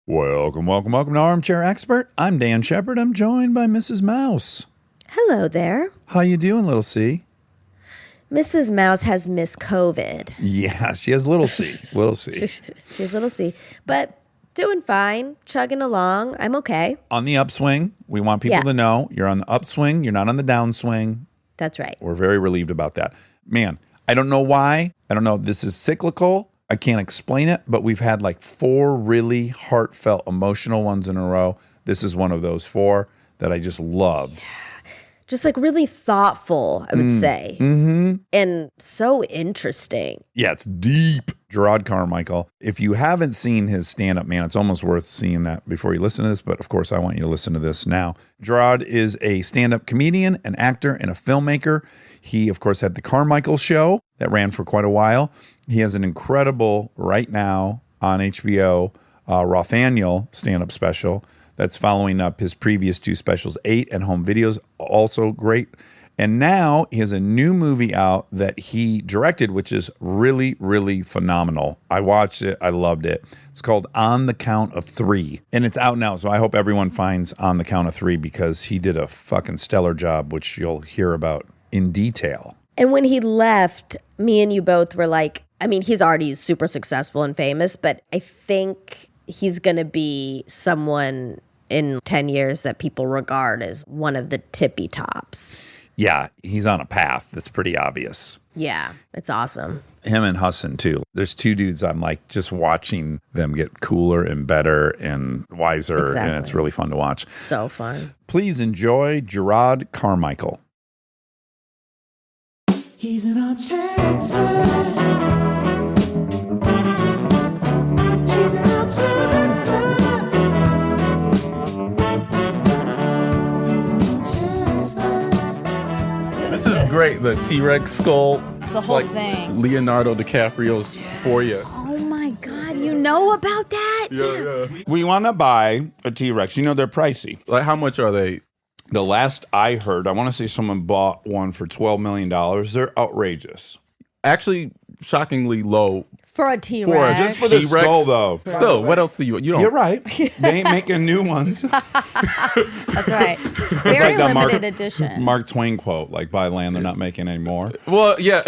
Welcome to Armchair Expert. I'm Dan Shepard. I'm joined by Mrs. Mouse. Hello there. How you doing, little C? Mrs. Mouse has Miss COVID. Yeah, she has little C. Little C. She has little C. But doing fine, chugging along. I'm okay. On the upswing. We want people to know you're on the upswing. You're not on the downswing. That's right. We're very relieved about that. Man, I don't know why. I don't know. This is cyclical. I can't explain it, but we've had like 4 really heartfelt, emotional ones in a row. This is one of those 4 that I just loved. Just like really thoughtful, I would say. Mm-hmm. And so interesting. Yeah, it's deep. Jerrod Carmichael. If you haven't seen his stand-up, man, it's almost worth seeing that before you listen to this. But of course, I want you to listen to this now. Jerrod is a stand-up comedian, an actor, and a filmmaker. He, of course, had the Carmichael Show that ran for quite a while. He has an incredible, right now on HBO, Rothaniel stand-up special that's following up his previous 2 specials, 8 and Home Videos, also great. And now he has a new movie out that he directed, which is really, really phenomenal. I watched it. I loved it. It's called On the Count of 3. And it's out now, so I hope everyone finds On the Count of 3 because he did a fucking stellar job, which you'll hear about in detail. And when he left, me and you both were like, I mean, he's already super successful and famous, but I think he's going to be someone in 10 years that people regard as one of the tippy tops. Yeah, he's on a path that's pretty obvious. Yeah, it's awesome. Him and Hassan, too. There's 2 dudes I'm like just watching them get cooler and better and wiser, Exactly. and it's really fun to watch. So fun. Please enjoy Jerrod Carmichael. He's an armchair expert. He's an armchair expert. He's an armchair expert. This is great. The T-Rex skull. It's the whole thing. Leonardo DiCaprio's for you. Oh my God, you know about that? Yeah. We want to buy a T-Rex. You know, they're pricey. Like, how much are they? The last I heard, I want to say someone bought one for $12 million. They're outrageous. Actually, shockingly low. For a T-Rex. Just for the T-Rex? skull, though. Still, what else do you don't? You're right. They ain't making new ones. That's right. Very that limited edition. Mark Twain quote, like, buy land, they're not making any more. Well, yeah,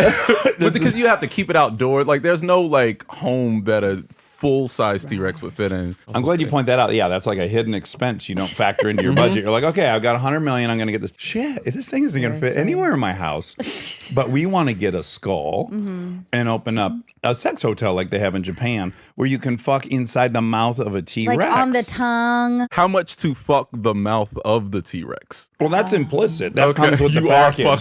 but because you have to keep it outdoors. Like, there's no like home that a full-size T-Rex would fit in. I'm glad you point that out. Yeah, that's like a hidden expense you don't factor into your budget. You're like, okay, I've got $100 million. I'm going to get this. Shit, this thing isn't going to fit anywhere in my house. But we want to get a skull and open up a sex hotel like they have in Japan where you can fuck inside the mouth of a T-Rex. Like on the tongue. How much to fuck the mouth of the T-Rex? Well, that's implicit. That comes with the you are package.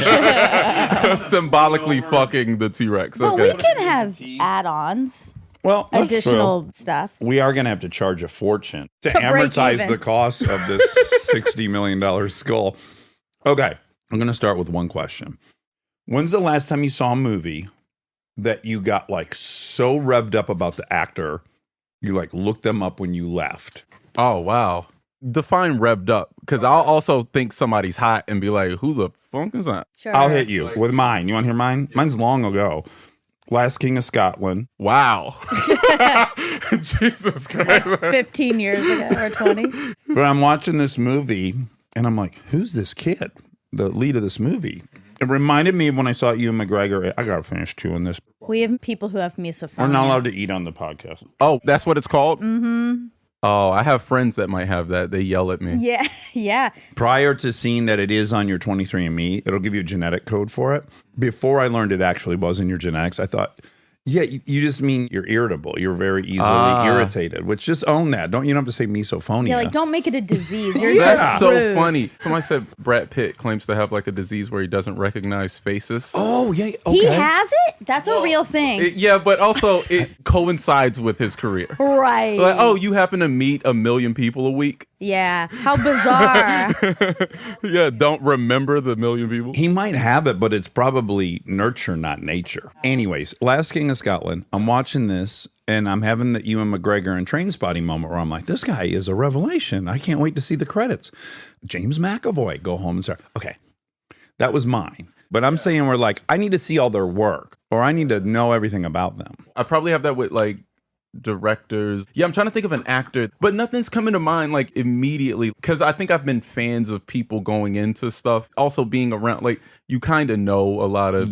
fucking symbolically fucking the T-Rex. But Okay. we can have add-ons, Well, that's additional true. stuff. We are going to have to charge a fortune to break amortize even. the cost of this $60 million skull. Okay, I'm going to start with one question. When's the last time you saw a movie that you got like so revved up about the actor, you like looked them up when you left? Oh, wow. Define revved up, because I'll also think somebody's hot and be like, who the fuck is that? Sure. I'll hit you with mine. You want to hear mine? Mine's long ago. Last King of Scotland. Wow. Jesus Christ. 15 years ago or 20. But I'm watching this movie and I'm like, who's this kid? The lead of this movie. It reminded me of when I saw Ewan McGregor. I got to finish chewing this. We have people who have misophonia. We're not allowed to eat on the podcast. Oh, that's what it's called? Mm-hmm. Oh, I have friends that might have that. They yell at me. Yeah, yeah. Prior to seeing that it is on your 23andMe, it'll give you a genetic code for it. Before I learned it actually was in your genetics, I thought, yeah, you just mean you're irritable. You're very easily irritated, which just own that. You don't have to say misophonia. Yeah, like don't make it a disease. You're That's just so rude. funny. Somebody said Brad Pitt claims to have like a disease where he doesn't recognize faces. Oh, yeah. Okay. He has it? That's a real thing. Yeah, but also it coincides with his career. Right. Like, oh, you happen to meet 1 million people a week? Yeah. How bizarre. Yeah, don't remember the 1 million people? He might have it, but it's probably nurture, not nature. Anyways, Last King of Scotland, I'm watching this, and I'm having the Ewan McGregor and Trainspotting moment where I'm like, this guy is a revelation. I can't wait to see the credits. James McAvoy, go home and start. Okay, that was mine. But I'm saying we're like, I need to see all their work, or I need to know everything about them. I probably have that with like directors. Yeah, I'm trying to think of an actor, but nothing's coming to mind like immediately because I think I've been fans of people going into stuff. Also being around, like you kind of know a lot of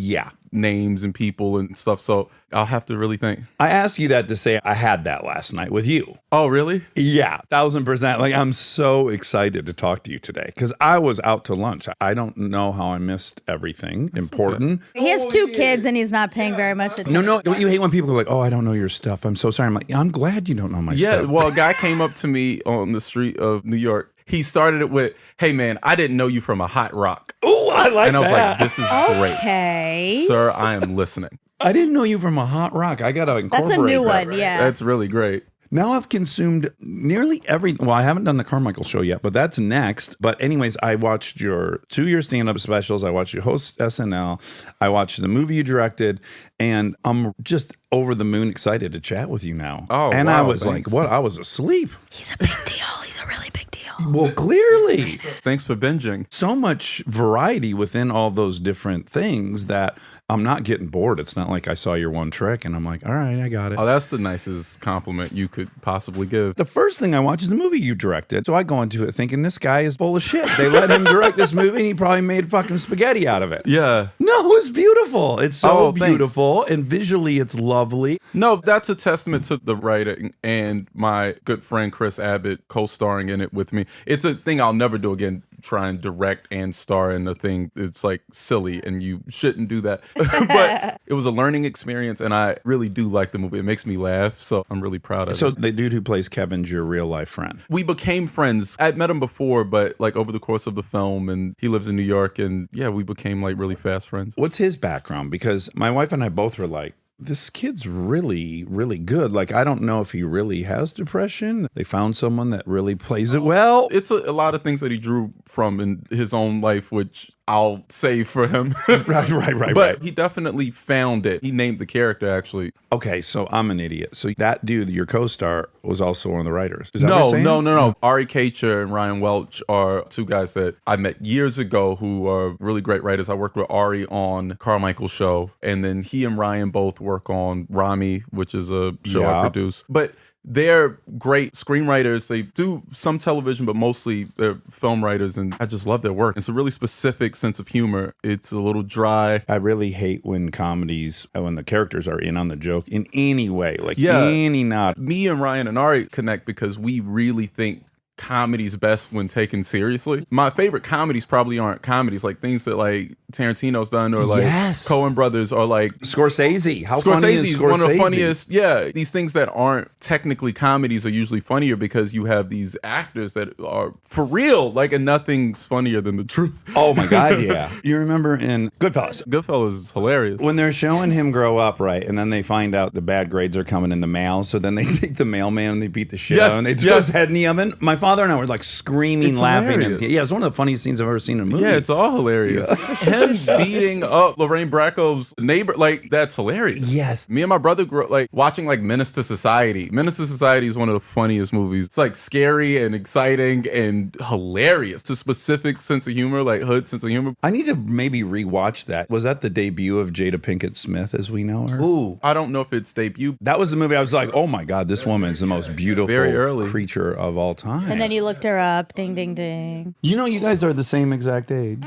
names and people and stuff. So I'll have to really think. I asked you that to say I had that last night with you. Oh, really? Yeah, 1,000%. Like, I'm so excited to talk to you today because I was out to lunch. I don't know how I missed everything important. He has two kids and he's not paying very much attention. No, don't you hate when people go like, oh, I don't know your stuff. I'm so sorry. I'm like, I'm glad you don't know my stuff. Yeah, well, a guy came up to me on the street of New York. He started it with, hey, man, I didn't know you from a hot rock. Oh, I like that. And I was like, this is great. Okay. Sir, I am listening. I didn't know you from a hot rock. I got to incorporate That's a new that. one, yeah. That's really great. Now I've consumed nearly well, I haven't done the Carmichael show yet, but that's next. But anyways, I watched your 2-year stand-up specials. I watched you host SNL. I watched the movie you directed. And I'm just over the moon excited to chat with you now. Oh, and wow, I was thanks. like, what? I was asleep. He's a big deal. He's a really big deal. Well, clearly. Thanks for binging. So much variety within all those different things that I'm not getting bored. It's not like I saw your one trick and I'm like, all right, I got it. Oh, that's the nicest compliment you could possibly give. The first thing I watch is the movie you directed. So I go into it thinking this guy is full of shit. They let him direct this movie and he probably made fucking spaghetti out of it. Yeah. No, it's beautiful. It's so Oh, thanks. beautiful. And visually it's lovely. No, that's a testament to the writing and my good friend Chris Abbott co-starring in it with me. It's a thing I'll never do again, try and direct and star in a thing. It's like silly and you shouldn't do that. But it was a learning experience and I really do like the movie. It makes me laugh, so I'm really proud of So it. the dude who plays Kevin's your real life friend. We became friends. I'd met him before, but like over the course of the film, and he lives in New York, and yeah, we became like really fast friends. What's his background? Because my wife and I both were like, this kid's really, really good. Like, I don't know if he really has depression. They found someone that really plays it well. It's a lot of things that he drew from in his own life, which I'll save for him. Right. But he definitely found it. He named the character, actually. Okay, so I'm an idiot. So that dude, your co-star, was also one of the writers. Is that what you're saying? No. Ari Kacher and Ryan Welch are two guys that I met years ago who are really great writers. I worked with Ari on Carmichael show, and then he and Ryan both work on Rami, which is a show I produce. But they're great screenwriters. They do some television, but mostly they're film writers, and I just love their work. It's a really specific sense of humor. It's a little dry. I really hate when comedies, when the characters are in on the joke in any way, like any nod. Me and Ryan and Ari connect because we really think comedy's best when taken seriously. My favorite comedies probably aren't comedies, like things that like Tarantino's done or like Coen Brothers or like Scorsese. How funny is Scorsese? One of the funniest. Yeah, these things that aren't technically comedies are usually funnier because you have these actors that are for real, like, and nothing's funnier than the truth. Oh my God, yeah. You remember in Goodfellas? Goodfellas is hilarious. When they're showing him grow up, right, and then they find out the bad grades are coming in the mail, so then they take the mailman and they beat the shit out of him and they throw his head in the oven. My father and I were like screaming, laughing. Yeah, it's one of the funniest scenes I've ever seen in a movie. Yeah, it's all hilarious. Him beating up Lorraine Bracco's neighbor, like, that's hilarious. Yes. Me and my brother grew up like watching like Menace to Society. Menace to Society is one of the funniest movies. It's like scary and exciting and hilarious. It's a specific sense of humor, like hood sense of humor. I need to maybe rewatch that. Was that the debut of Jada Pinkett Smith as we know her? Ooh, I don't know if it's debut. That was the movie I was like, oh my God, this woman's the most beautiful Very early. creature of all time. And then you looked her up. Ding, ding, ding. You know, you guys are the same exact age.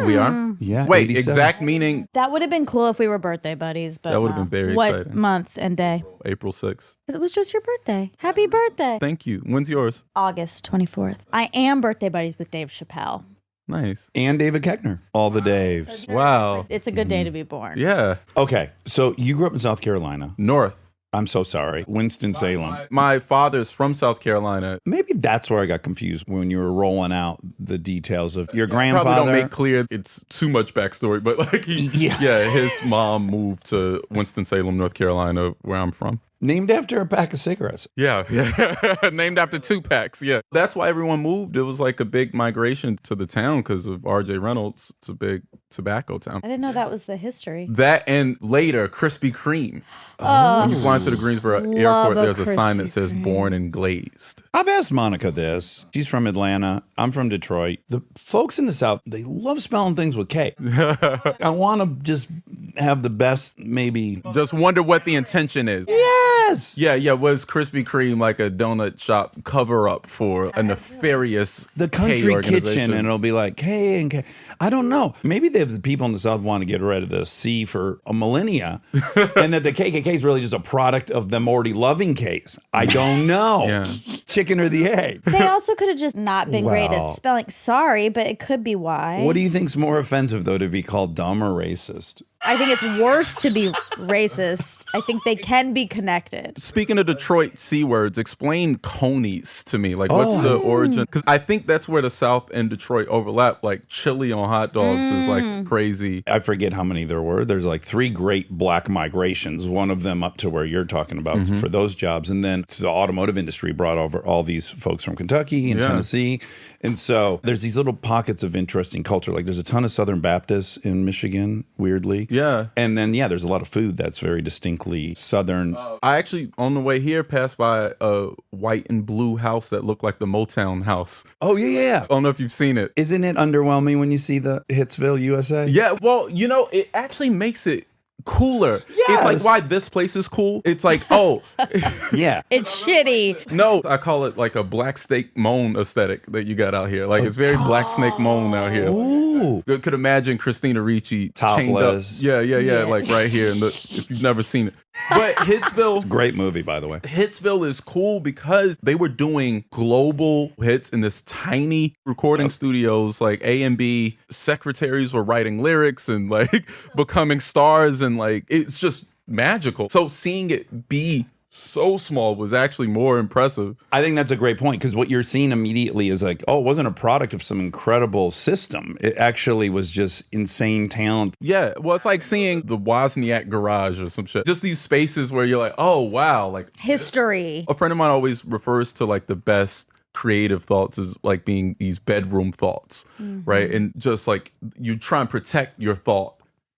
We are? Yeah. Wait, 87. exact meaning That would have been cool if we were birthday buddies, but That would have been very what exciting. month and day? April 6th. It was just your birthday. Happy birthday. Thank you. When's yours? August 24th. I am birthday buddies with Dave Chappelle. Nice. And David Koechner. All the Daves. Wow. It's a good day to be born. Yeah. Okay, so you grew up in South Carolina. North. I'm so sorry. Winston-Salem. My father's from South Carolina. Maybe that's where I got confused when you were rolling out the details of your Probably grandfather. don't make clear it's too much backstory, but like his mom moved to Winston-Salem, North Carolina, where I'm from. Named after a pack of cigarettes. Yeah. Named after 2 packs. Yeah. That's why everyone moved. It was like a big migration to the town because of R.J. Reynolds. It's a big tobacco town. I didn't know that was the history. That and later, Krispy Kreme. When you fly into the Greensboro airport, a there's a sign that Krispy says Kreme. born and glazed. I've asked Monica this. She's from Atlanta. I'm from Detroit. The folks in the South, they love spelling things with K. I want to just have the best, maybe. Just wonder what the intention is. Yeah. Yes. Yeah. Was Krispy Kreme like a donut shop cover up for a nefarious The K country organization? kitchen, and it'll be like K and K. I don't know. Maybe the people in the South want to get rid of the C for a millennia, and that the KKK is really just a product of them already loving K's. I don't know. Yeah. Chicken or the egg. They also could have just not been great Wow. at spelling. Sorry, but it could be why. What do you think's more offensive, though, to be called dumb or racist? I think it's worse to be racist. I think they can be connected. Speaking of Detroit C words, explain conies to me. Like, what's the origin? Because I think that's where the South and Detroit overlap. Like, chili on hot dogs is like crazy. I forget how many there were. There's like 3 great black migrations, one of them up to where you're talking about for those jobs. And then the automotive industry brought over all these folks from Kentucky and Yeah. Tennessee. And so there's these little pockets of interesting culture. Like there's a ton of Southern Baptists in Michigan, weirdly. Yeah. And then, there's a lot of food that's very distinctly Southern. I actually, on the way here, passed by a white and blue house that looked like the Motown house. Oh, yeah. I don't know if you've seen it. Isn't it underwhelming when you see the Hitsville, USA? Yeah, well, it actually makes it cooler. It's like Yes. why this place is cool. It's like, oh, Yeah. It's shitty. no, I call it like a black snake moan aesthetic that you got out here. Like it's very black snake moan out here. Ooh. You could imagine Christina Ricci chained up. Topless. Yeah, like right here. If you've never seen it. But Hitsville, Great movie, by the way. Hitsville is cool because they were doing global hits in this tiny recording studios, like A&B. Secretaries were writing lyrics and like becoming stars, and like it's just magical. So seeing it be so small was actually more impressive. I think that's a great point, because what you're seeing immediately is like, oh, it wasn't a product of some incredible system. It actually was just insane talent. Yeah, well, it's like seeing the Wozniak garage or some shit. Just these spaces where you're like, oh wow, like History. a friend of mine always refers to like the best creative thoughts as like being these bedroom thoughts, right? And just like you try and protect your thought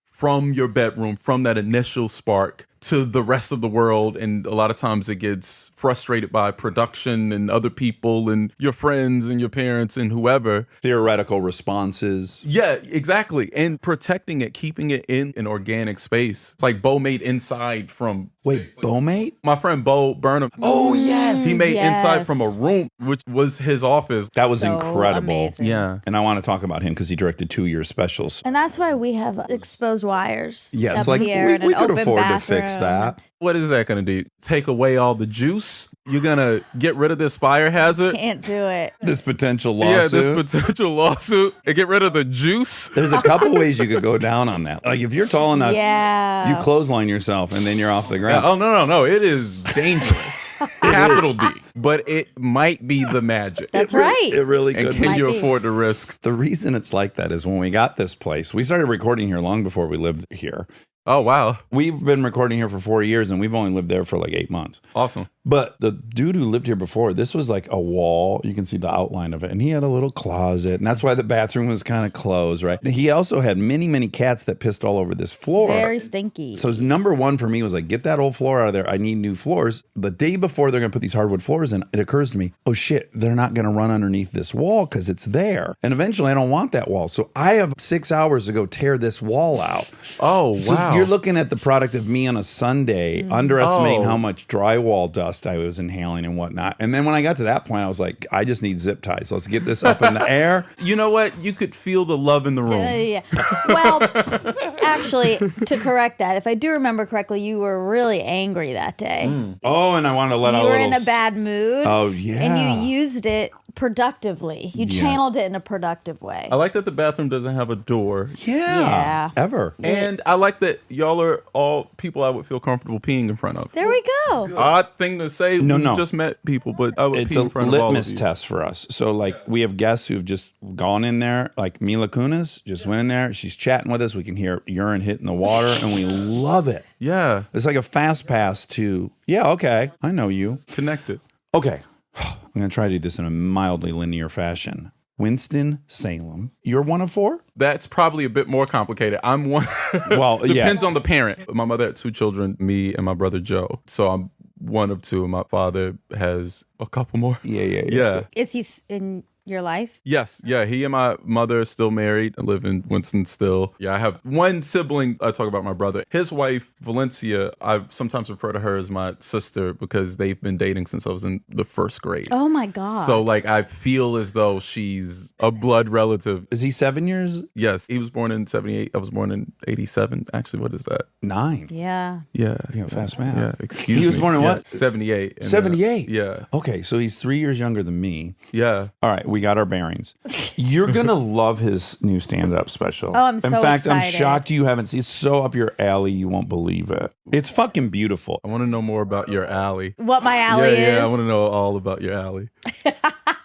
from your bedroom, from that initial spark to the rest of the world. And a lot of times it gets frustrated by production and other people and your friends and your parents and whoever. Theoretical responses. Yeah, exactly. And protecting it, keeping it in an organic space. It's like Bo made Inside from... Wait, Beaumate? My friend Bo Burnham. Oh, yes. He made Inside Yes. from a room, which was his office. That was So incredible. amazing. Yeah. And I want to talk about him because he directed 2-year specials. And that's why we have exposed wires. Yes, up like here and we an could open afford bathroom. to fix that. What is that going to do? Take away all the juice? You're going to get rid of this fire hazard? Can't do it. This potential Yeah, lawsuit. this potential lawsuit. And get rid of the juice? There's a couple ways you could go down on that. Like if you're tall enough, Yeah. you clothesline yourself and then you're off the ground. Oh, no. It is dangerous. Capital D. But it might be the magic. That's right. It really And could can be. you Might be. afford the risk? The reason it's like that is when we got this place, we started recording here long before we lived here. Oh, wow. We've been recording here for 4 years and we've only lived there for like 8 months. Awesome. But the dude who lived here before, this was like a wall. You can see the outline of it. And he had a little closet. And that's why the bathroom was kind of closed, right? He also had many, many cats that pissed all over this floor. Very stinky. So his number one for me was like, get that old floor out of there. I need new floors. The day before they're going to put these hardwood floors in, it occurs to me, oh shit, they're not going to run underneath this wall because it's there. And eventually I don't want that wall. So I have 6 hours to go tear this wall out. Oh, So wow. you're looking at the product of me on a Sunday, underestimating Oh. how much drywall dust I was inhaling and whatnot. And then when I got to that point, I was like, I just need zip ties. Let's get this up in the air. You know what? You could feel the love in the room. Yeah. Well, actually, to correct that, if I do remember correctly, you were really angry that day. Oh, and I wanted to let out You a were little... in a bad mood. Oh, yeah. And you used it productively. You Yeah. channeled it in a productive way. I like that the bathroom doesn't have a door. Yeah. Ever. And I like that y'all are all people I would feel comfortable peeing in front of. There we go. Odd thing to say. No, we no. just met people, but I would It's pee a in front of all of litmus you. test for us. So, like, we have guests who've just gone in there, like Mila Kunis just went in there. She's chatting with us. We can hear urine hitting the water, and we love it. Yeah, It's like a fast pass to, yeah, okay, I know you. connected. Okay, I'm going to try to do this in a mildly linear fashion. Winston-Salem, you're one of 4? That's probably a bit more complicated. I'm one. Well, yeah. Depends on the parent. My mother had 2 children, me and my brother Joe. So I'm one of 2, and my father has a couple more. Yeah. Yeah. Is he in your life? Yes, yeah. He and my mother are still married. I live in Winston-Still. Yeah, I have one sibling. I talk about my brother. His wife, Valencia, I sometimes refer to her as my sister because they've been dating since I was in the first grade. Oh my God. So like I feel as though she's a blood relative. Is he 7 years? Yes, he was born in 78. I was born in 87. Actually, what is that? 9. Yeah. Yeah. Yeah, fast math. Yeah, excuse me. He was born in what? 78. And, 78. yeah. Okay, so he's 3 years younger than me. Yeah. All right, we got our bearings. You're gonna love his new stand-up special. Oh, I'm In so fact, I'm excited. shocked you haven't seen. It's so up your alley, you won't believe it. It's fucking beautiful. I want to know more about your alley. What my alley is? Yeah, I want to know all about your alley.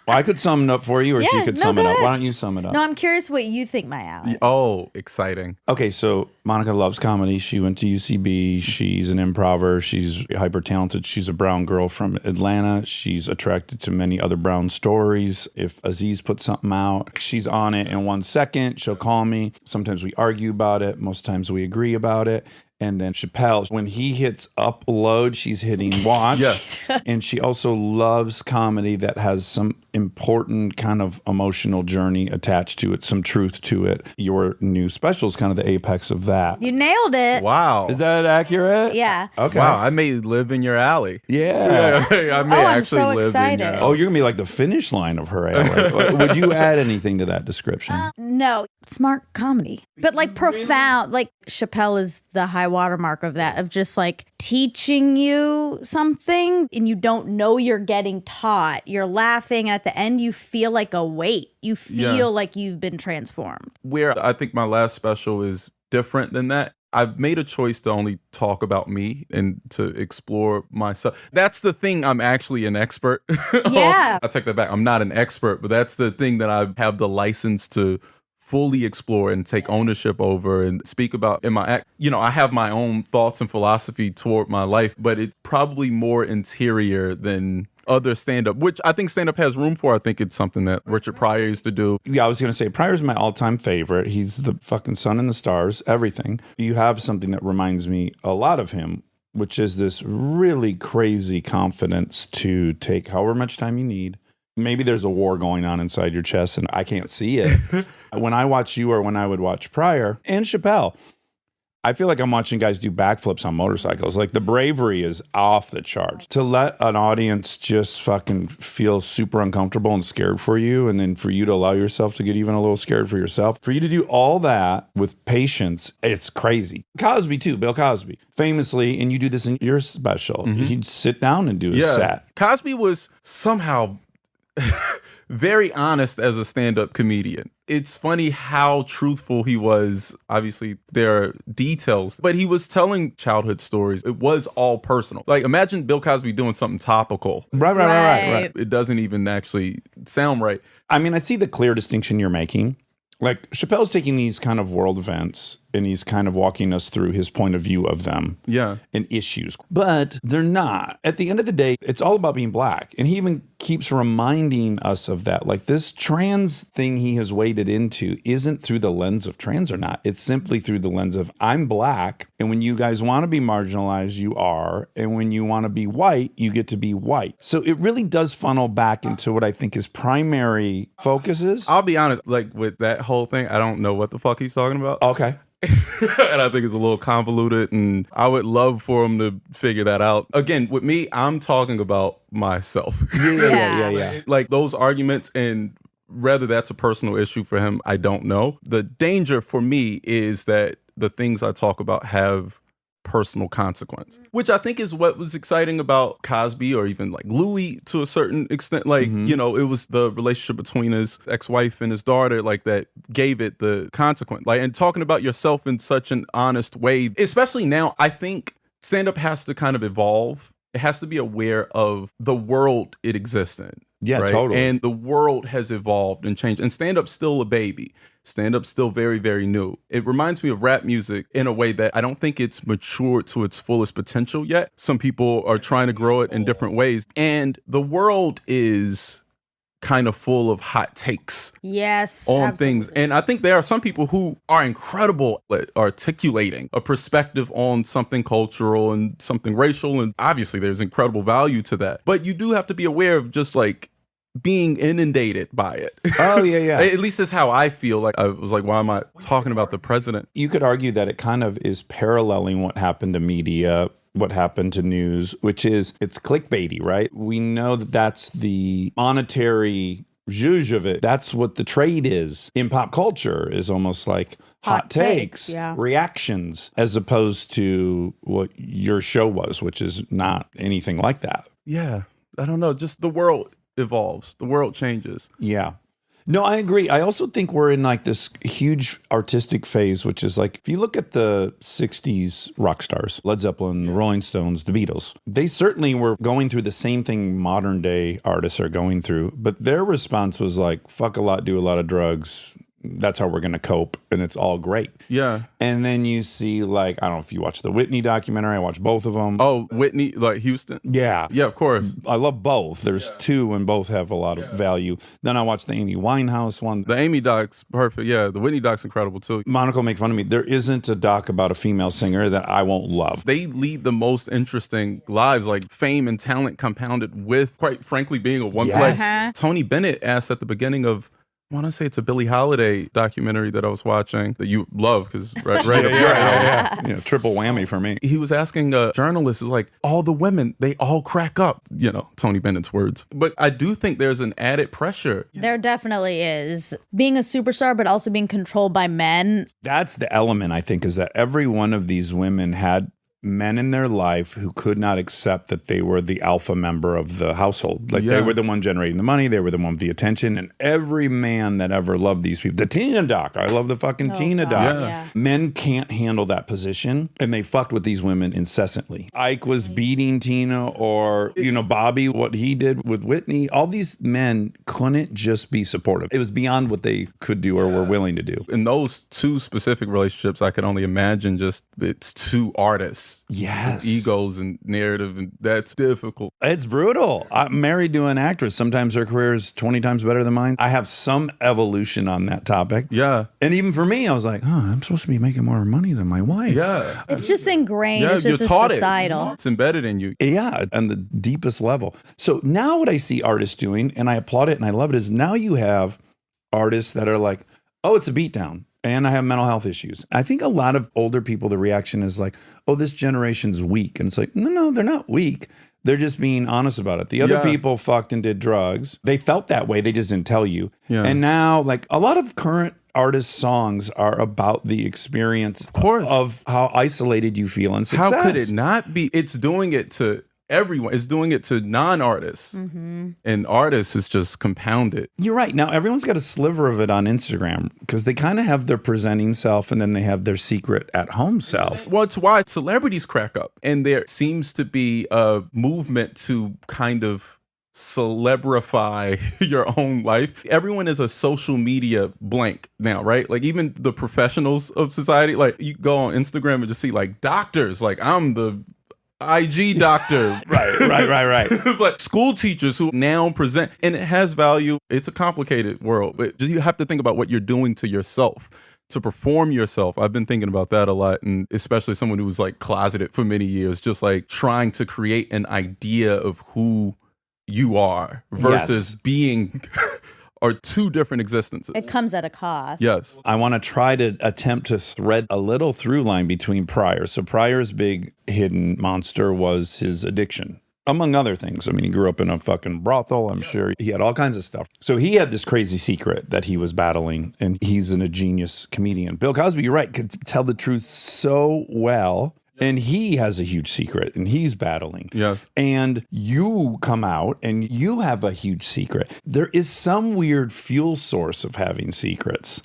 Well, I could sum it up for you, or she Yeah, could no, sum it go up. ahead. Why don't you sum it up? No, I'm curious what you think my alley is. Oh, exciting. Okay, so Monica loves comedy. She went to UCB. She's an improver. She's hyper talented. She's a brown girl from Atlanta. She's attracted to many other brown stories. If Aziz puts something out, she's on it in 1 second. She'll call me. Sometimes we argue about it. Most times we agree about it. And then Chappelle, when he hits upload, she's hitting watch. Yeah. And she also loves comedy that has some important kind of emotional journey attached to it, some truth to it. Your new special is kind of the apex of that. You nailed it. Wow. Is that accurate? Yeah. Okay. Wow, I may live in your alley. Yeah. I may I'm actually so live in excited. your Oh, alley. you're going to be like the finish line of her alley. Would you add anything to that description? No, smart comedy, but like profound. Like Chappelle is the high watermark of that, of just like teaching you something and you don't know you're getting taught. You're laughing. At the end, you feel like a weight. You feel Yeah. like you've been transformed. Where I think my last special is different than that. I've made a choice to only talk about me and to explore myself. That's the thing I'm actually an expert. Yeah. I take that back. I'm not an expert, but that's the thing that I have the license to fully explore and take ownership over and speak about in my act. You know, I have my own thoughts and philosophy toward my life, but it's probably more interior than other stand-up, which I think stand-up has room for. I think it's something that Richard Pryor used to do. Yeah, I was going to say, Pryor's my all-time favorite. He's the fucking sun and the stars, everything. You have something that reminds me a lot of him, which is this really crazy confidence to take however much time you need. Maybe there's a war going on inside your chest and I can't see it. When I watch you or when I would watch Pryor and Chappelle, I feel like I'm watching guys do backflips on motorcycles. Like the bravery is off the charts. To let an audience just fucking feel super uncomfortable and scared for you, and then for you to allow yourself to get even a little scared for yourself, for you to do all that with patience, it's crazy. Cosby too, Bill Cosby. Famously, and you do this in your special, he'd sit down and do a set. Cosby was somehow very honest as a stand-up comedian. It's funny how truthful he was. Obviously, there are details, but he was telling childhood stories. It was all personal. Like, imagine Bill Cosby doing something topical. Right. It doesn't even actually sound right. I mean, I see the clear distinction you're making. Like, Chappelle's taking these kind of world events and he's kind of walking us through his point of view of them. Yeah. And issues. But they're not. At the end of the day, it's all about being black. And he even keeps reminding us of that. Like, this trans thing he has waded into isn't through the lens of trans or not. It's simply through the lens of I'm black. And when you guys want to be marginalized, you are. And when you want to be white, you get to be white. So it really does funnel back into what I think his primary focus is. I'll be honest, like with that whole thing, I don't know what the fuck he's talking about. Okay. And I think it's a little convoluted, and I would love for him to figure that out. Again, with me, I'm talking about myself. Yeah. Like those arguments, and whether that's a personal issue for him, I don't know. The danger for me is that the things I talk about have personal consequence, which I think is what was exciting about Cosby, or even like Louis to a certain extent. Like, you know, it was the relationship between his ex-wife and his daughter, like that gave it the consequence. Like, and talking about yourself in such an honest way, especially now, I think stand-up has to kind of evolve. It has to be aware of the world it exists in. Yeah, right? totally. And the world has evolved and changed. And stand-up's still a baby. Stand-up's still very, very new. It reminds me of rap music in a way that I don't think it's matured to its fullest potential yet. Some people are trying to grow it in different ways. And the world is kind of full of hot takes Yes. on absolutely. things. And I think there are some people who are incredible at articulating a perspective on something cultural and something racial. And obviously there's incredible value to that. But you do have to be aware of just like being inundated by it. Oh, yeah, yeah. At least that's how I feel. Like I was like, why am I talking about the president? You could argue that it kind of is paralleling what happened to media, what happened to news, which is it's clickbaity, right? We know that that's the monetary zhuzh of it. That's what the trade is in pop culture, is almost like hot takes, yeah. reactions, as opposed to what your show was, which is not anything like that. Yeah. I don't know. Just the world evolves. The world changes. Yeah. No, I agree. I also think we're in like this huge artistic phase, which is like, if you look at the 60s rock stars, Led Zeppelin, the Rolling Stones, the Beatles, they certainly were going through the same thing modern day artists are going through, but their response was like, fuck a lot, do a lot of drugs. That's how we're going to cope. And it's all great. Yeah. And then you see like, I don't know if you watch the Whitney documentary. I watched both of them. Oh, Whitney, like Houston? Yeah. Yeah, of course. I love both. There's two and both have a lot of value. Then I watched the Amy Winehouse one. The Amy doc's perfect. Yeah, the Whitney doc's incredible too. Monica will make fun of me. There isn't a doc about a female singer that I won't love. They lead the most interesting lives, like fame and talent compounded with, quite frankly, being a one place. Uh-huh. Tony Bennett asked at the beginning of, I want to say it's a Billie Holiday documentary that I was watching that you love because right up your alley. Yeah, triple whammy for me. He was asking a journalist, is like, all the women, they all crack up, you know, Tony Bennett's words. But I do think there's an added pressure. There definitely is. Being a superstar, but also being controlled by men. That's the element, I think, is that every one of these women had men in their life who could not accept that they were the alpha member of the household. Like they were the one generating the money. They were the one with the attention. And every man that ever loved these people, the Tina doc, I love the fucking Tina God, doc. yeah. Men can't handle that position. And they fucked with these women incessantly. Ike was beating Tina, or, you know, Bobby, what he did with Whitney. All these men couldn't just be supportive. It was beyond what they could do or were willing to do. In those two specific relationships, I can only imagine just it's two artists. Yes. Egos and narrative, and that's difficult. It's brutal. I'm married to an actress. Sometimes her career is 20 times better than mine. I have some evolution on that topic. Yeah. And even for me, I was like, oh, I'm supposed to be making more money than my wife. Yeah. It's just ingrained. Yeah, It's just you're taught societal. It's embedded in you. Yeah, on the deepest level. So now what I see artists doing, and I applaud it and I love it, is now you have artists that are like, oh, it's a beatdown. And I have mental health issues. I think a lot of older people, the reaction is like, oh, this generation's weak. And it's like, no, they're not weak. They're just being honest about it. The other people fucked and did drugs. They felt that way. They just didn't tell you. Yeah. And now, like, a lot of current artists' songs are about the experience of how isolated you feel in success. How could it not be? It's doing it to everyone. It's doing it to non-artists. And artists is just compounded. You're right. Now, everyone's got a sliver of it on Instagram because they kind of have their presenting self and then they have their secret at home self. Well, it's why celebrities crack up. And there seems to be a movement to kind of celebrify your own life. Everyone is a social media blank now, right? Like even the professionals of society, like you go on Instagram and just see like doctors, like I'm the IG doctor. Right. It's like school teachers who now present, and it has value. It's a complicated world, but you have to think about what you're doing to yourself to perform yourself. I've been thinking about that a lot, and especially someone who was like closeted for many years, just like trying to create an idea of who you are versus being are two different existences. It comes at a cost. Yes. I want to try to attempt to thread a little through line between Pryor. So Pryor's big hidden monster was his addiction, among other things. I mean, he grew up in a fucking brothel. I'm sure he had all kinds of stuff. So he had this crazy secret that he was battling, and he's a genius comedian. Bill Cosby, you're right, could tell the truth so well. And he has a huge secret and he's battling. Yeah. And you come out and you have a huge secret. There is some weird fuel source of having secrets.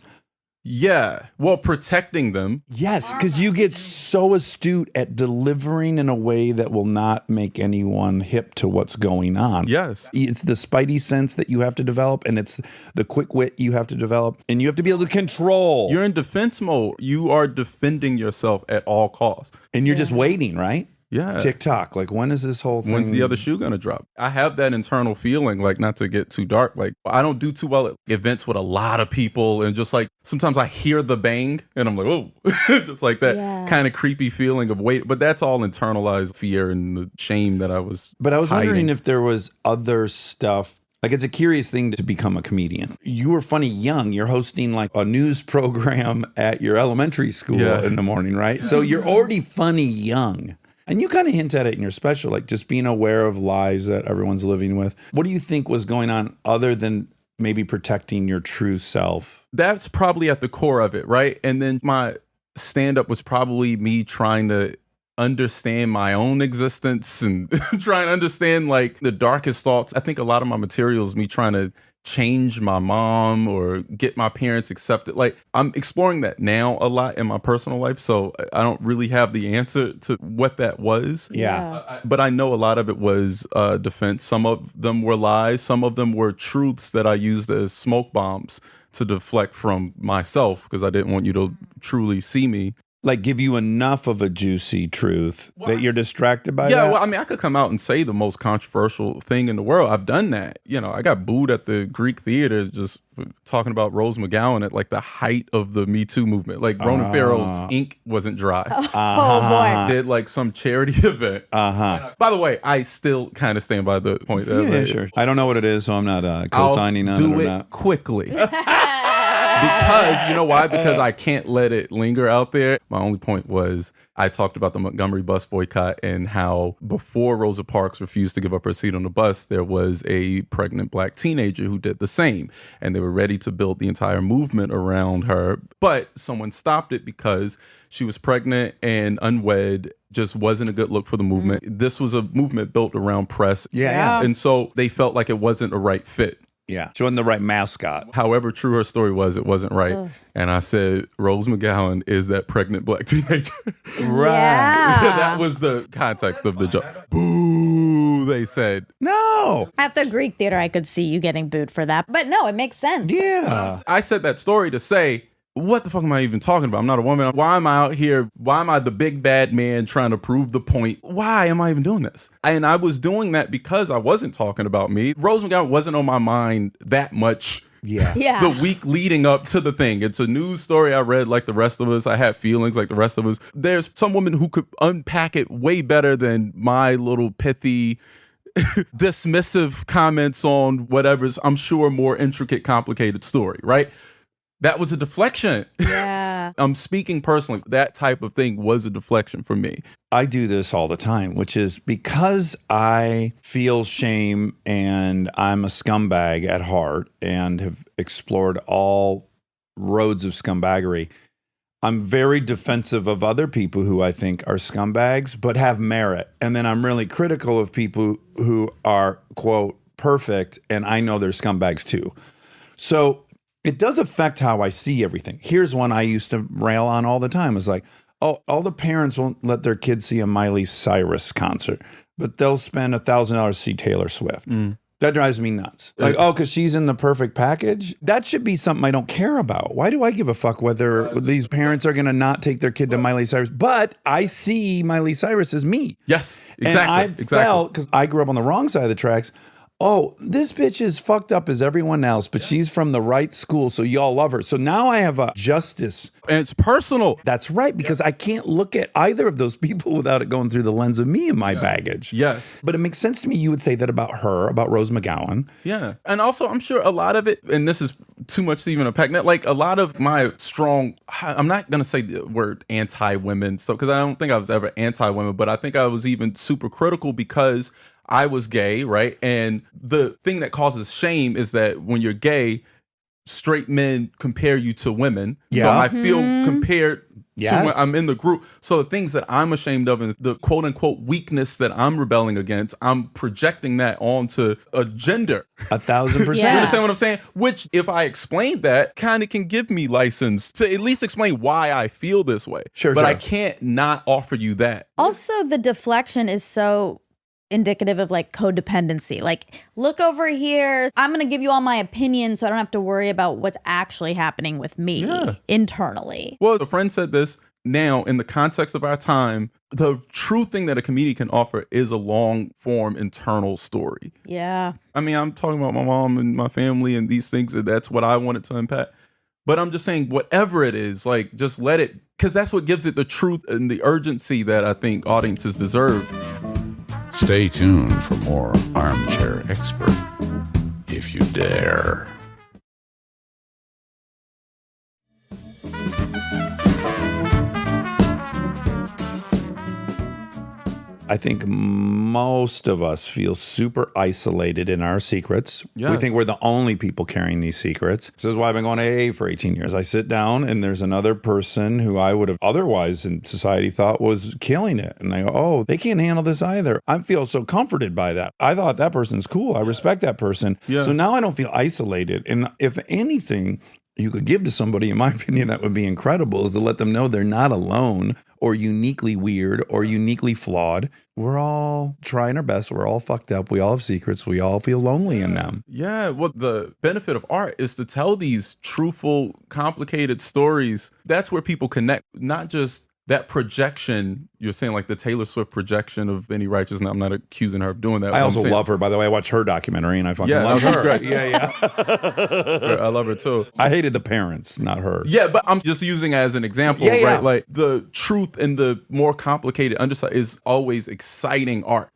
Yeah. Well, protecting them. Yes, because you get so astute at delivering in a way that will not make anyone hip to what's going on. Yes. It's the spidey sense that you have to develop, and it's the quick wit you have to develop, and you have to be able to control. You're in defense mode. You are defending yourself at all costs. And you're just waiting, right? Yeah. TikTok. Like, when is this whole thing? When's the other shoe gonna drop? I have that internal feeling, like, not to get too dark, like I don't do too well at events with a lot of people, and just like sometimes I hear the bang and I'm like, oh, just like that kind of creepy feeling of wait. But that's all internalized fear and the shame that I was. But I was hiding. wondering if there was other stuff Like, it's a curious thing to become a comedian. You were funny young. You're hosting like a news program at your elementary school in the morning, right? So you're already funny young. And you kind of hint at it in your special, like just being aware of lies that everyone's living with. What do you think was going on other than maybe protecting your true self? That's probably at the core of it, right? And then my stand-up was probably me trying to understand my own existence and trying to understand like the darkest thoughts. I think a lot of my material is me trying to change my mom or get my parents accepted. Like, I'm exploring that now a lot in my personal life, so I don't really have the answer to what that was. But I know a lot of it was defense. Some of them were lies. Some of them were truths that I used as smoke bombs to deflect from myself because I didn't want you to truly see me. Like, give you enough of a juicy truth that you're distracted by that? Yeah, well, I mean, I could come out and say the most controversial thing in the world. I've done that. You know, I got booed at the Greek theater just for talking about Rose McGowan at like the height of the Me Too movement. Like, Ronan Farrow's ink wasn't dry. Oh, boy. Did like some charity event. By the way, I still kind of stand by the point that Yeah, sure. I don't know what it is, so I'm not co-signing on it do or it not. quickly. Because, you know why? Because I can't let it linger out there. My only point was I talked about the Montgomery bus boycott and how before Rosa Parks refused to give up her seat on the bus, there was a pregnant black teenager who did the same. And they were ready to build the entire movement around her. But someone stopped it because she was pregnant and unwed, just wasn't a good look for the movement. This was a movement built around press. Yeah. And so they felt like it wasn't a right fit. Yeah. She wasn't the right mascot. However true her story was, it wasn't right. And I said, Rose McGowan is that pregnant black teenager. Right. Yeah. That was the context of the joke. Boo, they said. No. At the Greek theater, I could see you getting booed for that. But no, it makes sense. Yeah. I said that story to say, what the fuck am I even talking about? I'm not a woman. Why am I out here? Why am I the big bad man trying to prove the point? Why am I even doing this? And I was doing that because I wasn't talking about me. Rose McGowan wasn't on my mind that much. Yeah. The week leading up to the thing. It's a news story I read like the rest of us. I had feelings like the rest of us. There's some woman who could unpack it way better than my little pithy, dismissive comments on whatever's, I'm sure, more intricate, complicated story, right? That was a deflection. Yeah. I'm speaking personally. That type of thing was a deflection for me. I do this all the time, which is because I feel shame and I'm a scumbag at heart and have explored all roads of scumbaggery. I'm very defensive of other people who I think are scumbags, but have merit. And then I'm really critical of people who are, quote, perfect, and I know they're scumbags too. So it does affect how I see everything. Here's one I used to rail on all the time. It's like, oh, all the parents won't let their kids see a Miley Cyrus concert, but they'll spend $1,000 to see Taylor Swift. That drives me nuts. Like, oh, because she's in the perfect package? That should be something I don't care about. Why do I give a fuck whether these parents are going to not take their kid to Miley Cyrus? But I see Miley Cyrus as me. Yes, exactly. And I felt, because I grew up on the wrong side of the tracks, oh, this bitch is fucked up as everyone else, but she's from the right school, so y'all love her. So now I have a justice. And it's personal. That's right, because I can't look at either of those people without it going through the lens of me and my baggage. Yes. But it makes sense to me you would say that about her, about Rose McGowan. Yeah. And also, I'm sure a lot of it, and this is too much to even unpack, like a lot of my strong, I'm not going to say the word anti-women, so because I don't think I was ever anti-women, but I think I was even super critical because I was gay, right? And the thing that causes shame is that when you're gay, straight men compare you to women. Yeah. So I feel compared Yes. to when I'm in the group. So the things that I'm ashamed of and the quote unquote weakness that I'm rebelling against, I'm projecting that onto a gender. 1,000%. You understand what I'm saying? Which, if I explain that, kind of can give me license to at least explain why I feel this way. Sure, but sure. I can't not offer you that. Also, the deflection is so indicative of like codependency. Like, look over here. I'm going to give you all my opinions so I don't have to worry about what's actually happening with me internally. Well, a friend said this. Now, in the context of our time, the true thing that a comedian can offer is a long form internal story. Yeah. I mean, I'm talking about my mom and my family and these things, and that's what I wanted to unpack. But I'm just saying, whatever it is, like, just let it, because that's what gives it the truth and the urgency that I think audiences deserve. Stay tuned for more Armchair Expert. if you dare. I think most of us feel super isolated in our secrets. We Yes. think we're the only people carrying these secrets. This is why I've been going to AA for 18 years. I sit down and there's another person who I would have otherwise in society thought was killing it. And I go, oh, they can't handle this either. I feel so comforted by that. I thought that person's cool. I respect that person. Yeah. So now I don't feel isolated. And if anything you could give to somebody, in my opinion, that would be incredible, is to let them know they're not alone or uniquely weird or uniquely flawed. We're all trying our best. We're all fucked up. We all have secrets. We all feel lonely in them. Yeah, well, the benefit of art is to tell these truthful, complicated stories. That's where people connect, not just that projection. You're saying like the Taylor Swift projection of any righteousness. I'm not accusing her of doing that. I also love her, by the way. I watched her documentary and I fucking love she's her. great. Yeah. I love her too. I hated the parents, not her. Yeah, but I'm just using as an example, Yeah, yeah. right? Like the truth and the more complicated underside is always exciting art.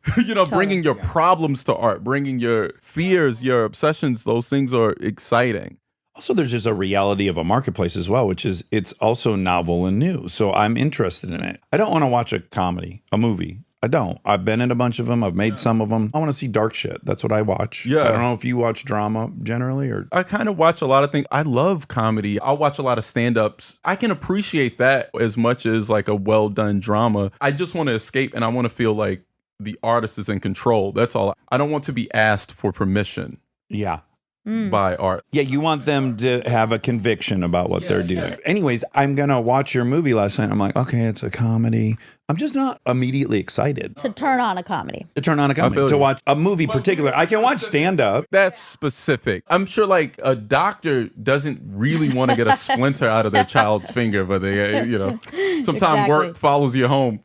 Bringing your problems to art, bringing your fears, your obsessions, those things are exciting. Also, there's just a reality of a marketplace as well, which is it's also novel and new. So I'm interested in it. I don't want to watch a comedy, a movie. I don't. I've been in a bunch of them. I've made some of them. I want to see dark shit. That's what I watch. Yeah. I don't know if you watch drama generally or. I kind of watch a lot of things. I love comedy. I'll watch a lot of stand-ups. I can appreciate that as much as like a well-done drama. I just want to escape and I want to feel like the artist is in control. That's all. I don't want to be asked for permission Yeah. by art. Yeah, you want them to have a conviction about what they're doing. Anyways, I'm going to watch your movie last night. I'm like, okay, it's a comedy. I'm just not immediately excited To turn on a comedy. to turn on a comedy, feel to you. watch a movie particular. I can watch stand-up. That's specific. I'm sure like a doctor doesn't really want to get a splinter out of their child's finger, but they, sometimes work Exactly. follows you home.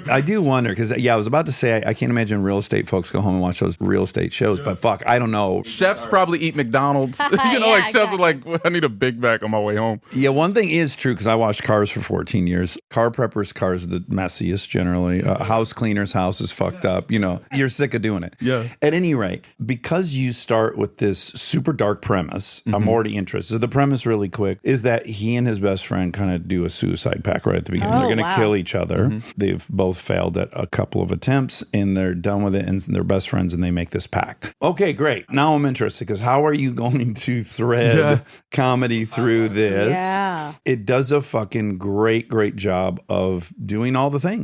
I do wonder, because, I was about to say, I can't imagine real estate folks go home and watch those real estate shows, but fuck, I don't know. Chefs probably eat McDonald's. Yeah, like chefs exactly. are like, well, I need a Big Mac on my way home. Yeah, one thing is true, because I washed cars for 14 years. Car preppers' cars are the messiest generally. House cleaners' house is fucked up. You're sick of doing it. Yeah. At any rate, because you start with this super dark premise, I'm already interested. So the premise, really quick, is that he and his best friend kind of do a suicide pact right at the beginning. Oh, They're going to wow. kill each other. They've both failed at a couple of attempts, and they're done with it, and they're best friends, and they make this pact. Okay, great. Now I'm interested, because how are you going to thread comedy through this? Yeah. It does a fucking great job of doing all the things,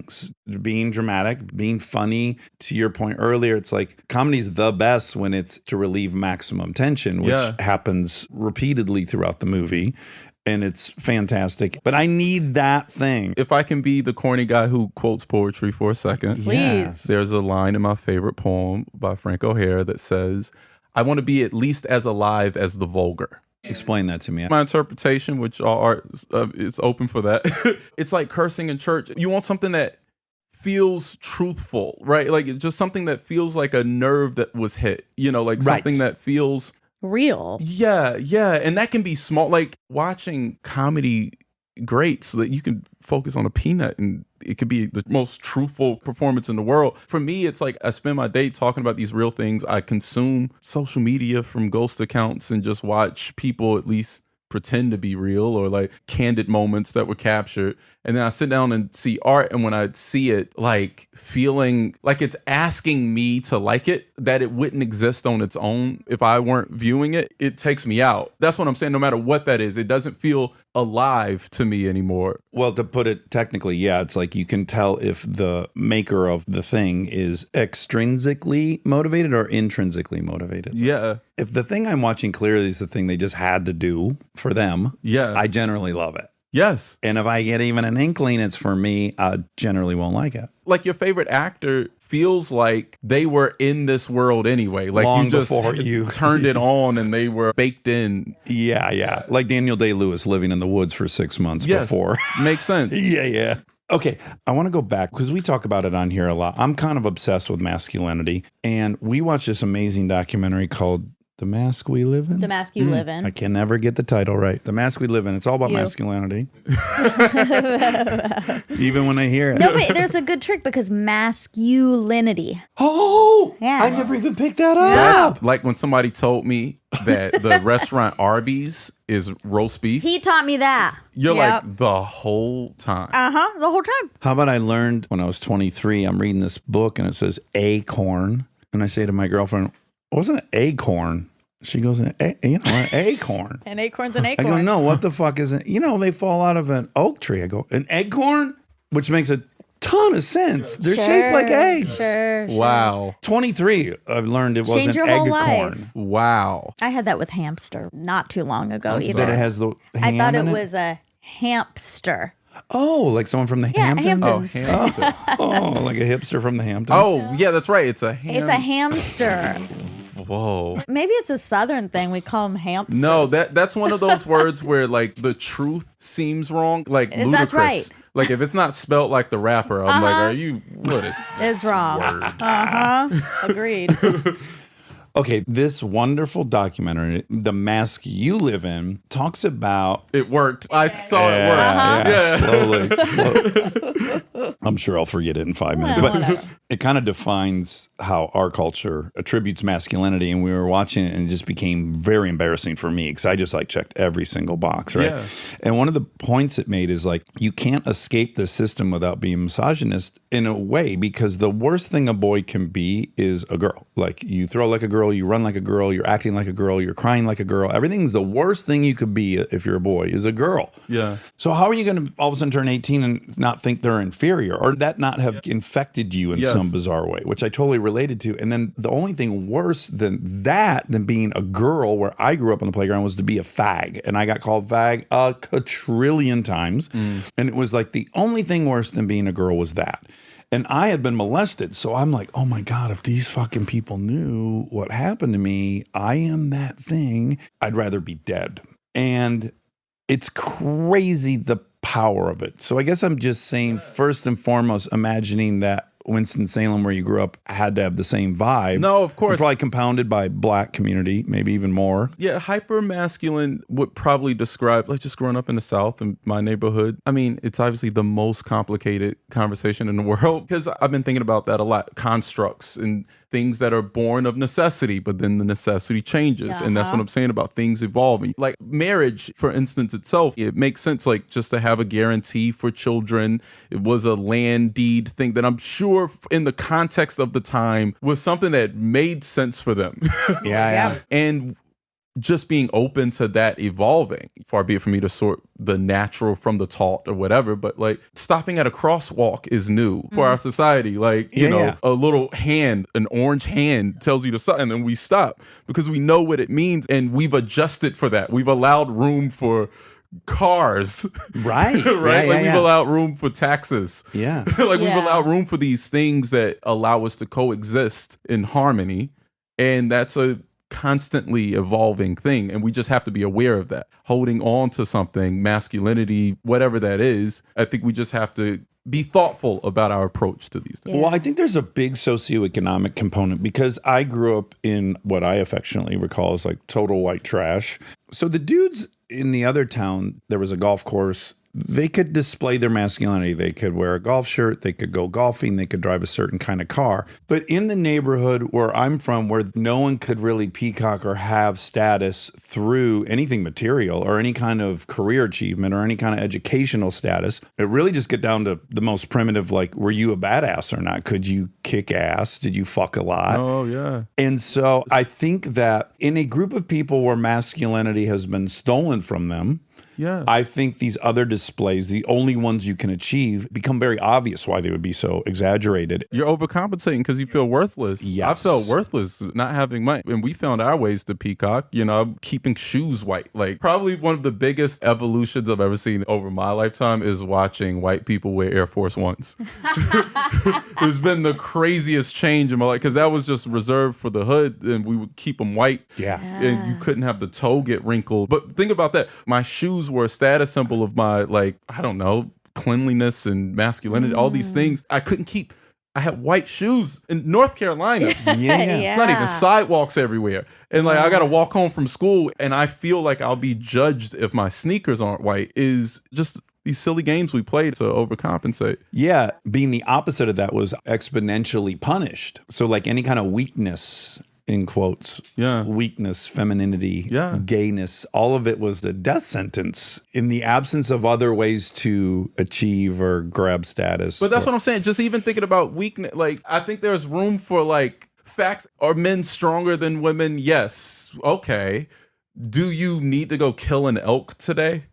being dramatic, being funny. To your point earlier, it's like comedy's the best when it's to relieve maximum tension, which happens repeatedly throughout the movie. And it's fantastic. But I need that thing. If I can be the corny guy who quotes poetry for a second, Please. there's a line in my favorite poem by Frank O'Hare that says, I want to be at least as alive as the vulgar. Explain that to me. My interpretation, which all art is open for that. It's like cursing in church. You want something that feels truthful, right? Like just something that feels like a nerve that was hit, like something that feels Real. Yeah. And that can be small, like watching comedy great so that you can focus on a peanut and it could be the most truthful performance in the world. For me, it's like I spend my day talking about these real things. I consume social media from ghost accounts and just watch people at least pretend to be real or like candid moments that were captured. And then I sit down and see art. And when I see it, like feeling like it's asking me to like it, that it wouldn't exist on its own if I weren't viewing it, it takes me out. That's what I'm saying. No matter what that is, it doesn't feel alive to me anymore. Well, to put it technically, it's like you can tell if the maker of the thing is extrinsically motivated or intrinsically motivated. Yeah. If the thing I'm watching clearly is the thing they just had to do for them, Yeah. I generally love it. Yes. And if I get even an inkling it's for me, I generally won't like it. Like your favorite actor feels like they were in this world anyway. Like Long you just before you- turned it on and they were baked in. Yeah. Like Daniel Day-Lewis living in the woods for 6 months Yes. before. Makes sense. Yeah. Okay, I want to go back because we talk about it on here a lot. I'm kind of obsessed with masculinity. And we watched this amazing documentary called The Mask We Live In. The mask you live in. I can never get the title right. The Mask We Live In. It's all about You. masculinity. Even when I hear it. No, but there's a good trick because masculinity. Oh! Yeah. I never even picked that up. That's like when somebody told me that the restaurant Arby's is roast beef. He taught me that. You're Yep. like the whole time. The whole time. How about I learned when I was 23, I'm reading this book and it says acorn. And I say to my girlfriend, wasn't it acorn? She goes, an acorn. An acorn's an I acorn. go, no, what the fuck is it? They fall out of an oak tree. I go, an eggcorn? Which makes a ton of sense. They're shaped like eggs. Sure. Wow. 23, I've learned it was Change an your whole eggcorn. Wow. I had that with hamster not too long ago either. That it has the ham I thought it in was a hamster. Oh, like someone from the Yeah, Hamptons? Hamptons. Hamster. Oh, like a hipster from the Hamptons? Oh, yeah, that's right. It's a ham. It's a hamster. Whoa. Maybe it's a southern thing. We call them hamsters. No, that's one of those words where like the truth seems wrong, like ludicrous. That's right. Like if it's not spelt like the rapper, I'm like, are you? What is? It's wrong. Word? Agreed. Okay, this wonderful documentary, The Mask You Live In, talks about... It worked. I saw it work. Slowly. I'm sure I'll forget it in 5 minutes. Well, But whatever. it kind of defines how our culture attributes masculinity. And we were watching it and it just became very embarrassing for me because I just checked every single box, right? Yeah. And one of the points it made is you can't escape the system without being misogynist in a way, because the worst thing a boy can be is a girl. Like you throw like a girl, you run like a girl, you're acting like a girl, you're crying like a girl. Everything's the worst thing you could be if you're a boy is a girl. Yeah. So how are you going to all of a sudden turn 18 and not think they're inferior, or that not have infected you in Yes. some bizarre way, which I totally related to. And then the only thing worse than that, than being a girl where I grew up on the playground, was to be a fag. And I got called fag a quadrillion times. And it was like the only thing worse than being a girl was that. And I had been molested. So I'm like, oh my God, if these fucking people knew what happened to me, I am that thing. I'd rather be dead. And it's crazy the power of it. So I guess I'm just saying, first and foremost, imagining that Winston-Salem, where you grew up, had to have the same vibe. No, of course. And probably compounded by black community, maybe even more. Yeah, hyper masculine would probably describe, like, just growing up in the South in my neighborhood. I mean, it's obviously the most complicated conversation in the world, because I've been thinking about that a lot. Constructs and things that are born of necessity, but then the necessity changes. And that's what I'm saying about things evolving. Like marriage, for instance, itself, it makes sense, like, just to have a guarantee for children. It was a land deed thing that I'm sure in the context of the time was something that made sense for them. Yeah. And just being open to that evolving, far be it for me to sort the natural from the taught or whatever, but like stopping at a crosswalk is new for our society. Like, you know, a little hand, an orange hand tells you to stop, and then we stop because we know what it means, and we've adjusted for that. We've allowed room for cars. Right. Right? Like we've allowed room for taxes. Yeah. Like we've allowed room for these things that allow us to coexist in harmony. And that's a constantly evolving thing, and we just have to be aware of that. Holding on to something, masculinity, whatever that is, I think we just have to be thoughtful about our approach to these things. Well, I think there's a big socioeconomic component, because I grew up in what I affectionately recall as like total white trash. So the dudes in the other town, there was a golf course. They could display their masculinity. They could wear a golf shirt. They could go golfing. They could drive a certain kind of car. But in the neighborhood where I'm from, where no one could really peacock or have status through anything material or any kind of career achievement or any kind of educational status, it really just get down to the most primitive, like, were you a badass or not? Could you kick ass? Did you fuck a lot? Oh, yeah. And so I think that in a group of people where masculinity has been stolen from them, Yeah. I think these other displays, the only ones you can achieve, become very obvious why they would be so exaggerated. You're overcompensating because you feel worthless. Yes. I felt worthless not having money. And we found our ways to peacock. You know, I'm keeping shoes white. Like, probably one of the biggest evolutions I've ever seen over my lifetime is watching white people wear Air Force Ones. It's been the craziest change in my life, because that was just reserved for the hood, and we would keep them white. Yeah. And you couldn't have the toe get wrinkled. But think about that. My shoes were a status symbol of my, like, I don't know, cleanliness and masculinity, all these things. I couldn't keep. I had white shoes in North Carolina. It's not even sidewalks everywhere. And like, I got to walk home from school and I feel like I'll be judged if my sneakers aren't white. Is just these silly games we played to overcompensate. Yeah. Being the opposite of that was exponentially punished. So like any kind of weakness in quotes, Yeah. weakness, femininity, Yeah. gayness, all of it was the death sentence in the absence of other ways to achieve or grab status. But that's what I'm saying. Just even thinking about weakness, like I think there's room for like facts. Are men stronger than women? Yes. Okay. Do you need to go kill an elk today?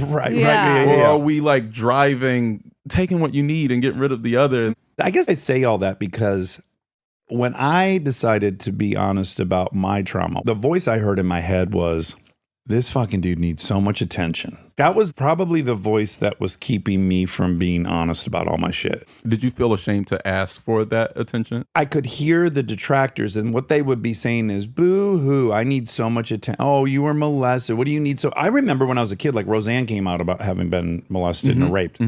right. Yeah. Or are we like driving, taking what you need and getting rid of the other? I guess I say all that because when I decided to be honest about my trauma, the voice I heard in my head was, this fucking dude needs so much attention. That was probably the voice that was keeping me from being honest about all my shit. Did you feel ashamed to ask for that attention? I could hear the detractors, and what they would be saying is, boo hoo, I need so much attention. Oh, you were molested. What do you need? So I remember when I was a kid, like Roseanne came out about having been molested and raped.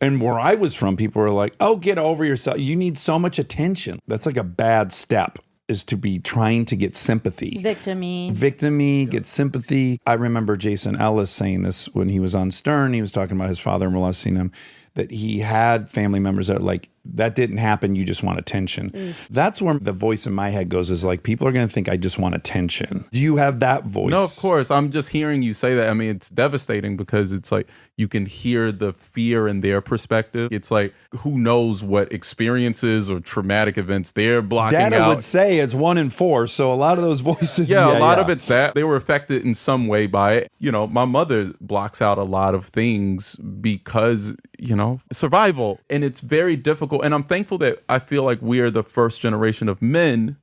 And where I was from, people were like, oh, get over yourself. You need so much attention. That's like a bad step, is to be trying to get sympathy. Victim-y, get sympathy. I remember Jason Ellis saying this when he was on Stern. He was talking about his father molesting him, that he had family members that are like, that didn't happen, you just want attention. That's where the voice in my head goes, is like, people are going to think I just want attention. Do you have that voice? No, of course. I'm just hearing you say that. I mean, it's devastating because it's like you can hear the fear in their perspective. It's like, who knows what experiences or traumatic events they're blocking Data out. would say it's 1 in 4, so a lot of those voices. Yeah, a lot of it's that. They were affected in some way by it. You know, my mother blocks out a lot of things because, you know, survival. And it's very difficult. And I'm thankful that I feel like we are the first generation of men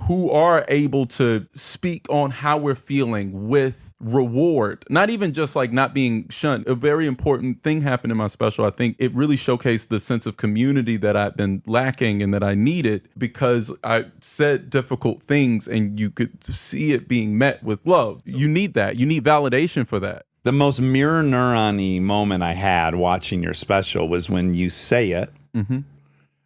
who are able to speak on how we're feeling with reward, not even just like not being shunned. A very important thing happened in my special. I think it really showcased the sense of community that I've been lacking and that I needed, because I said difficult things and you could see it being met with love. You need that. You need validation for that. The most mirror neuron-y moment I had watching your special was when you say it,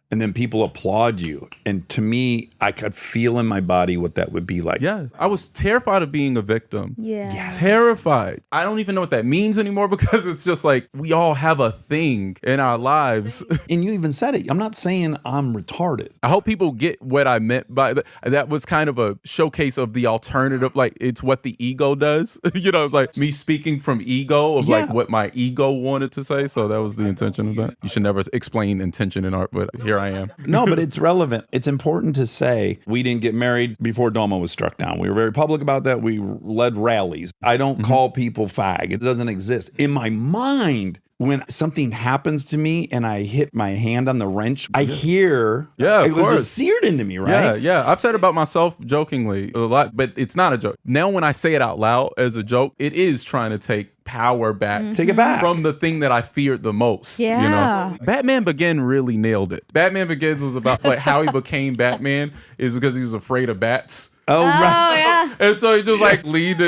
and then people applaud you. And to me, I could feel in my body what that would be like. Yeah. I was terrified of being a victim. Yeah. Yes. Terrified. I don't even know what that means anymore, because it's just like we all have a thing in our lives. And you even said it. I'm not saying I'm retarded. I hope people get what I meant by that. That was kind of a showcase of the alternative. Like, it's what the ego does. You know, it's like me speaking from ego of like what my ego wanted to say. So that was the intention of that. You should never explain intention in art, but here I am. No, but it's relevant. It's important to say we didn't get married before Doma was struck down. We were very public about that. We led rallies. I don't call people fag. It doesn't exist. In my mind, when something happens to me and I hit my hand on the wrench, I hear of it was course. just seared into me, right? Yeah. I've said about myself jokingly a lot, but it's not a joke. Now when I say it out loud as a joke, it is trying to take power back. Take it back. From the thing that I feared the most. You Yeah. know? Batman Begins really nailed it. Batman Begins was about like how he became Batman is because he was afraid of bats. Oh, right. yeah. And so he just like leading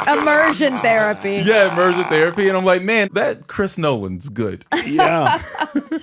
Immersion therapy. immersion therapy. And I'm like, man, that Chris Nolan's good. Yeah.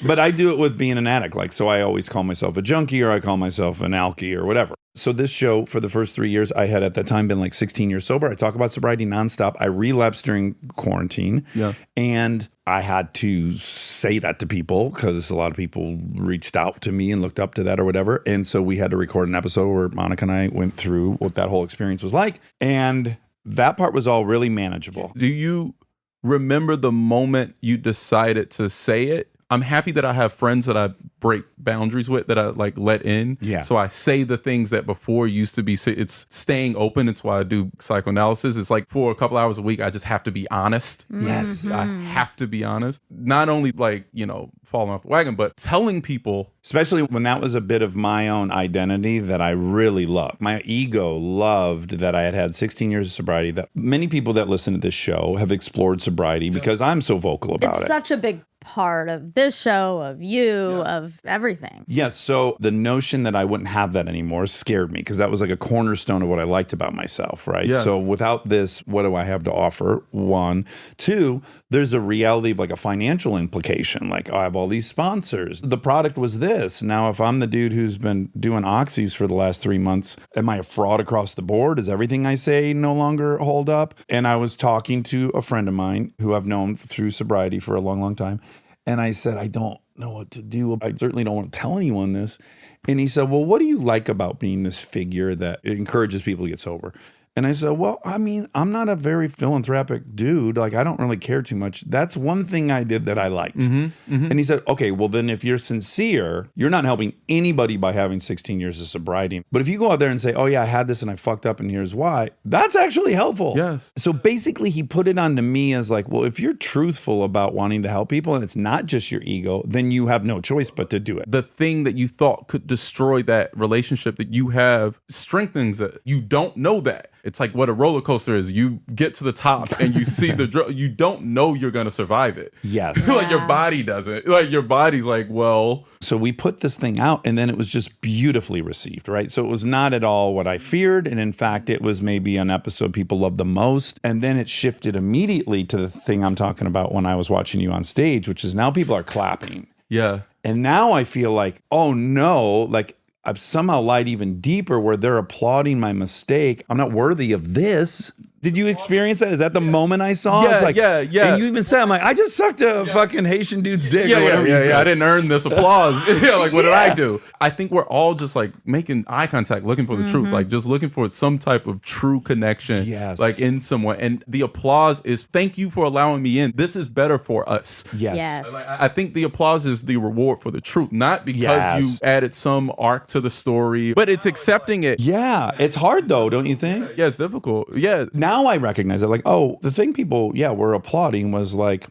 But I do it with being an addict. Like, so I always call myself a junkie, or I call myself an alkie or whatever. So this show, for the first 3 years, I had at that time been like 16 years sober. I talk about sobriety nonstop. I relapsed during quarantine. Yeah. And I had to say that to people because a lot of people reached out to me and looked up to that or whatever. And so we had to record an episode where Monica and I went through what that whole experience was like. And that part was all really manageable. Do you remember the moment you decided to say it? I'm happy that I have friends that I break boundaries with, that I like let in. Yeah. So I say the things that before used to be, it's staying open. It's why I do psychoanalysis. It's like for a couple hours a week, I just have to be honest. Yes. I have to be honest. Not only like, you know, falling off the wagon, but telling people. Especially when that was a bit of my own identity that I really loved. My ego loved that I had had 16 years of sobriety, that many people that listen to this show have explored sobriety because I'm so vocal about It's it. such a big part of this show, of you, of everything. Yes, so the notion that I wouldn't have that anymore scared me because that was like a cornerstone of what I liked about myself, right? Yes. So without this, what do I have to offer? One. Two, there's a reality of like a financial implication. Like, oh, I have all these sponsors. The product was this. Now, if I'm the dude who's been doing oxys for the last 3 months, am I a fraud across the board? Is everything I say no longer hold up? And I was talking to a friend of mine who I've known through sobriety for a long, long time. And I said, I don't know what to do. I certainly don't want to tell anyone this. And he said, well, what do you like about being this figure that encourages people to get sober? And I said, well, I mean, I'm not a very philanthropic dude. Like, I don't really care too much. That's one thing I did that I liked. And he said, okay, well, then if you're sincere, you're not helping anybody by having 16 years of sobriety. But if you go out there and say, oh, yeah, I had this and I fucked up and here's why, that's actually helpful. Yes. So basically, he put it on to me as like, well, if you're truthful about wanting to help people and it's not just your ego, then you have no choice but to do it. The thing that you thought could destroy that relationship that you have strengthens it. You don't know that. It's like what a roller coaster is. You get to the top and you see you don't know you're going to survive it. Yes. Like your body doesn't. Like your body's like, well. So we put this thing out and then it was just beautifully received, right? So it was not at all what I feared. And in fact, it was maybe an episode people loved the most. And then it shifted immediately to the thing I'm talking about when I was watching you on stage, which is now people are clapping. Yeah. And now I feel like, oh no, like I've somehow lied even deeper where they're applauding my mistake. I'm not worthy of this. Did you experience that? Is that the moment I saw? Yeah, It's like, yeah. And you even said, I'm like, I just sucked a fucking Haitian dude's dick. or whatever you said. I didn't earn this applause. Like, what did I do? I think we're all just like making eye contact, looking for the truth, like just looking for some type of true connection, Yes. like in someone. And the applause is, thank you for allowing me in. This is better for us. Yes. I think the applause is the reward for the truth, not because Yes. you added some arc to the story, but it's accepting it. Yeah. It's hard though, don't you think? Yeah, it's difficult. Yeah. Now I recognize it. Like, oh, the thing people, were applauding was like,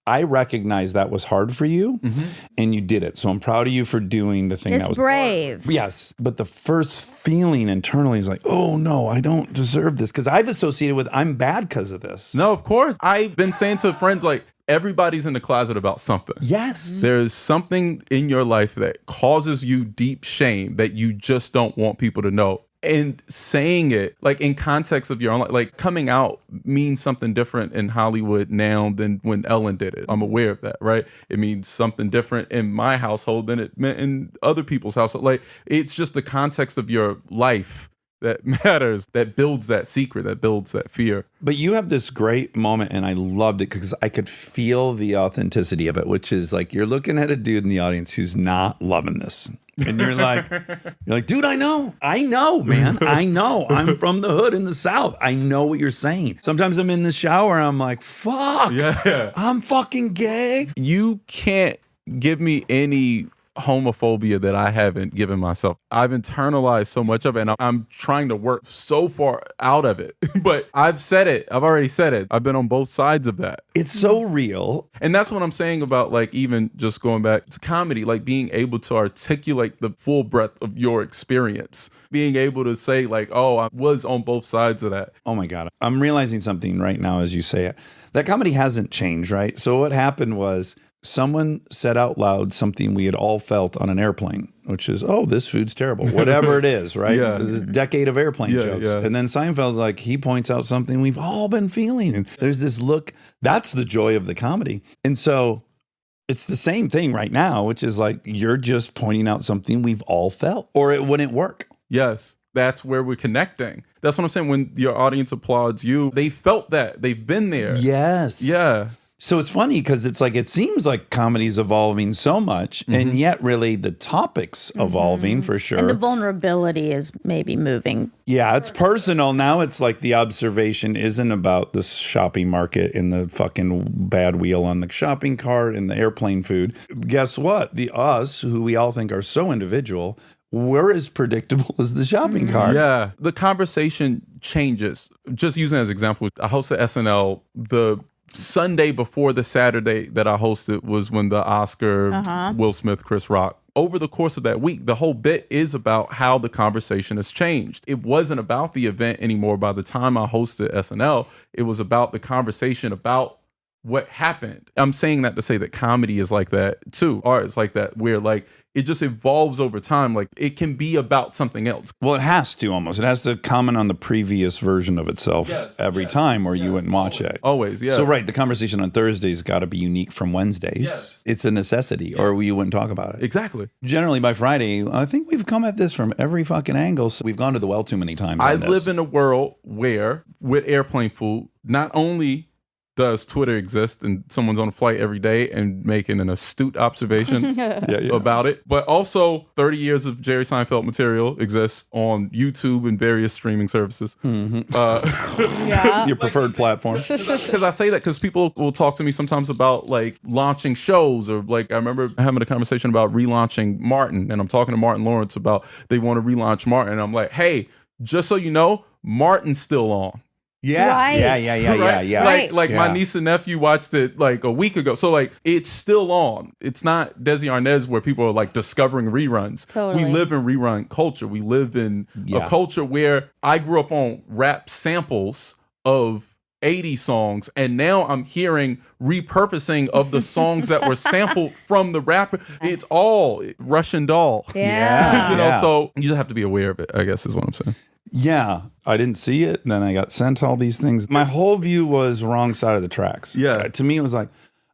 I recognize that was hard for you and you did it. So I'm proud of you for doing the thing It's that was brave. Yes. But the first feeling internally is like, oh no, I don't deserve this. Because I've associated with I'm bad because of this. No, of course. I've been saying to friends, like, everybody's in the closet about something. Yes. There's something in your life that causes you deep shame that you just don't want people to know. And saying it, like in context of your own life, like coming out means something different in Hollywood now than when Ellen did it. I'm aware of that, right? It means something different in my household than it meant in other people's household. Like, it's just the context of your life that matters, that builds that secret, that builds that fear. But you have this great moment, and I loved it because I could feel the authenticity of it, which is like you're looking at a dude in the audience who's not loving this. And you're like, dude, I know, man. I know. I'm from the hood in the South. I know what you're saying. Sometimes I'm in the shower. I'm like, fuck. Yeah. I'm fucking gay. You can't give me any homophobia that I haven't given myself. I've internalized so much of it, and I'm trying to work so far out of it. But I've said it. I've already said it. I've been on both sides of that. It's so real. And that's what I'm saying about, like, even just going back to comedy, like being able to articulate the full breadth of your experience, being able to say, like, oh, I was on both sides of that. Oh my God. I'm realizing something right now as you say it. That comedy hasn't changed, right? So what happened was someone said out loud something we had all felt on an airplane, which is, oh, this food's terrible, whatever it is, right? Yeah. This decade of airplane jokes. Yeah. And then Seinfeld's like, he points out something we've all been feeling. And there's this look, that's the joy of the comedy. And so it's the same thing right now, which is like, you're just pointing out something we've all felt, or it wouldn't work. Yes. That's where we're connecting. That's what I'm saying. When your audience applauds you, they felt that. They've been there. Yes. Yeah. So it's funny because it's like, it seems like comedy's evolving so much, and yet really the topic's evolving for sure. And the vulnerability is maybe moving. Yeah, it's personal. Now it's like the observation isn't about the shopping market and the fucking bad wheel on the shopping cart and the airplane food. Guess what? The us, who we all think are so individual, we're as predictable as the shopping cart. Yeah. The conversation changes. Just using as an example, I hosted SNL. The Sunday before the Saturday that I hosted was when the Oscar, Will Smith, Chris Rock. Over the course of that week, the whole bit is about how the conversation has changed. It wasn't about the event anymore. By the time I hosted SNL, it was about the conversation about what happened. I'm saying that to say that comedy is like that too. Art is like that, where like it just evolves over time. Like it can be about something else. Well, it has to almost. It has to comment on the previous version of itself every time, or you wouldn't watch it. Always, yeah. So, right, the conversation on Thursdays got to be unique from Wednesdays. Yes. It's a necessity, or you wouldn't talk about it. Exactly. Generally, by Friday, I think we've come at this from every fucking angle. So we've gone to the well too many times. I on this. live in a world where, with airplane food, not only does Twitter exist and someone's on a flight every day and making an astute observation about it. But also 30 years of Jerry Seinfeld material exists on YouTube and various streaming services. Your preferred platform. Because I say that because people will talk to me sometimes about like launching shows, or like I remember having a conversation about relaunching Martin, and I'm talking to Martin Lawrence about they want to relaunch Martin, and I'm like, hey, just so you know, Martin's still on. Yeah. Right. Yeah. Like my niece and nephew watched it like a week ago. So like it's still on. It's not Desi Arnaz where people are like discovering reruns. Totally. We live in rerun culture. We live in a culture where I grew up on rap samples of 80 songs, and now I'm hearing repurposing of the songs that were sampled from the rapper. It's all Russian Doll. Yeah. You know, so you just have to be aware of it, I guess is what I'm saying. Yeah, I didn't see it. And then I got sent all these things. My whole view was wrong side of the tracks. Yeah. To me, it was like,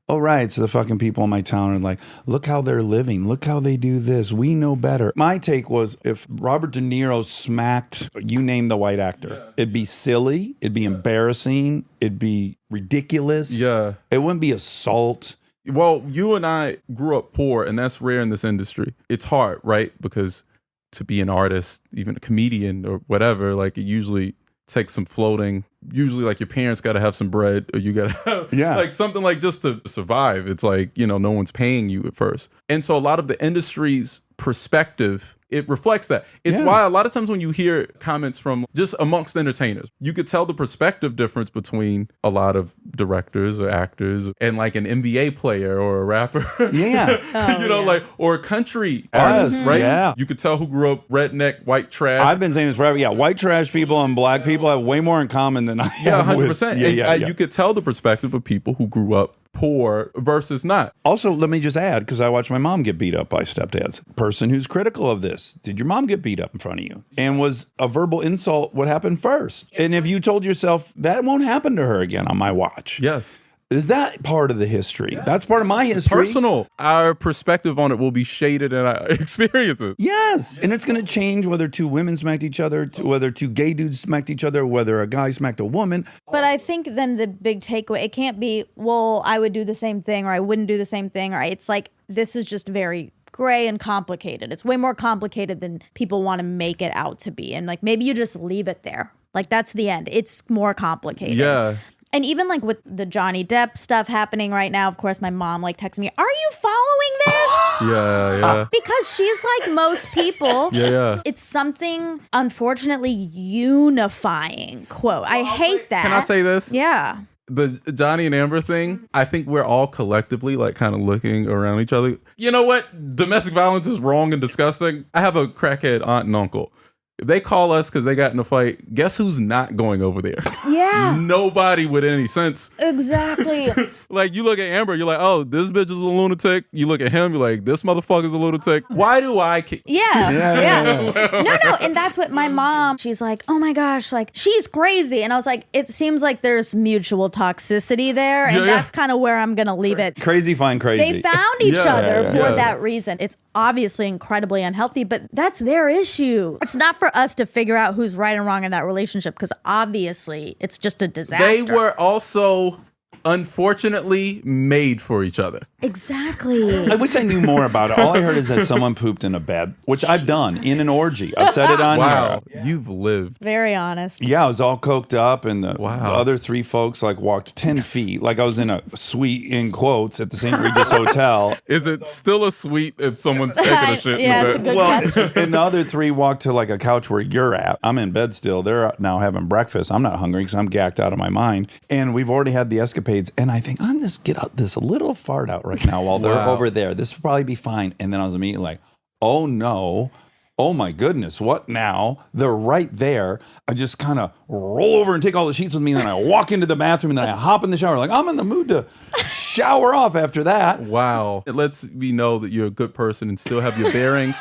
oh, right. So the fucking people in my town are like, look how they're living. Look how they do this. We know better. My take was if Robert De Niro smacked, you name the white actor, it'd be silly. It'd be embarrassing. It'd be ridiculous. Yeah. It wouldn't be assault. Well, you and I grew up poor, and that's rare in this industry. It's hard, right? Because to be an artist, even a comedian or whatever, like it usually takes some floating. Usually like your parents got to have some bread, or you got to have like something like just to survive. It's like, you know, no one's paying you at first. And so a lot of the industry's perspective, it reflects that. It's why a lot of times when you hear comments from just amongst entertainers, you could tell the perspective difference between a lot of directors or actors and like an NBA player or a rapper. You know, like, or a country artist, right? Yeah. You could tell who grew up redneck, white trash. I've been saying this forever. Yeah, white trash people and black people have way more in common than I have. 100%. You could tell the perspective of people who grew up poor versus not. Also, let me just add, because I watched my mom get beat up by stepdads. Person who's critical of this. Did your mom get beat up in front of you? And was a verbal insult what happened first? And if you told yourself, that won't happen to her again on my watch. Yes. Is that part of the history? That's part of my history. Personal. Our perspective on it will be shaded in our experiences. Yes. And it's going to change whether two women smacked each other, whether two gay dudes smacked each other, whether a guy smacked a woman. But I think then the big takeaway, it can't be, well, I would do the same thing or I wouldn't do the same thing. Or it's like, this is just very gray and complicated. It's way more complicated than people want to make it out to be. And like, maybe you just leave it there. Like, that's the end. It's more complicated. Yeah. And even like with the Johnny Depp stuff happening right now, of course, my mom like texts me, are you following this? Yeah. Because she's like most people. Yeah. It's something unfortunately unifying. Quote. I hate that. Can I say this? Yeah. The Johnny and Amber thing, I think we're all collectively like kind of looking around each other. You know what? Domestic violence is wrong and disgusting. I have a crackhead aunt and uncle. If they call us because they got in a fight, guess who's not going over there? Yeah. Nobody with any sense. Exactly. Like, you look at Amber, you're like, oh, this bitch is a lunatic. You look at him, you're like, this motherfucker's a lunatic. Why do I Yeah. No. And that's what my mom, she's like, oh my gosh, like, she's crazy. And I was like, it seems like there's mutual toxicity there. And that's kind of where I'm going to leave it. Crazy find crazy. They found each other for that reason. It's obviously incredibly unhealthy, but that's their issue. It's not for us to figure out who's right and wrong in that relationship, because obviously it's just a disaster. They were also unfortunately made for each other. Exactly. I wish I knew more about it. All I heard is that someone pooped in a bed, which I've done in an orgy. I've said it on Wow. here. You've lived. Very honest. Yeah, I was all coked up, and the Wow. other three folks like walked 10 feet, like I was in a suite in quotes at the St. Regis Hotel. Is it still a suite if someone's taking a shit Yeah, in it's the a bed? good question. And the other three walked to like a couch where you're at. I'm in bed still. They're now having breakfast. I'm not hungry because I'm gacked out of my mind. And we've already had the escapades. And I think I'm just get out this little fart out right now while they're over there. This will probably be fine. And then I was immediately like, oh no. Oh my goodness, what now? They're right there. I just kind of roll over and take all the sheets with me. And then I walk into the bathroom and then I hop in the shower. Like, I'm in the mood to shower off after that. Wow. It lets me know that you're a good person and still have your bearings.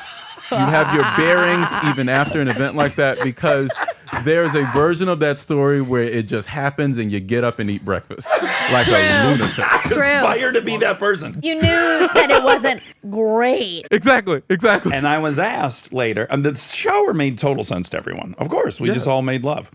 You have your bearings even after an event like that, because There's a version of that story where it just happens and you get up and eat breakfast like a lunatic. True. Aspire to be that person. You knew that it wasn't great. Exactly. And I was asked later, and the shower made total sense to everyone. Of course, we just all made love.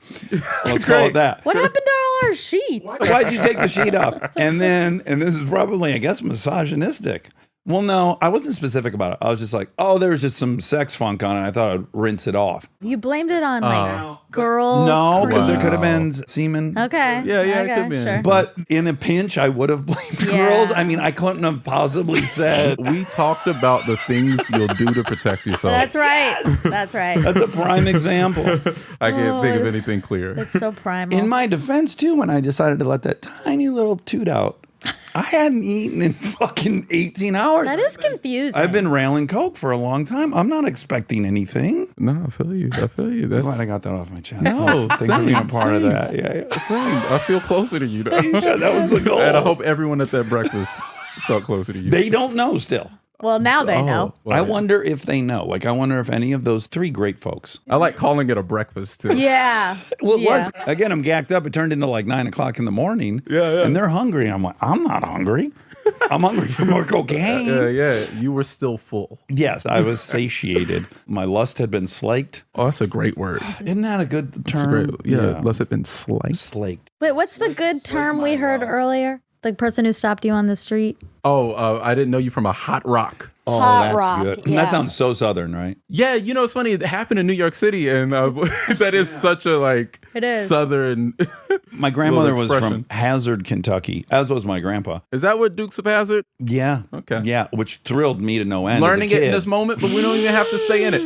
Let's call it that. What happened to all our sheets? Why'd you take the sheet off? And then, and this is probably, I guess, misogynistic. Well, no, I wasn't specific about it. I was just like, oh, there was just some sex funk on it. I thought I'd rinse it off. You blamed it on like girl. No, because there cream. could have been semen. Okay. Yeah, it okay, could be. Sure. But in a pinch, I would have blamed Yeah. girls. I mean, I couldn't have possibly said. We talked about the things you'll do to protect yourself. That's right. That's right. That's a prime example. I can't think of anything clear. It's so primal. In my defense, too, when I decided to let that tiny little toot out, I hadn't eaten in fucking 18 hours. that is confusing. I've been railing Coke for a long time. I'm not expecting anything. No, I feel you. That's Glad I got that off my chest. No, Thanks for being a part of same. that. Yeah. same. I feel closer to you. Though. That was the goal. And I hope everyone at that breakfast felt closer to you. They don't know still. well, now they know. I wonder if they know. Like, I wonder if any of those three great folks. I like calling it a breakfast too. Yeah. Well, it Yeah. was. Again, I'm gacked up. It turned into like 9 o'clock in the morning. Yeah. And they're hungry. I'm like, I'm not hungry. I'm hungry for more cocaine. Yeah. You were still full. Yes, I was satiated. My lust had been slaked. Oh, that's a great word. Isn't that a good That's a term? great, yeah, unless it been sliced. Slaked. Wait, what's the good term we heard earlier? The person who stopped you on the street? Oh, I didn't know you from a hot rock. Oh, Hot that's rock, good. yeah. That sounds so Southern, right? Yeah, you know, it's funny. It happened in New York City, and that is such a like It is. Southern. My grandmother was expression. from Hazard, Kentucky, as was my grandpa. Is that what Dukes of Hazzard? Yeah. Okay. Yeah, which thrilled me to no end. Learning as a it kid. in this moment, but we don't even have to stay in it.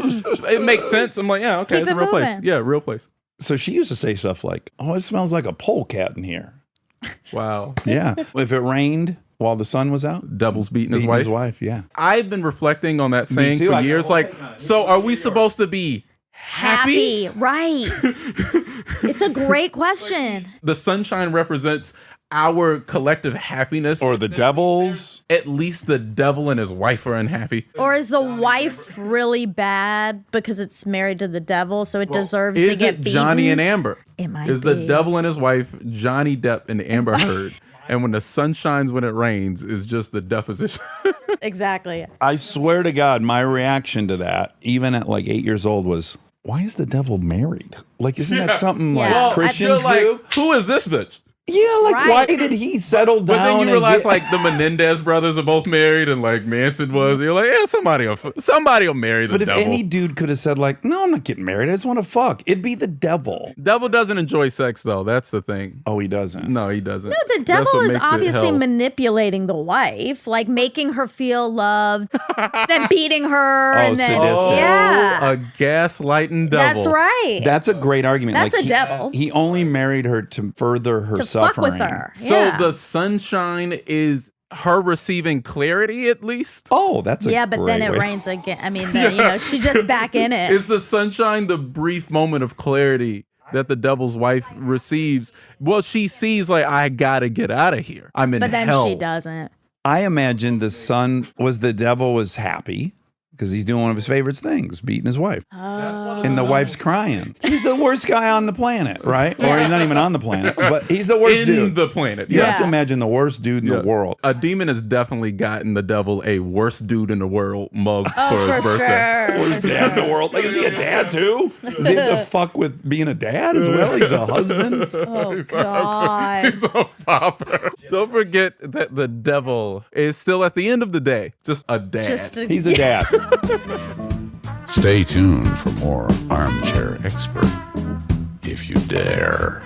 It makes sense. I'm like, yeah, okay, Keep it's a it real place. moving. Yeah, real place. So she used to say stuff like, "Oh, it smells like a polecat in here." Wow. Yeah. If it rained while the sun was out, Devil's beating his beating wife. his wife. Yeah. I've been reflecting on that saying too. for I- years. Like, so are we supposed to be happy? Right. It's a great question. The sunshine represents our collective happiness. Or the devils. At least the devil and his wife are unhappy. Or is the wife really bad because it's married to the devil, so it deserves to Is get it beaten? Johnny and Amber? It might Is the be. devil and his wife, Johnny Depp and Amber Heard? And when the sun shines when it rains is just the deposition. Exactly. I swear to God, my reaction to that, even at like 8 years old, was, why is the devil married? Like, isn't that something like Yeah. Well, I Christians feel like, do? who is this bitch? Yeah, like, Right. why did he settle down? But then you and realize get- like the Menendez brothers are both married and like Manson was. You're like, yeah, somebody will marry the But if devil. any dude could have said, like, no, I'm not getting married. I just want to fuck. It'd be the devil. Devil doesn't enjoy sex though. That's the thing. Oh, he doesn't. No, he doesn't. No, the That's devil what is makes it obviously hell. manipulating the wife, like making her feel loved, then beating her, and then sadistic. yeah, A gaslighting devil. that's right. That's a great argument. That's like a devil. He only married her to further her to suffering. fuck with her. So yeah. the sunshine is her receiving clarity at least? Oh, that's a yeah, but then great it way. rains again. I mean, then, you know, she just back in it. Is the sunshine the brief moment of clarity that the devil's wife receives? Well, she sees like, I gotta get out of here. I'm in But then hell. she doesn't. I imagine the devil was happy because he's doing one of his favorite things, beating his wife. And the wife's crying. He's the worst guy on the planet, right? Or he's not even on the planet, but he's the worst In dude. the planet. You have Yes. to imagine the worst dude in the Yes. world. A demon has definitely gotten the devil a worst dude in the world mug for his For birthday. sure. Worst dad in the world. Like, is he a dad too? Does he have to fuck with being a dad as well? He's a husband. Oh, God. He's a father. Don't forget that the devil is still at the end of the day just a dad. Just a- He's a dad. Stay tuned for more Armchair Expert, if you dare.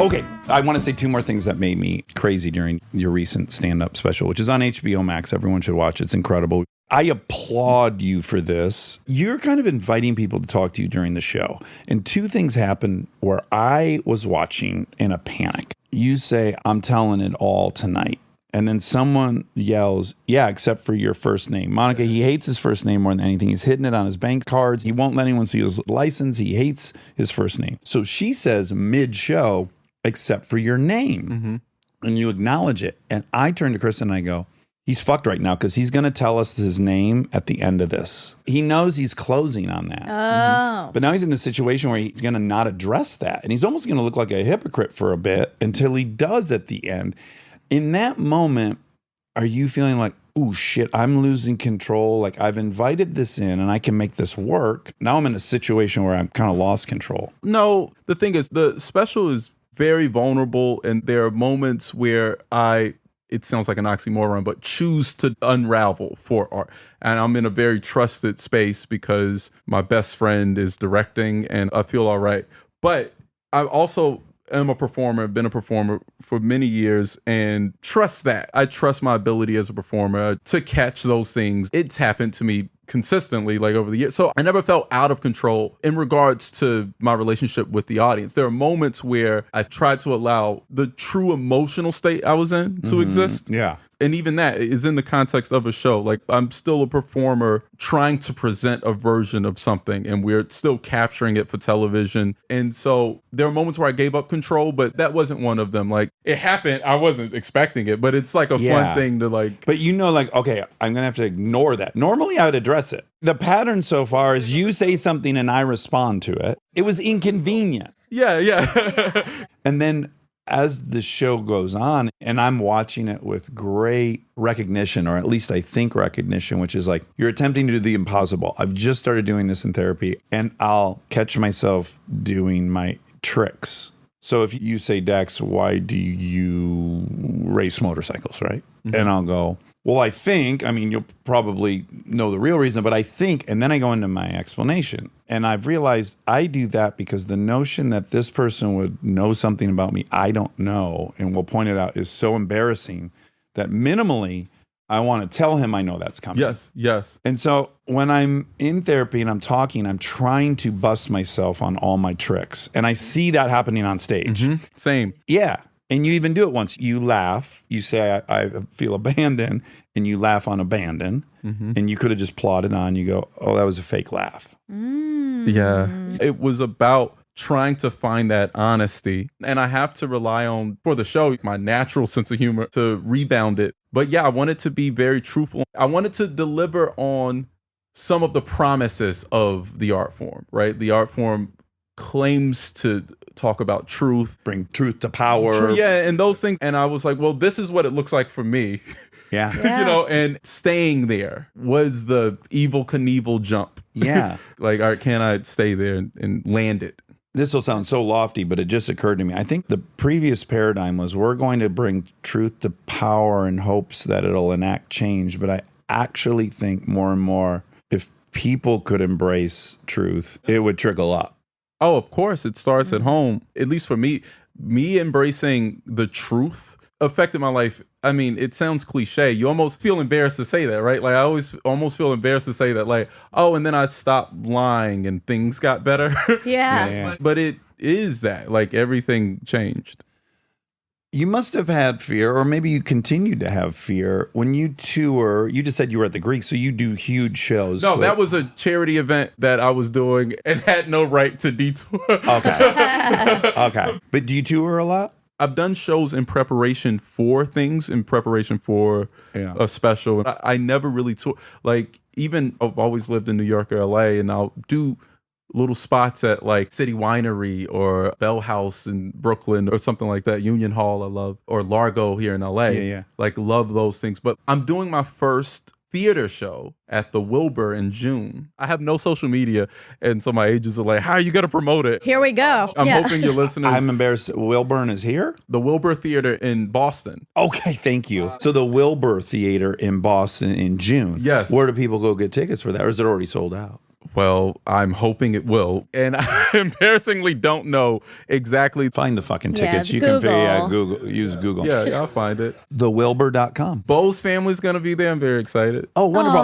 Okay, I want to say two more things that made me crazy during your recent stand-up special, which is on HBO Max. Everyone should watch it. It's incredible. I applaud you for this. You're kind of inviting people to talk to you during the show. And two things happened where I was watching in a panic. You say, I'm telling it all tonight. And then someone yells, yeah, except for your first name. Monica, he hates his first name more than anything. He's hidden it on his bank cards. He won't let anyone see his license. He hates his first name. So she says mid-show, except for your name. And you acknowledge it. And I turn to Kristen and I go, he's fucked right now because he's going to tell us his name at the end of this. He knows he's closing on that. Oh. But now he's in a situation where he's going to not address that. And he's almost going to look like a hypocrite for a bit until he does at the end. In that moment, are you feeling like, oh shit, I'm losing control? Like I've invited this in and I can make this work. Now I'm in a situation where I'm kind of lost control. No, the thing is, the special is very vulnerable, and there are moments where it sounds like an oxymoron, but choose to unravel for art. And I'm in a very trusted space because my best friend is directing and I feel all right. But I also am a performer, been a performer for many years, and trust that. I trust my ability as a performer to catch those things. It's happened to me consistently, like over the years. So I never felt out of control in regards to my relationship with the audience. There are moments where I tried to allow the true emotional state I was in to exist. Yeah. And even that is in the context of a show. Like I'm still a performer trying to present a version of something, and we're still capturing it for television. And so there are moments where I gave up control, but that wasn't one of them. Like it happened. I wasn't expecting it, but it's like a fun thing to like. But you know, like, okay, I'm going to have to ignore that. Normally I would address it. The pattern so far is you say something and I respond to it. It was inconvenient. Yeah. And then as the show goes on, and I'm watching it with great recognition, or at least I think recognition, which is like, you're attempting to do the impossible. I've just started doing this in therapy, and I'll catch myself doing my tricks. So if you say, Dax, why do you race motorcycles, right? Mm-hmm. And I'll go, well, I think, I mean, you'll probably know the real reason, but I think, and then I go into my explanation. And I've realized I do that because the notion that this person would know something about me I don't know and will point it out is so embarrassing that minimally I want to tell him I know that's coming. Yes. And so when I'm in therapy and I'm talking, I'm trying to bust myself on all my tricks. And I see that happening on stage. Mm-hmm. Same. Yeah. And you even do it once. You laugh. You say, I feel abandoned. And you laugh on abandon. Mm-hmm. And you could have just plodded on. You go, oh, that was a fake laugh. Yeah. It was about trying to find that honesty. And I have to rely on, for the show, my natural sense of humor to rebound it. But yeah, I wanted to be very truthful. I wanted to deliver on some of the promises of the art form, right? The art form claims to talk about truth, bring truth to power. Yeah, and those things. And I was like, well, this is what it looks like for me. Yeah. You know, and staying there was the evil Knievel jump. Yeah. Like, all right, can I stay there and land it? This will sound so lofty, but it just occurred to me. I think the previous paradigm was we're going to bring truth to power in hopes that it'll enact change. But I actually think more and more, if people could embrace truth, it would trickle up. Oh, of course. It starts at home. At least for me embracing the truth affected my life. I mean, it sounds cliche. You almost feel embarrassed to say that, right? Like I always almost feel embarrassed to say that, like, oh, and then I stopped lying and things got better. Yeah. But it is that, like, everything changed. You must have had fear, or maybe you continue to have fear when you tour. You just said you were at the Greek, so you do huge shows. No, that was a charity event that I was doing and had no right to detour. Okay. Okay. But do you tour a lot? I've done shows in preparation for things, in preparation for a special. I never really tour. Like, even I've always lived in New York or LA, and I'll do little spots at like City Winery or Bell House in Brooklyn or something like that. Union Hall, I love, or Largo here in LA. Yeah. Like, love those things. But I'm doing my first theater show at the Wilbur in June. I have no social media, and so my agents are like, how are you going to promote it? Here we go. I'm hoping your listeners... I'm embarrassed. Wilburn is here? The Wilbur Theater in Boston. Okay, thank you. So the Wilbur Theater in Boston in June. Yes. Where do people go get tickets for that, or is it already sold out? Well, I'm hoping it will. And I embarrassingly don't know exactly. Find the fucking tickets. You Google. can Google. Use Google. Yeah, I'll find it. TheWilbur.com. Bo's family's going to be there. I'm very excited. Oh, wonderful.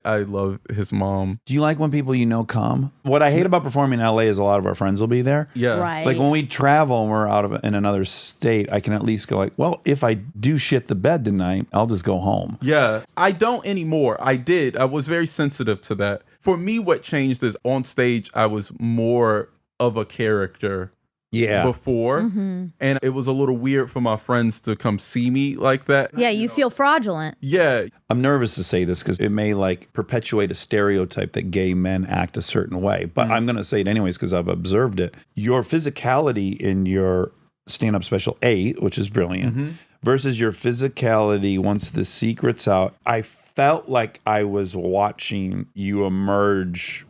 I love his mom. Do you like when people you know come? What I hate about performing in LA is a lot of our friends will be there. Yeah. Right. Like when we travel and we're in another state, I can at least go like, well, if I do shit the bed tonight, I'll just go home. Yeah. I don't anymore. I did. I was very sensitive to that. For me, what changed is on stage, I was more of a character before. And it was a little weird for my friends to come see me like that. Yeah, you feel fraudulent. Yeah. I'm nervous to say this because it may like perpetuate a stereotype that gay men act a certain way, but I'm going to say it anyways because I've observed it. Your physicality in your stand-up special 8, which is brilliant, versus your physicality once the secret's out, I felt like I was watching you emerge.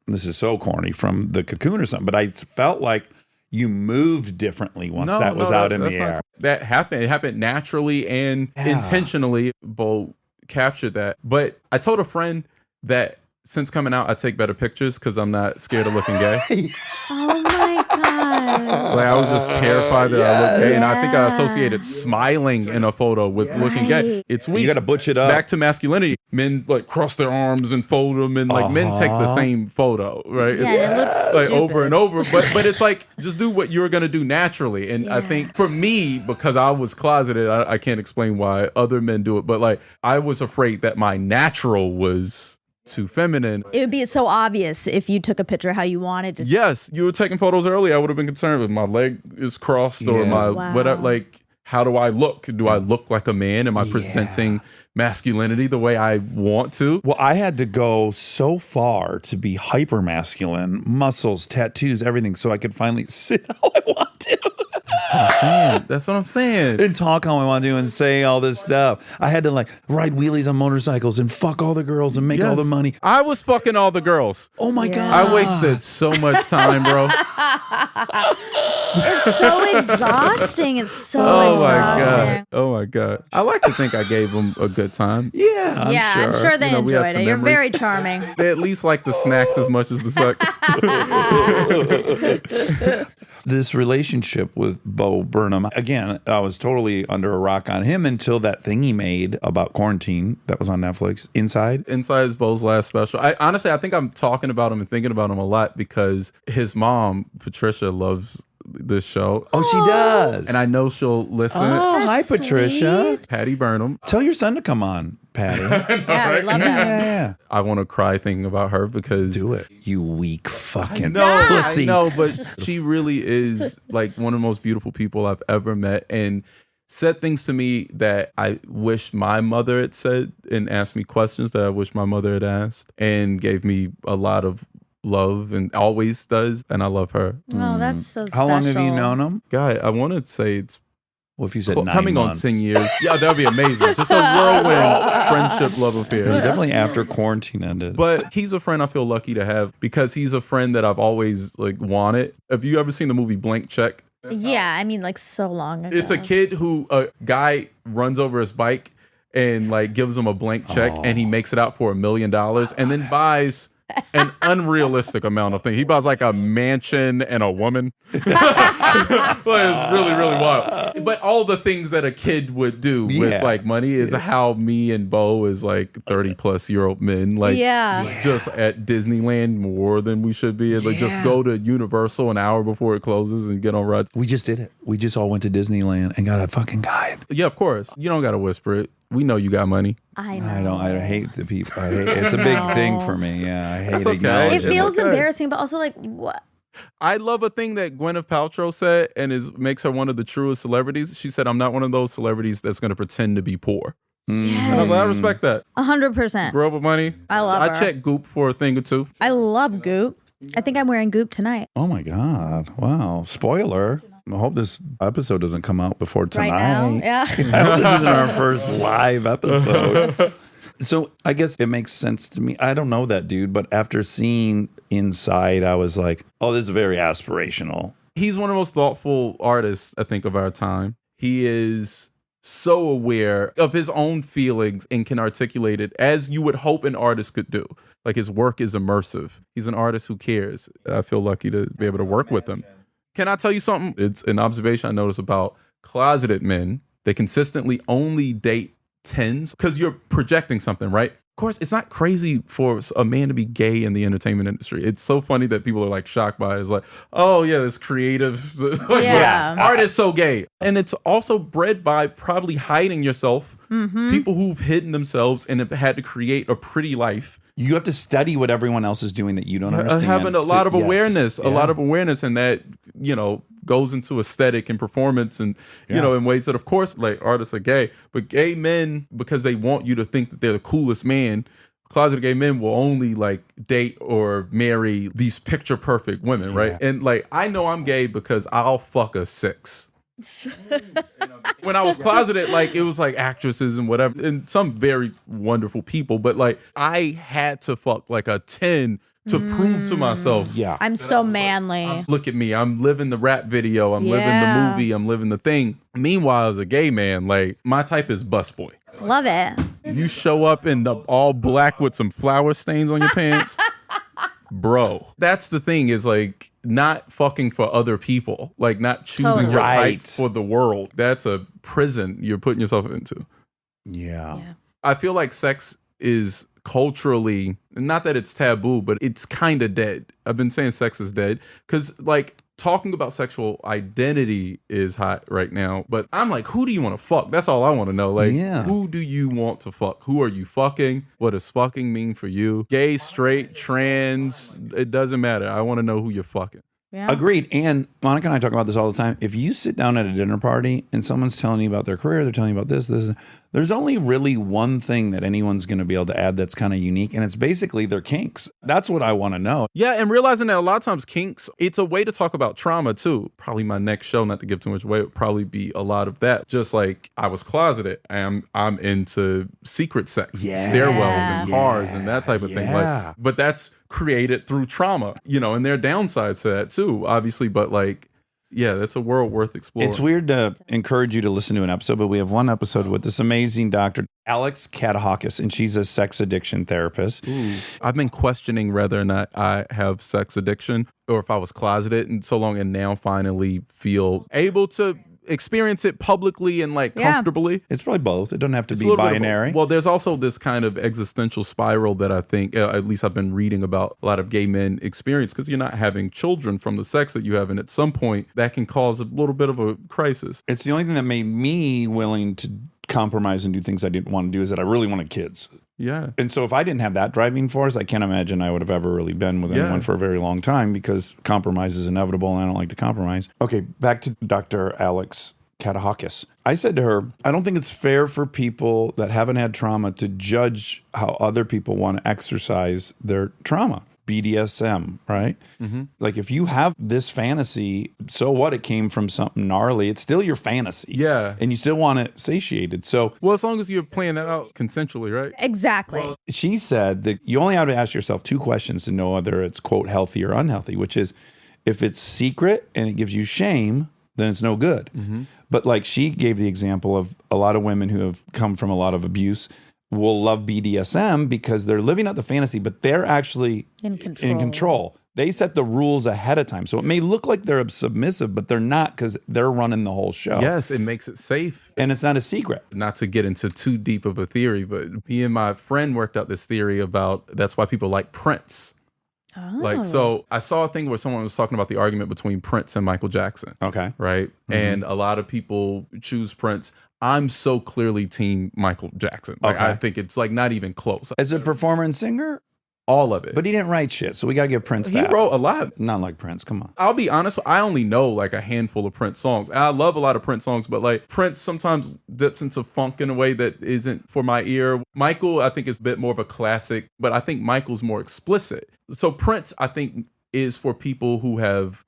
This is so corny, from the cocoon or something, but I felt like you moved differently once that was out in the air. That happened. It happened naturally and intentionally. Bo captured that. But I told a friend that since coming out, I take better pictures because I'm not scared of looking gay. Oh my God. Like, I was just terrified that I looked gay. And I think I associated smiling in a photo with looking gay. It's weak. You got to butch it up. Back to masculinity. Men like cross their arms and fold them, and like men take the same photo, right? Yeah, it looks like stupid. over and over. But it's like, just do what you're gonna do naturally. And I think for me, because I was closeted, I can't explain why other men do it, but like I was afraid that my natural was too feminine. It would be so obvious if you took a picture how you wanted to. Yes, you were taking photos earlier. I would have been concerned with my leg is crossed or my whatever. Like, how do I look? Do I look like a man? Am I presenting masculinity the way I want to? Well, I had to go so far to be hyper masculine, muscles, tattoos, everything, so I could finally sit how I want to. That's what I'm saying. And talk how I want to and say all this stuff. I had to like ride wheelies on motorcycles and fuck all the girls and make all the money. I was fucking all the girls. Oh my God. I wasted so much time, bro. It's so exhausting. It's so Oh my exhausting. God. Oh my God. I like to think I gave them a good time. Yeah, I'm sure they we have enjoyed some it. You're memories. very charming. They at least like the snacks as much as the sex. This relationship with Bo Burnham, again, I was totally under a rock on him until that thing he made about quarantine that was on Netflix, Inside. Inside is Bo's last special. I think I'm talking about him and thinking about him a lot because his mom, Patricia, loves this show. Oh, she does. And I know she'll listen. Oh, hi, That's Patricia. sweet. Patty Burnham. Tell your son to come on, Patty. Yeah, we love that. Yeah. I want to cry thinking about her because Do it. You weak fucking I pussy. know, but she really is like one of the most beautiful people I've ever met, and said things to me that I wish my mother had said, and asked me questions that I wish my mother had asked, and gave me a lot of love and always does, and I love her. Oh, that's so special. How long have you known him? Guy, I want to say it's Well, if you said 9 coming months. on 10 years. Yeah, that would be amazing. Just a whirlwind friendship, love affair. It was definitely after quarantine ended. But he's a friend I feel lucky to have because he's a friend that I've always like wanted. Have you ever seen the movie Blank Check? Yeah, I mean, like so long ago. It's a kid who a guy runs over his bike and like gives him a blank check and he makes it out for $1 million and then buys an unrealistic amount of things. He buys like a mansion and a woman. But it's really, really wild. But all the things that a kid would do with like money is how me and Bo is like 30-plus-year-old men, like just at Disneyland more than we should be. Like just go to Universal an hour before it closes and get on rides. we just did it. We just all went to Disneyland and got a fucking guide. Yeah, of course. You don't got to whisper it. We know you got money. I know. I hate the people. It's a big thing for me. Yeah, I hate That's okay. acknowledging It feels okay. embarrassing, but also like what? I love a thing that Gwyneth Paltrow said and makes her one of the truest celebrities. She said, I'm not one of those celebrities that's going to pretend to be poor. And I was like, I respect that. 100%. Grow up with money. I love I her. check Goop for a thing or two. I love Goop. I think I'm wearing Goop tonight. Oh my God. Wow. Spoiler. I hope this episode doesn't come out before tonight. Right now? Yeah. I hope this isn't our first live episode. So I guess it makes sense to me. I don't know that dude, but after seeing Inside, I was like, oh, this is very aspirational. He's one of the most thoughtful artists, I think, of our time. He is so aware of his own feelings and can articulate it as you would hope an artist could do. Like his work is immersive. He's an artist who cares. I feel lucky to be able to work with him. Can I tell you something? It's an observation I noticed about closeted men. They consistently only date 10s because you're projecting something, right? Of course, it's not crazy for a man to be gay in the entertainment industry. It's so funny that people are like shocked by it. It's like, oh yeah, this creative art is so gay. And it's also bred by probably hiding yourself. People who've hidden themselves and have had to create a pretty life. You have to study what everyone else is doing that you don't understand. Having a lot of Yes. awareness, Yeah. a lot of awareness, and that, you know, goes into aesthetic and performance and, you know, in ways that, of course, like artists are gay, but gay men, because they want you to think that they're the coolest man, closeted gay men will only like date or marry these picture perfect women, right? And like, I know I'm gay because I'll fuck a 6. When I was closeted, like it was like actresses and whatever, and some very wonderful people, but like I had to fuck like a 10 to prove to myself. Yeah. I'm so manly. Look at me, I'm living the rap video, I'm living the movie, I'm living the thing. Meanwhile, as a gay man, like my type is busboy. Love it. You show up in the all black with some flower stains on your pants, bro. That's the thing, is like not fucking for other people, like not choosing your type for the world. That's a prison you're putting yourself into. Yeah. I feel like sex is culturally, not that it's taboo, but it's kind of dead. I've been saying sex is dead because like talking about sexual identity is hot right now, but I'm like, who do you want to fuck? That's all I want to know. Like, who do you want to fuck? Who are you fucking? What does fucking mean for you? Gay, straight, trans, it doesn't matter. I want to know who you're fucking. Yeah. Agreed. And Monica and I talk about this all the time. If you sit down at a dinner party and someone's telling you about their career, they're telling you about this, there's only really one thing that anyone's going to be able to add that's kind of unique, and it's basically their kinks. That's what I want to know. Yeah, and realizing that a lot of times kinks, it's a way to talk about trauma too. Probably my next show, not to give too much away, would probably be a lot of that. Just like I was closeted, I'm into secret sex, stairwells and cars and that type of thing. Like, but that's created through trauma, you know, and there are downsides to that too, obviously, but like, yeah, that's a world worth exploring. It's weird to encourage you to listen to an episode, but we have one episode with this amazing doctor, Alex Katahakis, and she's a sex addiction therapist. Ooh. I've been questioning whether or not I have sex addiction or if I was closeted and so long, and now finally feel able to experience it publicly and like comfortably. It's probably both. It doesn't have to be binary. Well, there's also this kind of existential spiral that I think, at least I've been reading about, a lot of gay men experience, because you're not having children from the sex that you have, and at some point that can cause a little bit of a crisis. It's the only thing that made me willing to compromise and do things I didn't want to do, is that I really wanted kids. Yeah. And so if I didn't have that driving force, I can't imagine I would have ever really been with anyone for a very long time, because compromise is inevitable and I don't like to compromise. Okay, back to Dr. Alex Katahakis. I said to her, I don't think it's fair for people that haven't had trauma to judge how other people want to exercise their trauma. BDSM, right? Mm-hmm. Like if you have this fantasy, so what? It came from something gnarly. It's still your fantasy. Yeah. And you still want it satiated. So, well, as long as you're playing that out consensually, right? Exactly. Well, she said that you only have to ask yourself 2 questions to know whether it's, quote, healthy or unhealthy, which is, if it's secret and it gives you shame, then it's no good. Mm-hmm. But like she gave the example of a lot of women who have come from a lot of abuse will love BDSM because they're living out the fantasy, but they're actually in control. They set the rules ahead of time. So it may look like they're submissive, but they're not, because they're running the whole show. Yes, it makes it safe. And it's not a secret. Not to get into too deep of a theory, but me and my friend worked out this theory about that's why people like Prince. Oh. Like, so I saw a thing where someone was talking about the argument between Prince and Michael Jackson. Okay. Right? Mm-hmm. And a lot of people choose Prince. I'm so clearly team Michael Jackson. Like, I think it's like not even close. As a performer and singer? All of it. But he didn't write shit, so we got to give Prince that. He wrote a lot. Not like Prince, come on. I'll be honest, I only know like a handful of Prince songs. I love a lot of Prince songs, but like Prince sometimes dips into funk in a way that isn't for my ear. Michael, I think, is a bit more of a classic, but I think Michael's more explicit. So Prince, I think, is for people who have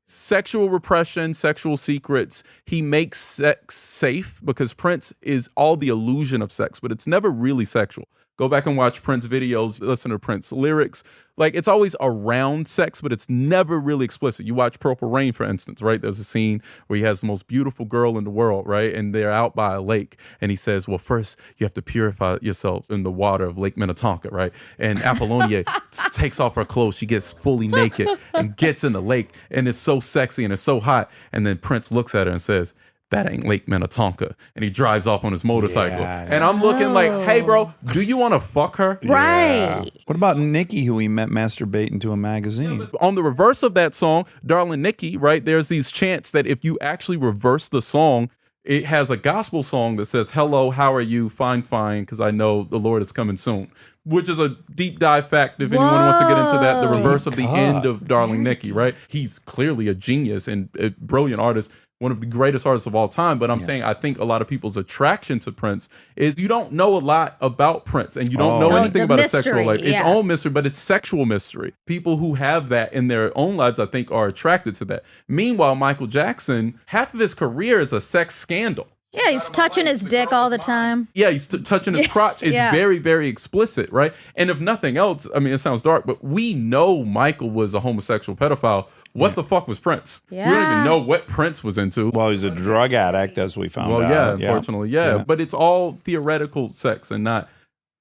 sexual repression, sexual secrets. He makes sex safe because Prince is all the illusion of sex, but it's never really sexual. Go back and watch Prince videos, listen to Prince lyrics. Like, it's always around sex, but it's never really explicit. You watch Purple Rain, for instance, right? There's a scene where he has the most beautiful girl in the world, right? And they're out by a lake. And he says, well, first you have to purify yourself in the water of Lake Minnetonka, right? And Apollonia takes off her clothes. She gets fully naked and gets in the lake. And it's so sexy and it's so hot. And then Prince looks at her and says, that ain't Lake Minnetonka. And he drives off on his motorcycle. And I'm looking like, hey, bro, do you want to fuck her? Right. Yeah. What about Nikki, who he met masturbating to a magazine? Yeah, on the reverse of that song, Darling Nikki, right, there's these chants that if you actually reverse the song, it has a gospel song that says, hello, how are you? Fine, fine, because I know the Lord is coming soon. which is a deep dive fact if anyone wants to get into that. The reverse of the end of Darling Nikki, right? He's clearly a genius and a brilliant artist, one of the greatest artists of all time. But I'm saying I think a lot of people's attraction to Prince is you don't know a lot about Prince and you don't know anything about his sexual life. It's all mystery, but it's sexual mystery. People who have that in their own lives, I think, are attracted to that. Meanwhile, Michael Jackson, half of his career is a sex scandal. Yeah, he's touching his dick all the time. Yeah, he's touching his crotch. It's very, very explicit, right? And if nothing else, I mean, it sounds dark, but we know Michael was a homosexual pedophile. What the fuck was Prince? Yeah. We don't even know what Prince was into. Well, he's a drug addict, as we found out. Well, yeah, unfortunately, yeah. But it's all theoretical sex and not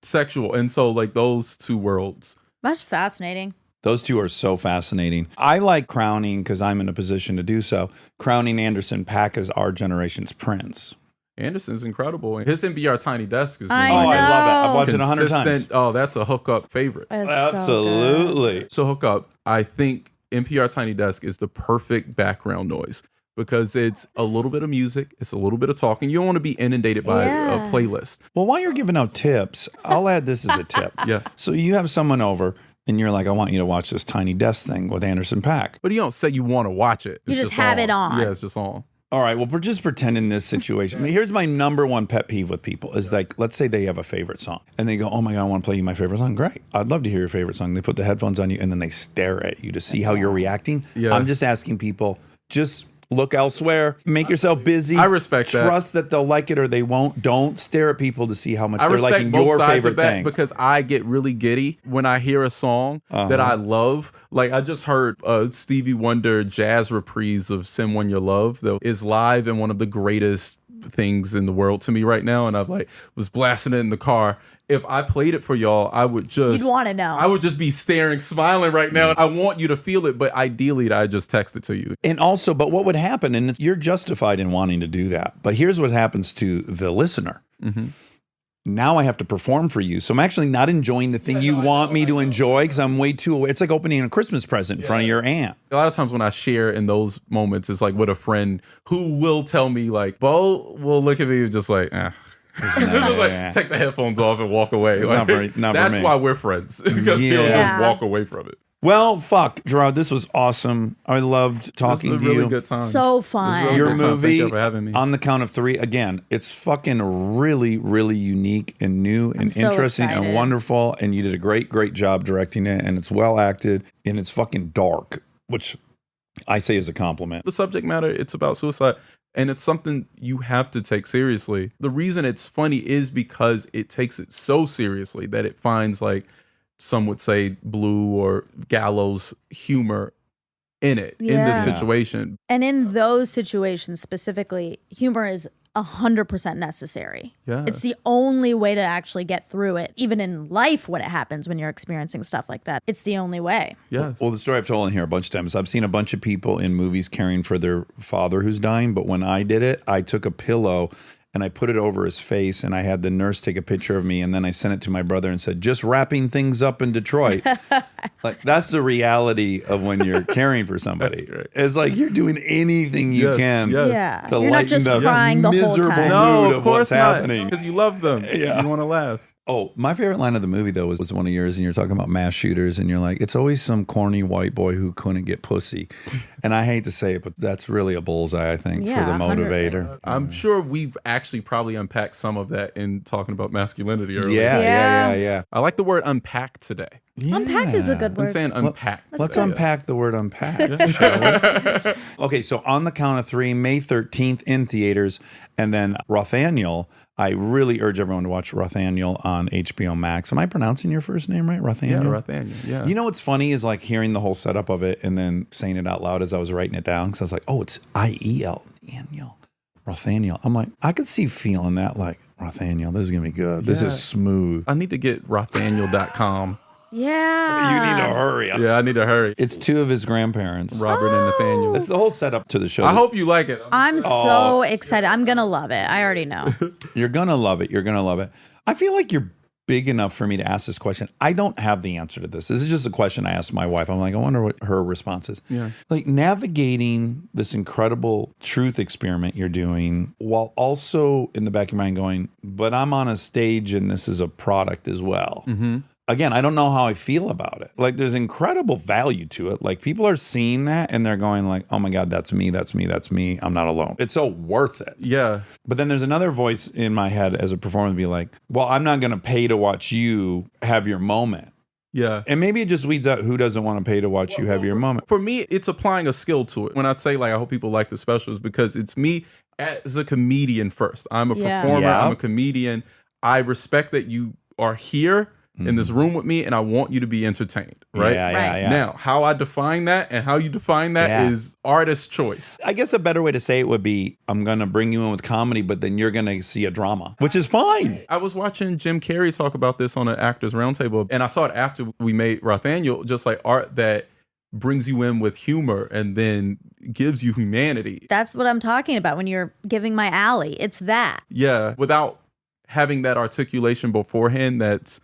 sexual. And so, like, those two worlds. That's fascinating. Those two are so fascinating. I like crowning, because I'm in a position to do so, crowning Anderson .Paak as our generation's Prince. Anderson's incredible. His NPR Tiny Desk is I Oh, know. I love it. I've watched it 100 times. consistent. Oh, that's a hookup favorite. That's Absolutely. So hookup, I think NPR Tiny Desk is the perfect background noise because it's a little bit of music, it's a little bit of talking. You don't want to be inundated by a playlist. Well, while you're giving out tips, I'll add this as a tip. Yes. So you have someone over and you're like, I want you to watch this Tiny Desk thing with Anderson .Paak. But you don't say you want to watch it. You just have it on. Yeah, it's just on. All right, well, we're just pretending this situation. I mean, here's my number one pet peeve with people is like, let's say they have a favorite song and they go, oh my God, I want to play you my favorite song. Great. I'd love to hear your favorite song. They put the headphones on you and then they stare at you to see how you're reacting. Yeah. I'm just asking people, just look elsewhere, make yourself busy. I respect that. Trust that they'll like it or they won't. Don't stare at people to see how much I they're respect liking both your sides favorite of that thing. because I get really giddy when I hear a song that I love. Like I just heard a Stevie Wonder jazz reprise of "Someone You Love" that is live and one of the greatest things in the world to me right now. And I was blasting it in the car. If I played it for y'all, I would just... You'd want to know. I would just be staring, smiling right now. I want you to feel it, but ideally, I just text it to you. And also, but what would happen, and you're justified in wanting to do that, but here's what happens to the listener. Now I have to perform for you. So I'm actually not enjoying the thing you want me to enjoy because I'm way too aware. It's like opening a Christmas present in front of your aunt. A lot of times when I share in those moments, it's like with a friend who will tell me, like, Bo will look at me and just like, just like take the headphones off and walk away. Like, that's why we're friends because he'll just walk away from it. Well, fuck, Jerrod, this was awesome. I loved talking This was to a really you. good time. So fun. Really Your good time. Thank movie, you for having me. On the Count of Three, again, it's fucking really, really unique and new and so interesting excited. and wonderful. And you did a great, great job directing it. And it's well acted and it's fucking dark, which I say is a compliment. The subject matter, it's about suicide. And it's something you have to take seriously. The reason it's funny is because it takes it so seriously that it finds, like, some would say blue or gallows humor in it, in this situation. And in those situations specifically, humor is 100% necessary. Yeah. It's the only way to actually get through it. Even in life, when it happens, when you're experiencing stuff like that, it's the only way. Yes. Well, the story I've told in here a bunch of times, I've seen a bunch of people in movies caring for their father who's dying, but when I did it, I took a pillow and I put it over his face and I had the nurse take a picture of me and then I sent it to my brother and said, just wrapping things up in Detroit. Like, that's the reality of when you're caring for somebody. It's like you're doing anything you can Yeah. to You're not lighten just the crying the whole miserable time. mood No, of what's happening. Because you love them. Yeah. You want to laugh. Oh, my favorite line of the movie, though, was one of yours, and you're talking about mass shooters, and you're like, it's always some corny white boy who couldn't get pussy. And I hate to say it, but that's really a bullseye, I think, for the 100%. motivator. I'm sure we've actually probably unpacked some of that in talking about masculinity earlier. Yeah. I like the word unpack today. Unpack is a good I'm word. saying unpack. Let's unpack the word unpack. Okay, so On the Count of Three, May 13th in theaters, and then Rothaniel. I really urge everyone to watch Rothaniel on HBO Max. Am I pronouncing your first name right? Rothaniel? Yeah, Rothaniel. Yeah. You know what's funny is like hearing the whole setup of it and then saying it out loud as I was writing it down because I was like, oh, it's I-E-L, Daniel, Rothaniel. I'm like, I could see feeling that like, Rothaniel, this is going to be good. This is smooth. I need to get Rothaniel.com. Yeah. You need to hurry up. Yeah, I need to hurry. It's two of his grandparents. Robert and Nathaniel. It's the whole setup to the show. I hope you like it. I'm so excited. I'm going to love it. I already know. You're going to love it. You're going to love it. I feel like you're big enough for me to ask this question. I don't have the answer to this. This is just a question I asked my wife. I'm like, I wonder what her response is. Yeah. Like navigating this incredible truth experiment you're doing while also in the back of your mind going, but I'm on a stage and this is a product as well. again, I don't know how I feel about it. Like, there's incredible value to it. Like, people are seeing that and they're going like, oh my God, that's me, that's me, that's me. I'm not alone. It's so worth it. Yeah. But then there's another voice in my head as a performer to be like, well, I'm not going to pay to watch you have your moment. Yeah. And maybe it just weeds out who doesn't want to pay to watch you have your moment. For me, it's applying a skill to it. When I say like, I hope people like the specials, because it's me as a comedian first. I'm a performer. Yeah. I'm a comedian. I respect that you are here in this room with me, and I want you to be entertained, right? Yeah. Now, how I define that and how you define that is artist choice. I guess a better way to say it would be, I'm going to bring you in with comedy, but then you're going to see a drama, which is fine. I was watching Jim Carrey talk about this on an Actors Roundtable, and I saw it after we made Rothaniel, just like art that brings you in with humor and then gives you humanity. That's what I'm talking about when you're giving my alley. It's that. Yeah, without having that articulation beforehand, that's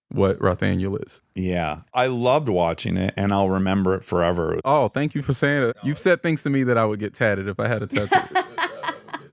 what Rothaniel is. Yeah. I loved watching it, and I'll remember it forever. Oh, thank you for saying it. You've said things to me that I would get tatted if I had a tattoo.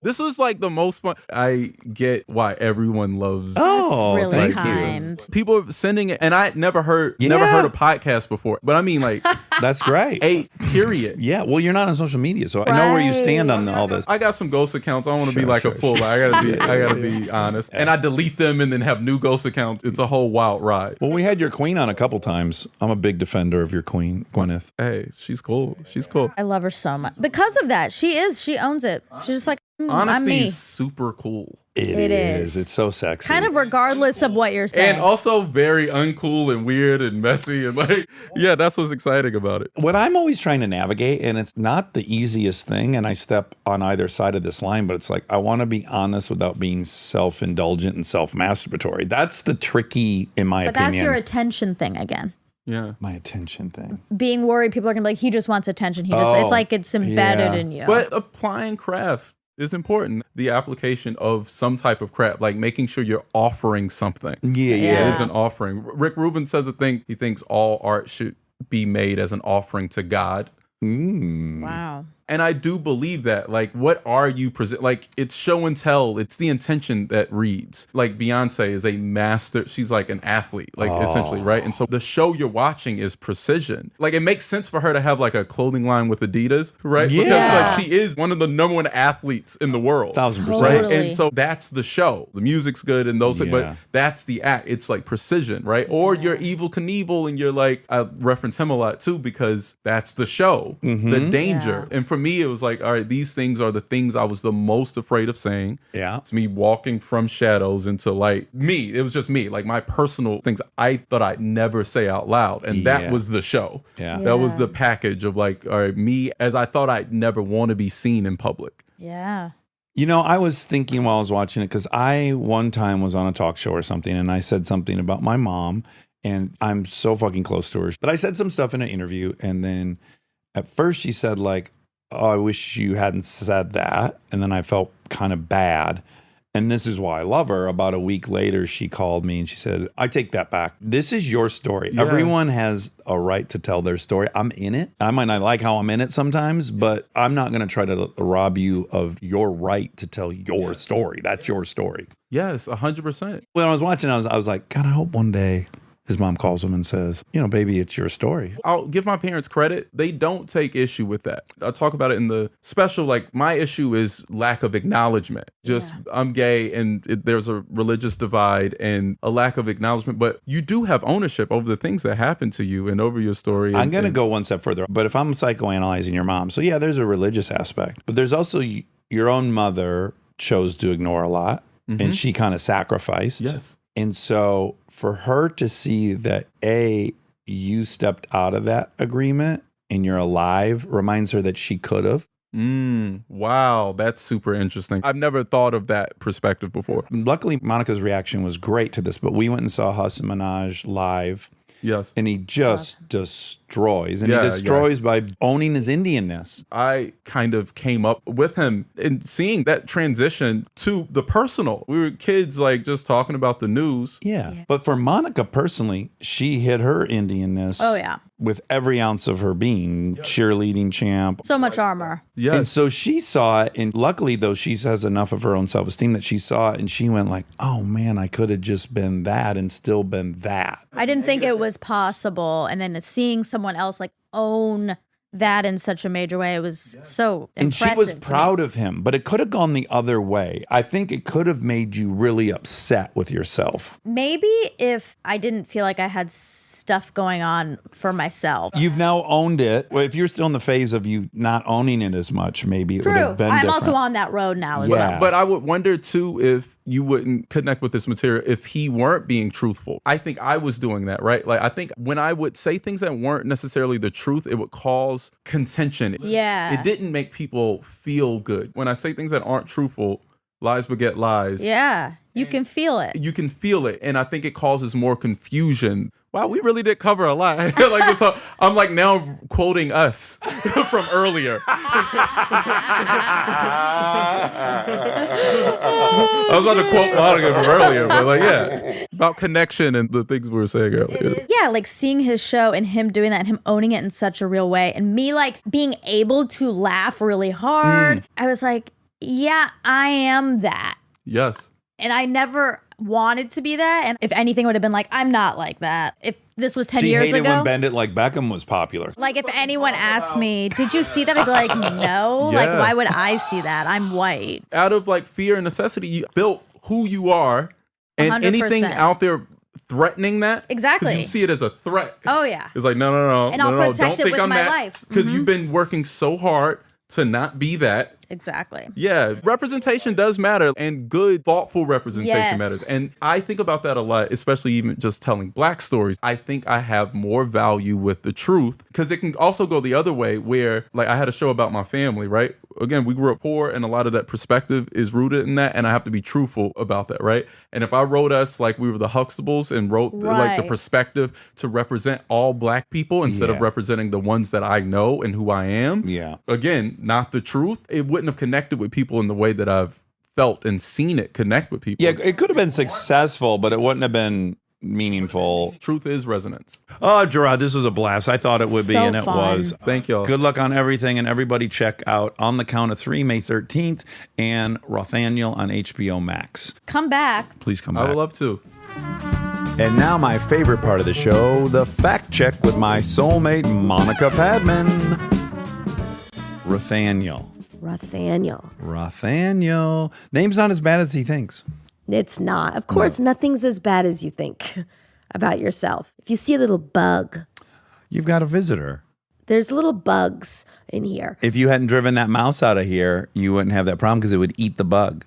This was like the most fun. I get why everyone loves. Oh, It's really thank kind. People are sending it, and I never heard a podcast before. But I mean, like, That's great. period. Yeah. Well, you're not on social media, so I know where you stand on all this. I got some ghost accounts. I don't want to be like a full. I gotta be honest. And I delete them and then have new ghost accounts. It's a whole wild ride. Well, we had your queen on a couple times. I'm a big defender of your queen, Gwyneth. Hey, she's cool. She's cool. I love her so much. Because of that, she owns it. She's just like, I'm Honesty me. is super cool. It is. It's so sexy. Kind of regardless of what you're saying. And also very uncool and weird and messy and like, yeah, that's what's exciting about it. What I'm always trying to navigate, and it's not the easiest thing, and I step on either side of this line, but it's like, I want to be honest without being self-indulgent and self-masturbatory. That's the tricky, in my but opinion. that's your attention thing again. Yeah. My attention thing. Being worried, people are going to be like, he just wants attention. It's like it's embedded in you. But applying craft is important. The application of some type of craft, like making sure you're offering something. Yeah. It is an offering. Rick Rubin says a thing. He thinks all art should be made as an offering to God. Wow. And I do believe that. Like, what are you present? Like, it's show and tell. It's the intention that reads. Like, Beyonce is a master. She's like an athlete, like essentially, right? And so the show you're watching is precision. Like, it makes sense for her to have like a clothing line with Adidas, right? Yeah. Because like she is one of the number one athletes in the world. 1,000%. Right? Totally. And so that's the show. The music's good and those things, Yeah. but that's the act. It's like precision, right? Or you're Evil Knievel and you're like, I reference him a lot too because that's the show, the danger. And for me, it was like, all right, these things are the things I was the most afraid of saying. Yeah. It's me walking from shadows into light. Me, it was just me, like my personal things I thought I'd never say out loud. And that Yeah. was the show. Yeah. That was the package of like, all right, me as I thought I'd never want to be seen in public. Yeah. You know, I was thinking while I was watching it, because I one time was on a talk show or something, and I said something about my mom, and I'm so fucking close to her. But I said some stuff in an interview, and then at first she said like, oh, I wish you hadn't said that. And then I felt kind of bad. And this is why I love her. About a week later, she called me and she said, I take that back. This is your story. Yeah. Everyone has a right to tell their story. I'm in it. I might not like how I'm in it sometimes, but I'm not going to try to rob you of your right to tell your story. That's your story. Yes, 100%. When I was watching, I was like, God, I hope one day his mom calls him and says, you know, baby, it's your story. I'll give my parents credit. They don't take issue with that. I talk about it in the special. Like, my issue is lack of acknowledgement. Just, I'm gay and there's a religious divide and a lack of acknowledgement. But you do have ownership over the things that happen to you and over your story. I'm going to go one step further. But if I'm psychoanalyzing your mom, so yeah, there's a religious aspect. But there's also your own mother chose to ignore a lot. And she kind of sacrificed. Yes. And so for her to see that, A, you stepped out of that agreement and you're alive, reminds her that she could have. Wow, that's super interesting. I've never thought of that perspective before. Luckily, Monica's reaction was great to this, but we went and saw Hassan Minaj live. Yes. And he just destroys. And Yeah, he destroys by owning his Indianness. I kind of came up with him and seeing that transition to the personal. We were kids, like, just talking about the news. Yeah. But for Monica personally, she hit her Indianness. Oh, yeah. with every ounce of her being, cheerleading champ. So much armor. Yes. And so she saw it, and luckily though she has enough of her own self-esteem that she saw it, and she went like, oh man, I could have just been that and still been that. I didn't think it was possible. And then seeing someone else like own that in such a major way, it was so And she impressive. was to me. proud of him, but it could have gone the other way. I think it could have made you really upset with yourself. Maybe if I didn't feel like I had stuff going on for myself. You've now owned it. Well, if you're still in the phase of you not owning it as much, maybe it would True. have been I'm different. also on that road now as Yeah. well. But I would wonder too if you wouldn't connect with this material if he weren't being truthful. I think I was doing that, right? Like I think when I would say things that weren't necessarily the truth, it would cause contention. Yeah. It didn't make people feel good. When I say things that aren't truthful, lies beget lies. Yeah. You can feel it. You can feel it, and I think it causes more confusion. Wow, we really did cover a lot. Like this whole, I'm like now quoting us from earlier. I was about to quote Monica from earlier, but like, yeah, about connection and the things we were saying earlier. Yeah, like seeing his show and him doing that and him owning it in such a real way and me like being able to laugh really hard. I was like, yeah, I am that. Yes. And I never wanted to be that. And if anything, would have been like, I'm not like that. If this was 10 She years hated ago. when Bend It Like Beckham was popular. Like if anyone asked me, did you see that? I'd be like, no. Like, Yeah. why would I see that? I'm white. Out of like fear and necessity, you built who you are, and 100%. anything out there threatening that. Exactly. 'cause you see it as a threat. Oh, yeah. It's like, no. And I'll no, protect don't it think with I'm my that. life. Because you've been working so hard to not be that. Exactly. Yeah, representation does matter, and good, thoughtful representation Yes. matters. And I think about that a lot, especially even just telling Black stories. I think I have more value with the truth because it can also go the other way where, like, I had a show about my family, right? Again, we grew up poor, and a lot of that perspective is rooted in that, and I have to be truthful about that, right? And if I wrote us like we were the Huxtables and wrote like the Right. perspective to represent all Black people instead of Yeah. representing the ones that I know and who I am, Yeah. again, not the truth, it wouldn't have connected with people in the way that I've felt and seen it connect with people. Yeah, it could have been successful, but it wouldn't have been meaningful. Truth is resonance. Oh, Jerrod, this was a blast. I thought it would be, So and it fun. was. Thank y'all. Good luck on everything, and everybody check out On the Count of Three, May 13th, and Rothaniel on HBO Max. Come back. Please come I back. would love to. And now my favorite part of the show, the fact check with my soulmate, Monica Padman. Rothaniel. Rothaniel. Name's not as bad as he thinks. It's not. Of course, nothing's as bad as you think about yourself. If you see a little bug, You've got a visitor. there's little bugs in here. If you hadn't driven that mouse out of here, you wouldn't have that problem because it would eat the bug.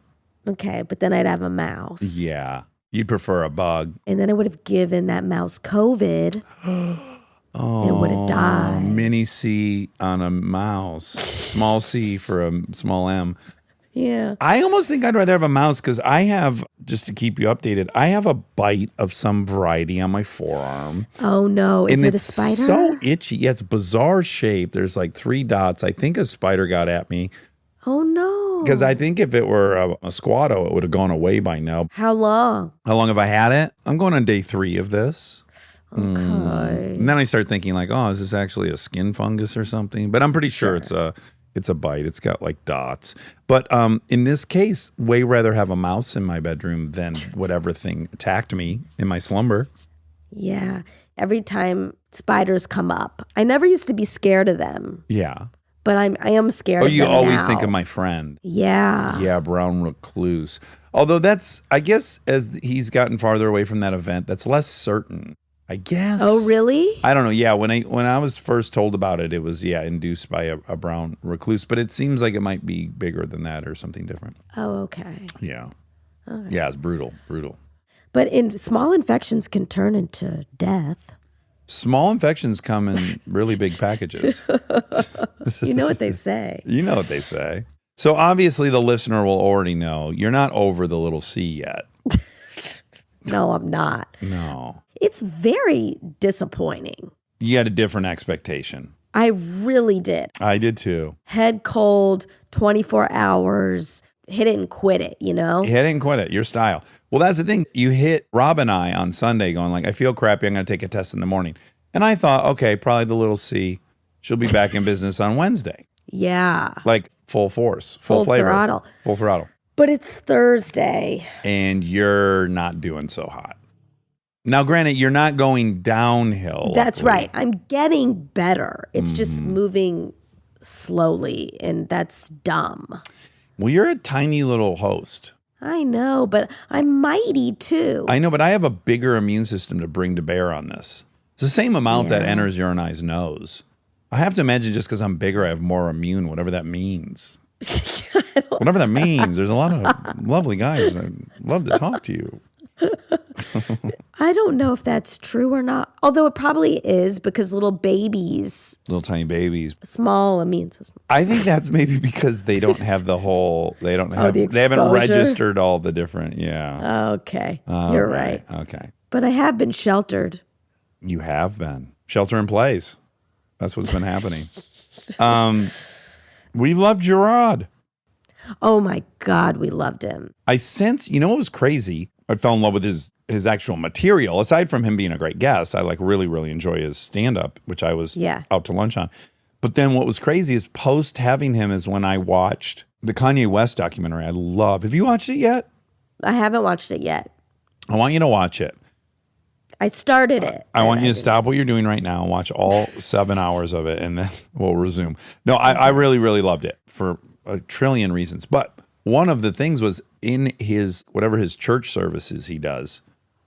Okay, but then I'd have a mouse. Yeah. You'd prefer a bug. And then I would have given that mouse COVID. And it would have died. Mini C on a mouse. Small C for a small M. Yeah. I almost think I'd rather have a mouse because I have, just to keep you updated, I have a bite of some variety on my forearm. Oh no. Is and it a it's spider? so itchy. Yeah, it's a bizarre shape. There's like 3 dots. I think a spider got at me Oh no. because I think if it were a squatto, it would have gone away by now. How long? How long have I had it? I'm going on day 3 of this. Okay. And then I start thinking like, oh, is this actually a skin fungus or something? But I'm pretty sure it's a bite. It's got like dots. But in this case, way rather have a mouse in my bedroom than whatever thing attacked me in my slumber. Yeah. Every time spiders come up, I never used to be scared of them, Yeah. but I am scared Oh, of you them always now. think of my friend. Yeah. Yeah, brown recluse. Although that's, I guess, as he's gotten farther away from that event, that's less certain. I guess. Oh, really? I don't know. Yeah, when I was first told about it, it was induced by a brown recluse. But it seems like it might be bigger than that or something different. Oh, okay. Yeah. Yeah, it's brutal. But small infections can turn into death. Small infections come in really big packages. You know what they say. You know what they say. So obviously the listener will already know you're not over the little C yet. No, I'm not. No. It's very disappointing. You had a different expectation. I really did. I did too. Head cold, 24 hours, hit it and quit it, you know? Hit it and quit it, your style. Well, that's the thing. You hit Rob and I on Sunday going like, I feel crappy. I'm going to take a test in the morning. And I thought, okay, probably the little C. She'll be back in business on Wednesday. Yeah. Like full force, Full flavor. throttle. Full throttle. But it's Thursday. And you're not doing so hot. Now, granted, you're not going downhill. That's luckily. right. I'm getting better. It's just moving slowly, and that's dumb. Well, you're a tiny little host. I know, but I'm mighty too. I know, but I have a bigger immune system to bring to bear on this. It's the same amount that enters your and I's nose. I have to imagine just because I'm bigger, I have more immune, whatever that means. Whatever that means. There's a lot of lovely guys that love to talk to you. I don't know if that's true or not. Although it probably is because little babies, Little tiny babies. small immune system. I think that's maybe because they don't have the whole, they don't have, the they haven't exposure? registered all the different, Okay. You're right. Okay. But I have been sheltered. You have been. Shelter in place. That's what's been happening. We love Jerrod. Oh my God, we loved him. I sense, you know what was crazy? I fell in love with his actual material. Aside from him being a great guest, I like really enjoy his stand-up, which I was out to lunch on. But then what was crazy is post having him is when I watched the Kanye West documentary. I love. Have you watched it yet? I haven't watched it yet. I want you to watch it. I started it. I want you to stop what you're doing right now and watch all 7 hours of it, and then we'll resume. No, I really loved it for a trillion reasons. But one of the things was in his, whatever his church services he does,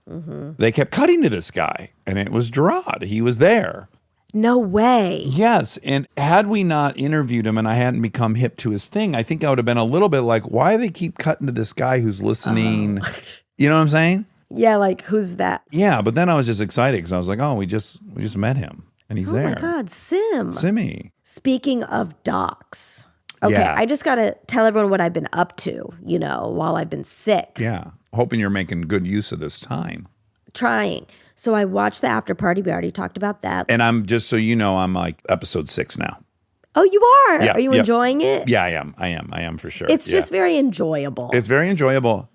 they kept cutting to this guy, and it was Jerrod. He was there. No way. Yes, and had we not interviewed him and I hadn't become hip to his thing, I think I would have been a little bit like, why do they keep cutting to this guy who's listening? You know what I'm saying? Yeah, like who's that? Yeah, but then I was just excited because I was like, oh, we just met him, and he's there. Oh my God, Sim. Simmy. Speaking of docs. Okay, Yeah. I just got to tell everyone what I've been up to, while I've been sick. Yeah, hoping you're making good use of this time. Trying. So I watched the after party. We already talked about that. And I'm just so you know, I'm like episode 6 now. Oh, you are? Yeah, Are you yeah. enjoying it? Yeah, I am for sure. It's just very enjoyable. It's very enjoyable.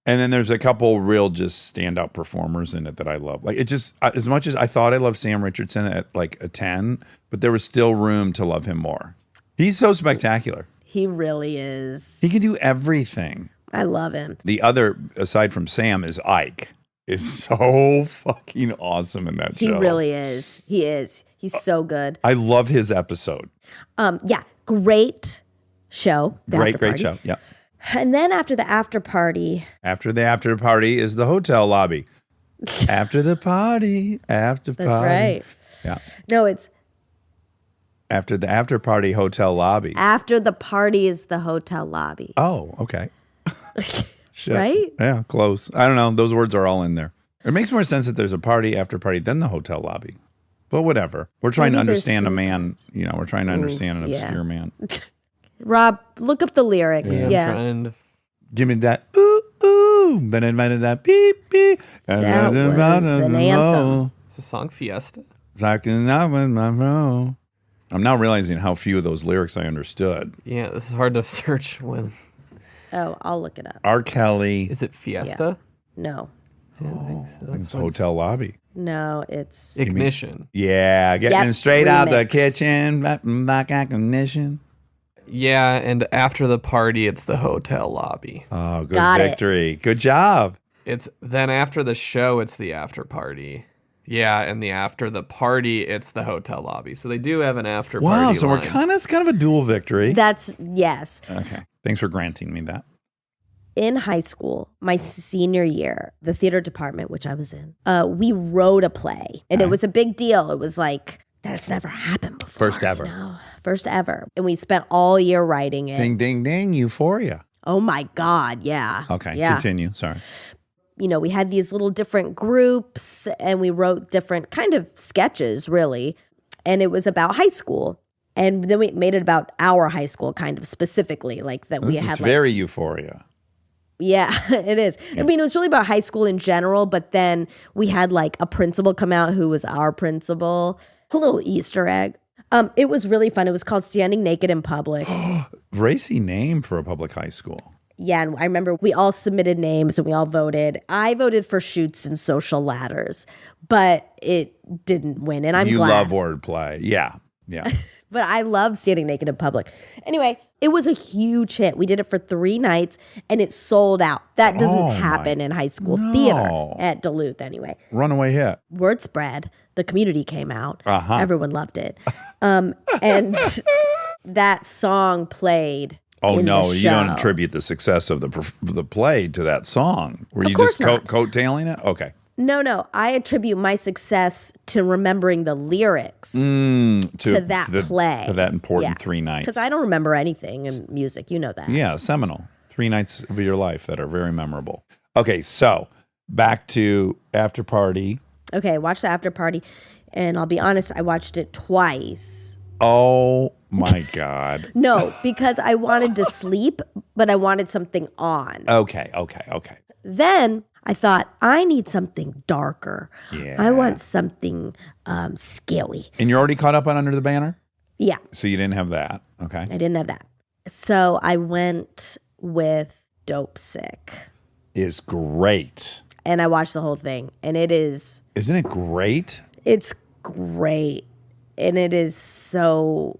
And then there's a couple real just standout performers in it that I love. Like it just, as much as I thought I loved Sam Richardson at like a 10, but there was still room to love him more. He's so spectacular. He really is. He can do everything. I love him. The other, aside from Sam, is Ike. Is so fucking awesome in that show. He really is. He is. He's so good. I love his episode. Yeah, great show. The Great after party. show. Yeah. And then after the after party, After the after party is the hotel lobby. After the party, after party. that's right. Yeah. No, it's After the after party, hotel lobby. after the party is the hotel lobby. Oh, okay. Shit. Right? Yeah, close. I don't know. Those words are all in there. It makes more sense that there's a party after party than the hotel lobby. But whatever. We're trying to Maybe there's understand a three man. We're trying to understand an yeah. obscure man. Rob, look up the lyrics. Yeah. I'm trying to. Give me that ooh ooh, that beep beep. That was an anthem. Is the song Fiesta? Talking out with my bro. I'm now realizing how few of those lyrics I understood. Yeah, this is hard to search when. Oh, I'll look it up. R. Kelly. Is it Fiesta? No. I don't think so. It's hotel lobby. No, it's Ignition. Yeah, getting Yep, straight out the remix. kitchen, back ignition. Yeah, and after the party, it's the hotel lobby. Oh, good Got it. victory. Good job. It's then after the show, it's the after party. Yeah, and the after the party, it's the hotel lobby. So they do have an after party. Wow, so line. it's kind of a dual victory. that's yes. Okay. Thanks for granting me that. In high school, my senior year, the theater department, which I was in, we wrote a play, and it was a big deal. It was like that's never happened before. First ever. First ever, and we spent all year writing it. Ding, ding, ding, euphoria. Oh my God, yeah. Okay, yeah. continue. Sorry. We had these little different groups, and we wrote different kind of sketches, really, and it was about high school. And then we made it about our high school, kind of specifically, like that we This had is like very euphoria. yeah, it is. I mean, it was really about high school in general, but then we had like a principal come out who was our principal. A little Easter egg. It was really fun. It was called Standing Naked in Public. Racy name for a public high school. Yeah, and I remember we all submitted names and we all voted. I voted for Shoots and Social Ladders, but it didn't win, and I'm you glad. love wordplay. Yeah. Yeah. But I love standing naked in public. Anyway, it was a huge hit. We did it for 3 nights, and it sold out. That doesn't happen in high school theater at Duluth anyway. Runaway hit. Word spread. The Community came out. Uh-huh. Everyone loved it. And that song played. Oh, in no, the you don't show. attribute the success of the play to that song. Were you course just not. coattailing it? Okay. No. I attribute my success to remembering the lyrics to that play. To that important 3 nights. Because I don't remember anything in music. You know that. Yeah, seminal. 3 nights of your life that are very memorable. Okay, so back to After Party. Okay, watch the After Party. And I'll be honest, I watched it twice. Oh, my God. No, because I wanted to sleep, but I wanted something on. Okay. Then I thought, I need something darker. Yeah. I want something scary. And you're already caught up on Under the Banner? Yeah, So you didn't have that. Okay. I didn't have that. So I went with Dope Sick. Is great. And I watched the whole thing. And Isn't it great? it's great. And it is so,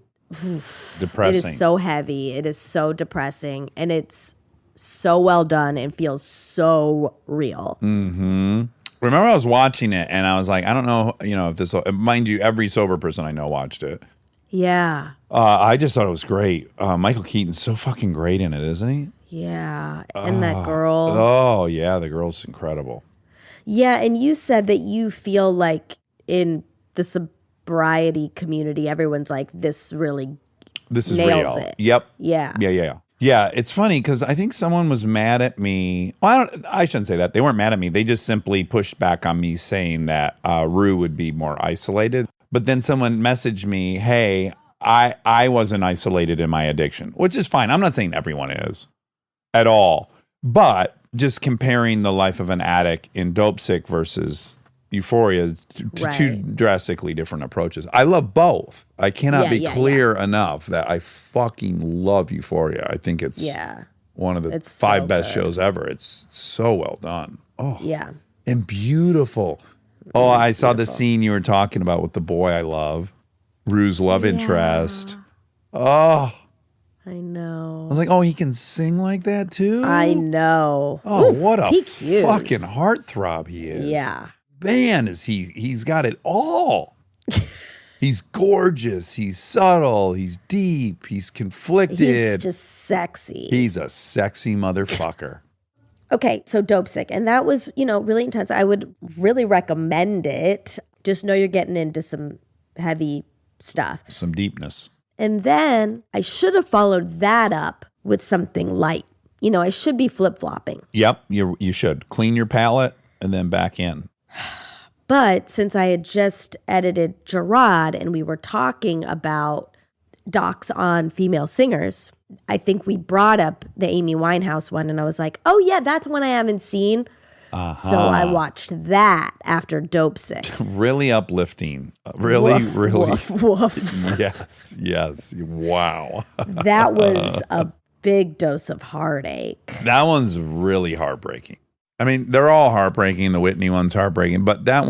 Depressing. it is so heavy. It is so depressing. And it's so well done and feels so real. Remember I was watching it and I was like, I don't know, if this, mind you, every sober person I know watched it. Yeah. I just thought it was great. Michael Keaton's so fucking great in it, isn't he? Yeah. And that girl. Oh, yeah, the girl's incredible. Yeah. And you said that you feel like in the sobriety community, everyone's like, this really This is nails real. it. Yep. Yeah. Yeah, it's funny because I think someone was mad at me. Well, I shouldn't say that. They weren't mad at me. They just simply pushed back on me saying that Rue would be more isolated. But then someone messaged me, hey, I wasn't isolated in my addiction, which is fine. I'm not saying everyone is at all. But just comparing the life of an addict in Dope Sick versus Euphoria, two drastically different approaches. I love both. I cannot be clear enough that I fucking love Euphoria. I think it's one of the 5 best shows ever. It's so well done. Oh, Yeah. and beautiful. Oh, I saw the scene you were talking about with the boy I love, Rue's love interest. Oh, I know. I was like, oh, he can sing like that too? I know. Oh, what a PQs. fucking heartthrob he is. Yeah. Man, he's got it all. He's gorgeous. He's subtle. He's deep. He's conflicted. He's just sexy. He's a sexy motherfucker. Okay, so Dope Sick. And that was, really intense. I would really recommend it. Just know you're getting into some heavy stuff. Some deepness. And then I should have followed that up with something light. I should be flip-flopping. Yep, you should. Clean your palate and then back in. But since I had just edited Jerrod and we were talking about docs on female singers, I think we brought up the Amy Winehouse one, and I was like, oh yeah, that's one I haven't seen. So I watched that after Dope Sick. Really uplifting. Really. Woof, woof. Yes. Wow. That was a big dose of heartache. That one's really heartbreaking. I mean, they're all heartbreaking. The Whitney one's heartbreaking, but that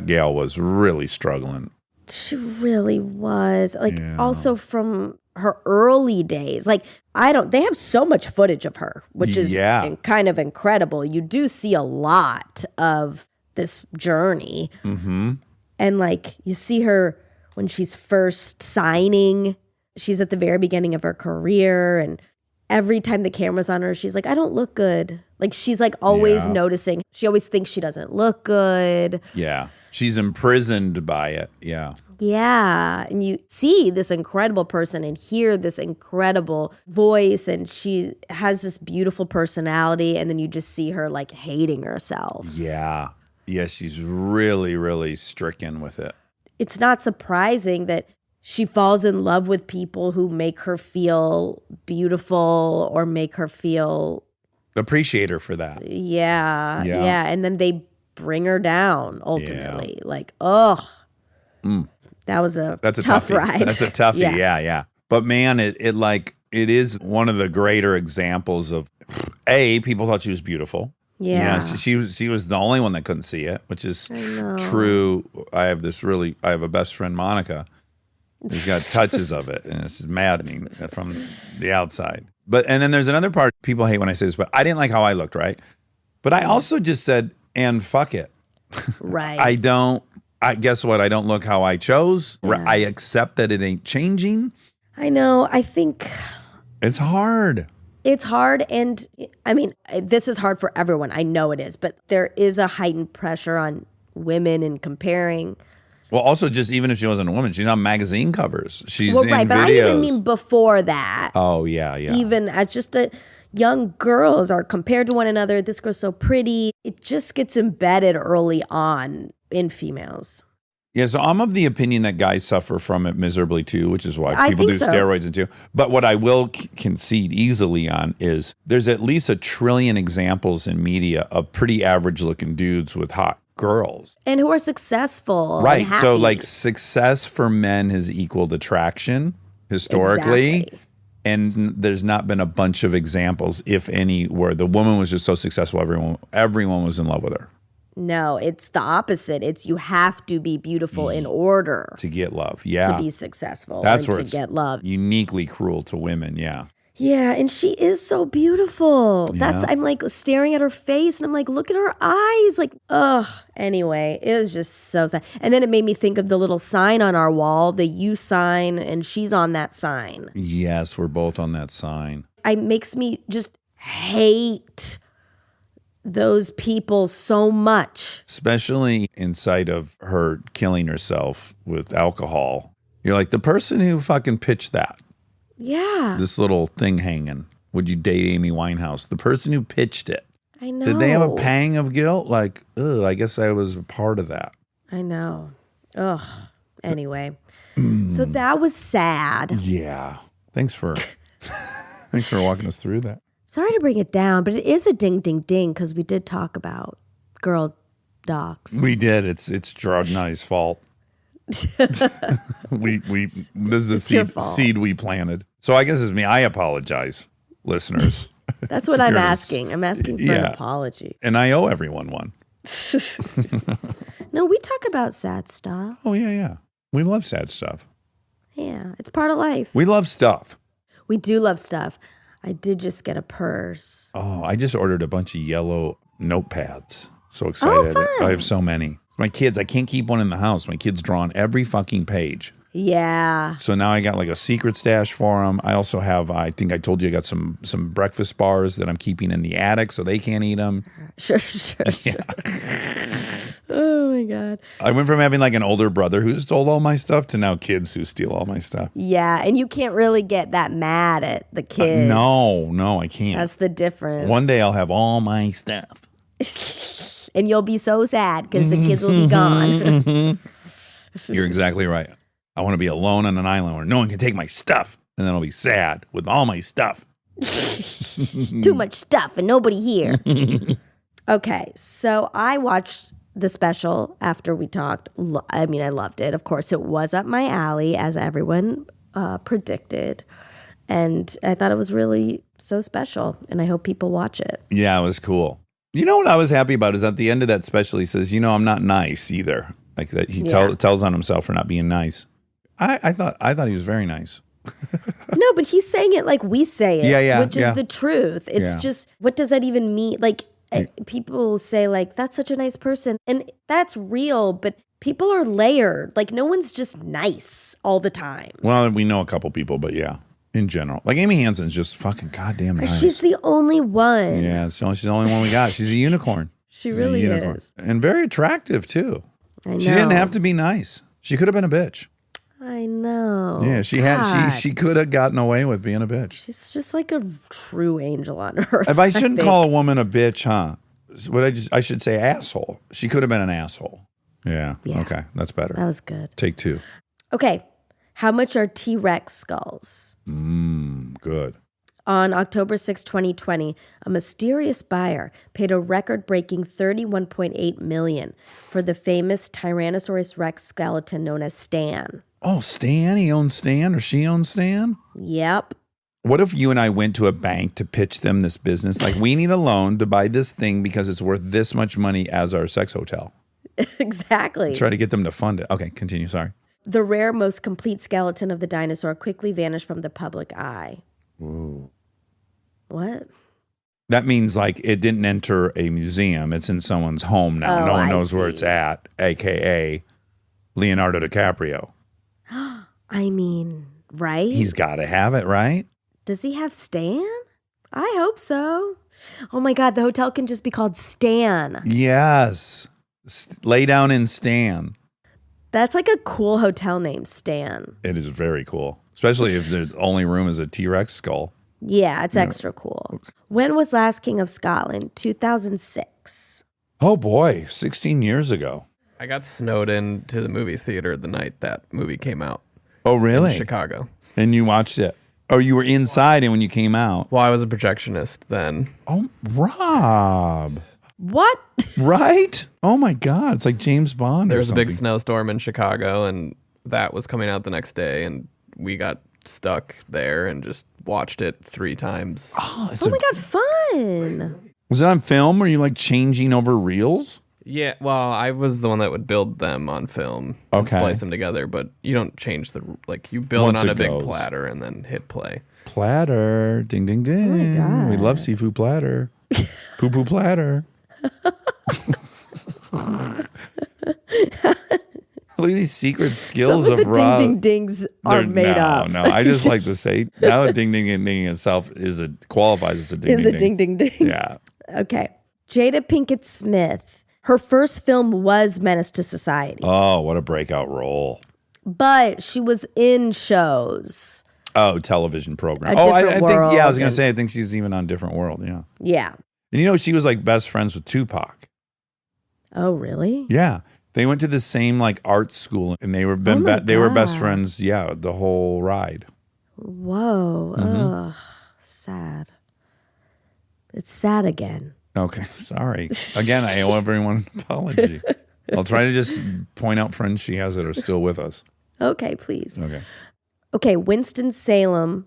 gal was really struggling. She really was. Also from her early days. They have so much footage of her, which is kind of incredible. You do see a lot of this journey. Mm-hmm. And you see her when she's first signing. She's at the very beginning of her career, and every time the camera's on her, she's like, I don't look good. She's always noticing. She always thinks she doesn't look good. Yeah. She's imprisoned by it. Yeah. Yeah. And you see this incredible person and hear this incredible voice, and she has this beautiful personality, and then you just see her hating herself. Yeah. Yeah, she's really, really stricken with it. It's not surprising that she falls in love with people who make her feel beautiful or make her feel... Appreciate her for that. Yeah. And then they bring her down ultimately. That was a That's a tough toughie. ride. That's a toughie. Yeah. But man, it it is one of the greater examples of, people thought she was beautiful. Yeah. She was the only one that couldn't see it, which is true. I have a best friend, Monica, who's got touches of it, and it's maddening from the outside. And then there's another part, people hate when I say this, but I didn't like how I looked, right? But I also just said, and fuck it. Right. Guess what? I don't look how I chose. Yeah. I accept that it ain't changing. I know. I think it's hard. It's hard. And I mean, this is hard for everyone. I know it is. But there is a heightened pressure on women in comparing. Well, also, just even if she wasn't a woman, she's on magazine covers. She's in right, videos. But I even mean before that. Oh, yeah. Even as just young girls are compared to one another. This girl's so pretty. It just gets embedded early on in females. Yeah, so I'm of the opinion that guys suffer from it miserably too, which is why people do steroids and too. But what I will concede easily on is there's at least 1 trillion examples in media of pretty average looking dudes with hot girls. And who are successful. Right. And happy. So like success for men has equaled attraction historically. Exactly. And there's not been a bunch of examples, if any, where the woman was just so successful, everyone was in love with her. No, it's the opposite. It's you have to be beautiful in order to get love. Yeah. To be successful. That's and where to get love. Uniquely cruel to women. Yeah. Yeah, and she is so beautiful. Yeah. I'm like staring at her face and I'm like, look at her eyes. Like, ugh. Anyway, it was just so sad. And then it made me think of the little sign on our wall, the you sign, and she's on that sign. Yes, we're both on that sign. It makes me just hate those people so much. Especially in sight of her killing herself with alcohol. You're like, the person who fucking pitched that. Yeah. This little thing hanging. Would you date Amy Winehouse? The person who pitched it. I know. Did they have a pang of guilt? Like, I guess I was a part of that. I know. Ugh. Anyway. So that was sad. Yeah. Thanks for walking us through that. Sorry to bring it down, but it is a ding, ding, ding because we did talk about girl docs. We did. It's Jerrod and I's fault. This is the seed we planted. So I guess it's me. I apologize, listeners. That's what I'm asking. I'm asking for an apology. And I owe everyone one. No, we talk about sad stuff. Oh, yeah. We love sad stuff. Yeah, it's part of life. We love stuff. We do love stuff. I did just get a purse. Oh, I just ordered a bunch of yellow notepads. So excited. Oh, fun. I have so many. My kids, I can't keep one in the house. My kids draw on every fucking page. Yeah. So now I got like a secret stash for them. I also have, I think I told you I got some breakfast bars that I'm keeping in the attic so they can't eat them. Sure. Yeah. Oh my God. I went from having like an older brother who stole all my stuff to now kids who steal all my stuff. Yeah, and you can't really get that mad at the kids. No, I can't. That's the difference. One day I'll have all my stuff. And you'll be so sad because the kids will be gone. You're exactly right. I want to be alone on an island where no one can take my stuff. And then I'll be sad with all my stuff. Too much stuff and nobody here. Okay, so I watched the special after we talked. I loved it. Of course, it was up my alley, as everyone predicted. And I thought it was really so special. And I hope people watch it. Yeah, it was cool. You know what I was happy about is at the end of that special, he says, I'm not nice either. Like that he tells on himself for not being nice. I thought he was very nice. No, but he's saying it like we say it, which is the truth. It's just, what does that even mean? Like, people say like, that's such a nice person. And that's real, but people are layered. Like, no one's just nice all the time. Well, we know a couple people, but yeah, in general. Like Amy Hansen's just fucking goddamn nice. She's the only one. Yeah, she's the only one we got. She's a unicorn. She really is. And very attractive, too. I know. She didn't have to be nice. She could have been a bitch. I know. Yeah, she could have gotten away with being a bitch. She's just like a true angel on earth. If I shouldn't call a woman a bitch, huh? I should say asshole. She could have been an asshole. Yeah. Okay, that's better. That was good. Take 2. Okay. How much are T-Rex skulls? Good. On October 6, 2020, a mysterious buyer paid a record-breaking $31.8 million for the famous Tyrannosaurus Rex skeleton known as Stan. Oh, Stan? He owns Stan or she owns Stan? Yep. What if you and I went to a bank to pitch them this business? Like, we need a loan to buy this thing because it's worth this much money as our sex hotel. Exactly. Try to get them to fund it. Okay, continue. Sorry. The rare, most complete skeleton of the dinosaur quickly vanished from the public eye. Ooh. What? That means like it didn't enter a museum. It's in someone's home now. Oh, No one I knows where see. it's at, a.k.a. Leonardo DiCaprio. I mean, right? He's got to have it, right? Does he have Stan? I hope so. Oh my God, the hotel can just be called Stan. Yes. Lay down and Stan. That's like a cool hotel name, Stan. It is very cool, especially if the only room is a T-Rex skull. Yeah, it's extra cool. When was Last King of Scotland? 2006. Oh boy, 16 years ago. I got snowed in to the movie theater the night that movie came out Oh in really? Chicago. And you watched it? Oh, you were inside and when you came out. Well, I was a projectionist then. Oh, Rob. What? Right? Oh my God. It's like James Bond There or was a big something. snowstorm in Chicago, and that was coming out the next day, and we got stuck there and just watched it 3 times. Oh, Oh my God, fun. Was it on film? Were you like changing over reels? Yeah, well, I was the one that would build them on film and Okay. splice them together, but you don't change you build Once it on it a big goes. platter and then hit play. Platter. Ding, ding, ding. God. We love seafood platter. Poo poo platter. Look at these secret skills Some of of the Rob. ding ding dings are made up. No, I just like to say now a ding ding ding itself qualifies as a ding Is ding a ding ding ding. Yeah. Okay. Jada Pinkett Smith. Her first film was Menace to Society, Oh, what a breakout role. but she was in shows. Oh, television program. A Oh, I Different think, yeah, I was World going to and- say, I think she's even on Different World. Yeah. Yeah. And you know, she was like best friends with Tupac. Oh, really? Yeah. They went to the same like art school and they were my they were best God. friends. Yeah. The whole ride. Whoa. Mm-hmm. Ugh. Sad. It's sad again. Okay. Sorry. Again, I owe everyone an apology. I'll try to just point out friends she has that are still with us. Okay, please. Okay. Okay, Winston-Salem,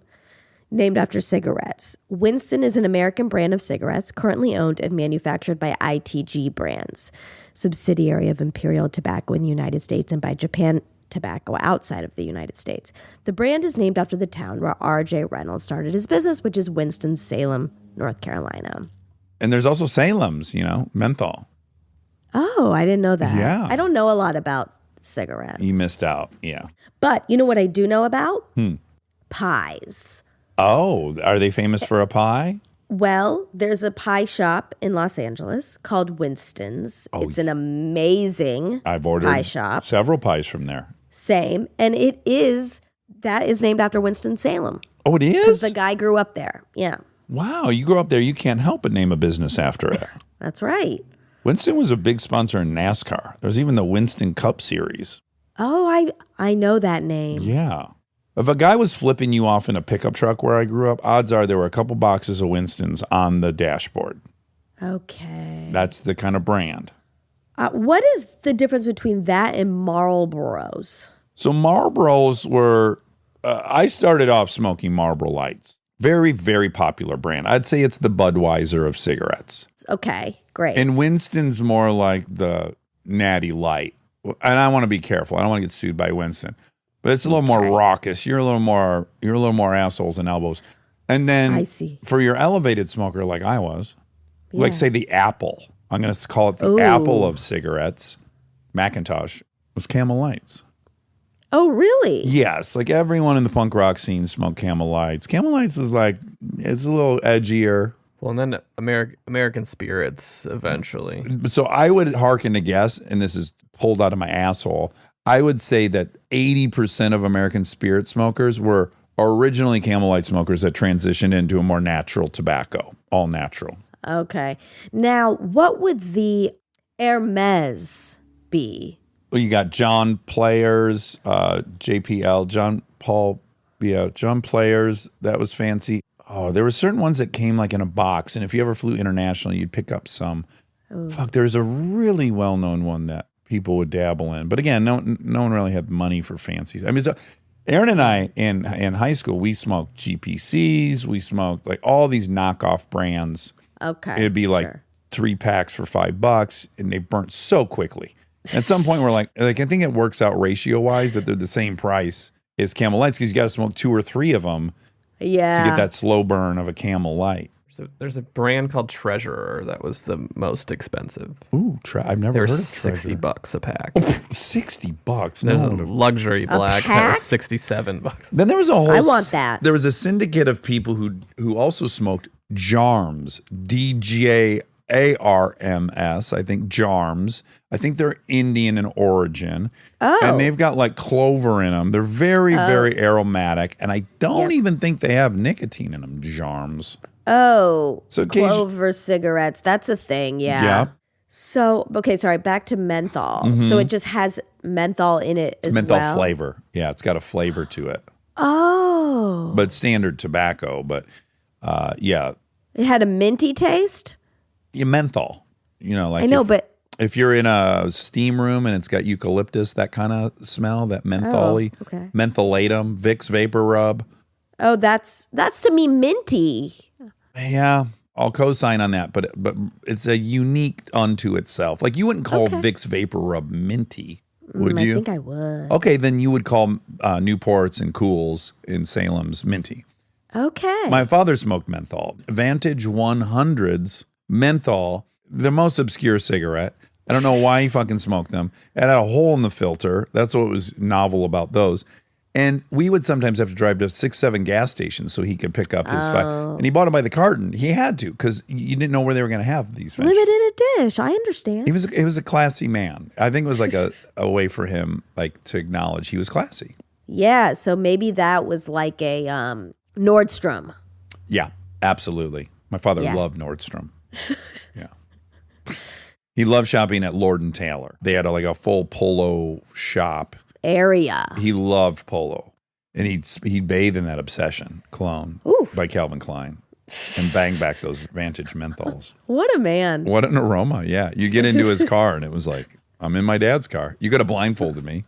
named after cigarettes. Winston is an American brand of cigarettes currently owned and manufactured by ITG Brands, subsidiary of Imperial Tobacco in the United States and by Japan Tobacco outside of the United States. The brand is named after the town where R.J. Reynolds started his business, which is Winston-Salem, North Carolina. And there's also Salem's, menthol. Oh, I didn't know that. Yeah. I don't know a lot about cigarettes. You missed out. Yeah. But you know what I do know about? Pies. Oh, are they famous for a pie? Well, there's a pie shop in Los Angeles called Winston's. It's an amazing I've ordered pie shop. several pies from there. Same. And that is named after Winston-Salem. Oh, it Because is? the guy grew up there. Yeah, Wow. You grow up there, you can't help but name a business after it. that's right. Winston was a big sponsor in NASCAR. There's even the Winston Cup Series. Oh, I know that name. Yeah. If a guy was flipping you off in a pickup truck where I grew up, odds are there were a couple boxes of Winston's on the dashboard. Okay. That's the kind of brand. What is the difference between that and Marlboros? So Marlboros were, I started off smoking Marlboro Lights. Very, very popular brand. I'd say it's the Budweiser of cigarettes. Okay, great. And Winston's more like the Natty Light. And I want to be careful. I don't want to get sued by Winston. But it's a little more raucous. You're a little more assholes and elbows. And then I see. for your elevated smoker like I was, like Yeah. say the Apple. I'm going to call it the Ooh. Apple of cigarettes. Macintosh was Camel Lights. Oh, really? Yes, like everyone in the punk rock scene smoked Camel Lights. Camel Lights is like, it's a little edgier. Well, and then American Spirits eventually. So I would hearken to guess, and this is pulled out of my asshole, I would say that 80% of American spirit smokers were originally Camel Light smokers that transitioned into a more natural tobacco, all natural. Okay. Now, what would the Hermes be? Well, you got John Players, JPL, John Players. That was fancy. Oh, there were certain ones that came like in a box, and if you ever flew internationally, you'd pick up some. Fuck, there's a really well-known one that people would dabble in, but again, no one really had money for fancies. I mean, so Aaron and I in high school, we smoked GPCs. We smoked like all these knockoff brands. Okay. It'd be like sure. 3 packs for $5, and they burnt so quickly. At some point, we're like I think it works out ratio wise that they're the same price as Camel Lights because you got to smoke 2 or 3 of them Yeah. to get that slow burn of a Camel Light. So there's a brand called Treasurer that was the most expensive. Ooh, I've never They were heard of $60 a pack. $60. There's No. a luxury black that pack? was $67. Then there was a whole. I want that. There was a syndicate of people who also smoked Jarms, DJARMS. I think Jarms. I think they're Indian in origin. Oh. And they've got like clover in them. They're very, very aromatic. And I don't even think they have nicotine in them, Jarms. Oh, So occasion- Clover cigarettes. That's a thing. Yeah. Yeah. So, okay, sorry, back to menthol. So it just has menthol in it as Menthol well. flavor. Yeah, it's got a flavor to it. Oh. But standard tobacco. But yeah, It had a minty taste? menthol. You know, like I know, if- but if you're in a steam room and it's got eucalyptus, that kind of smell, that mentholy, okay. mentholatum, Vicks Vapor Rub. oh, that's to me minty. Yeah, I'll co-sign on that, but it's a unique unto itself. Like you wouldn't call Okay. Vicks Vapor Rub minty, would I you? think I would. Okay, then you would call Newports and Cools in Salem's minty. Okay. My father smoked menthol. Vantage 100s, menthol, the most obscure cigarette. I don't know why he fucking smoked them. It had a hole in the filter. That's what was novel about those. And we would sometimes have to drive to 6-7 gas stations so he could pick up his And he bought them by the carton. He had to because you didn't know where they were going to have these ventures. Limited edition. I understand. He was a classy man. I think it was like a way for him like to acknowledge he was classy. Yeah, so maybe that was like a Nordstrom. Yeah, absolutely. My father Yeah. loved Nordstrom. Yeah. He loved shopping at Lord and Taylor. They had like a full polo shop. Area. He loved polo. And he'd bathe in that obsession, Cologne by Calvin Klein, and bang back those Vantage menthols. What a man. What an aroma. Yeah. You get into his car and it was like, I'm in my dad's car. You could have blindfolded me.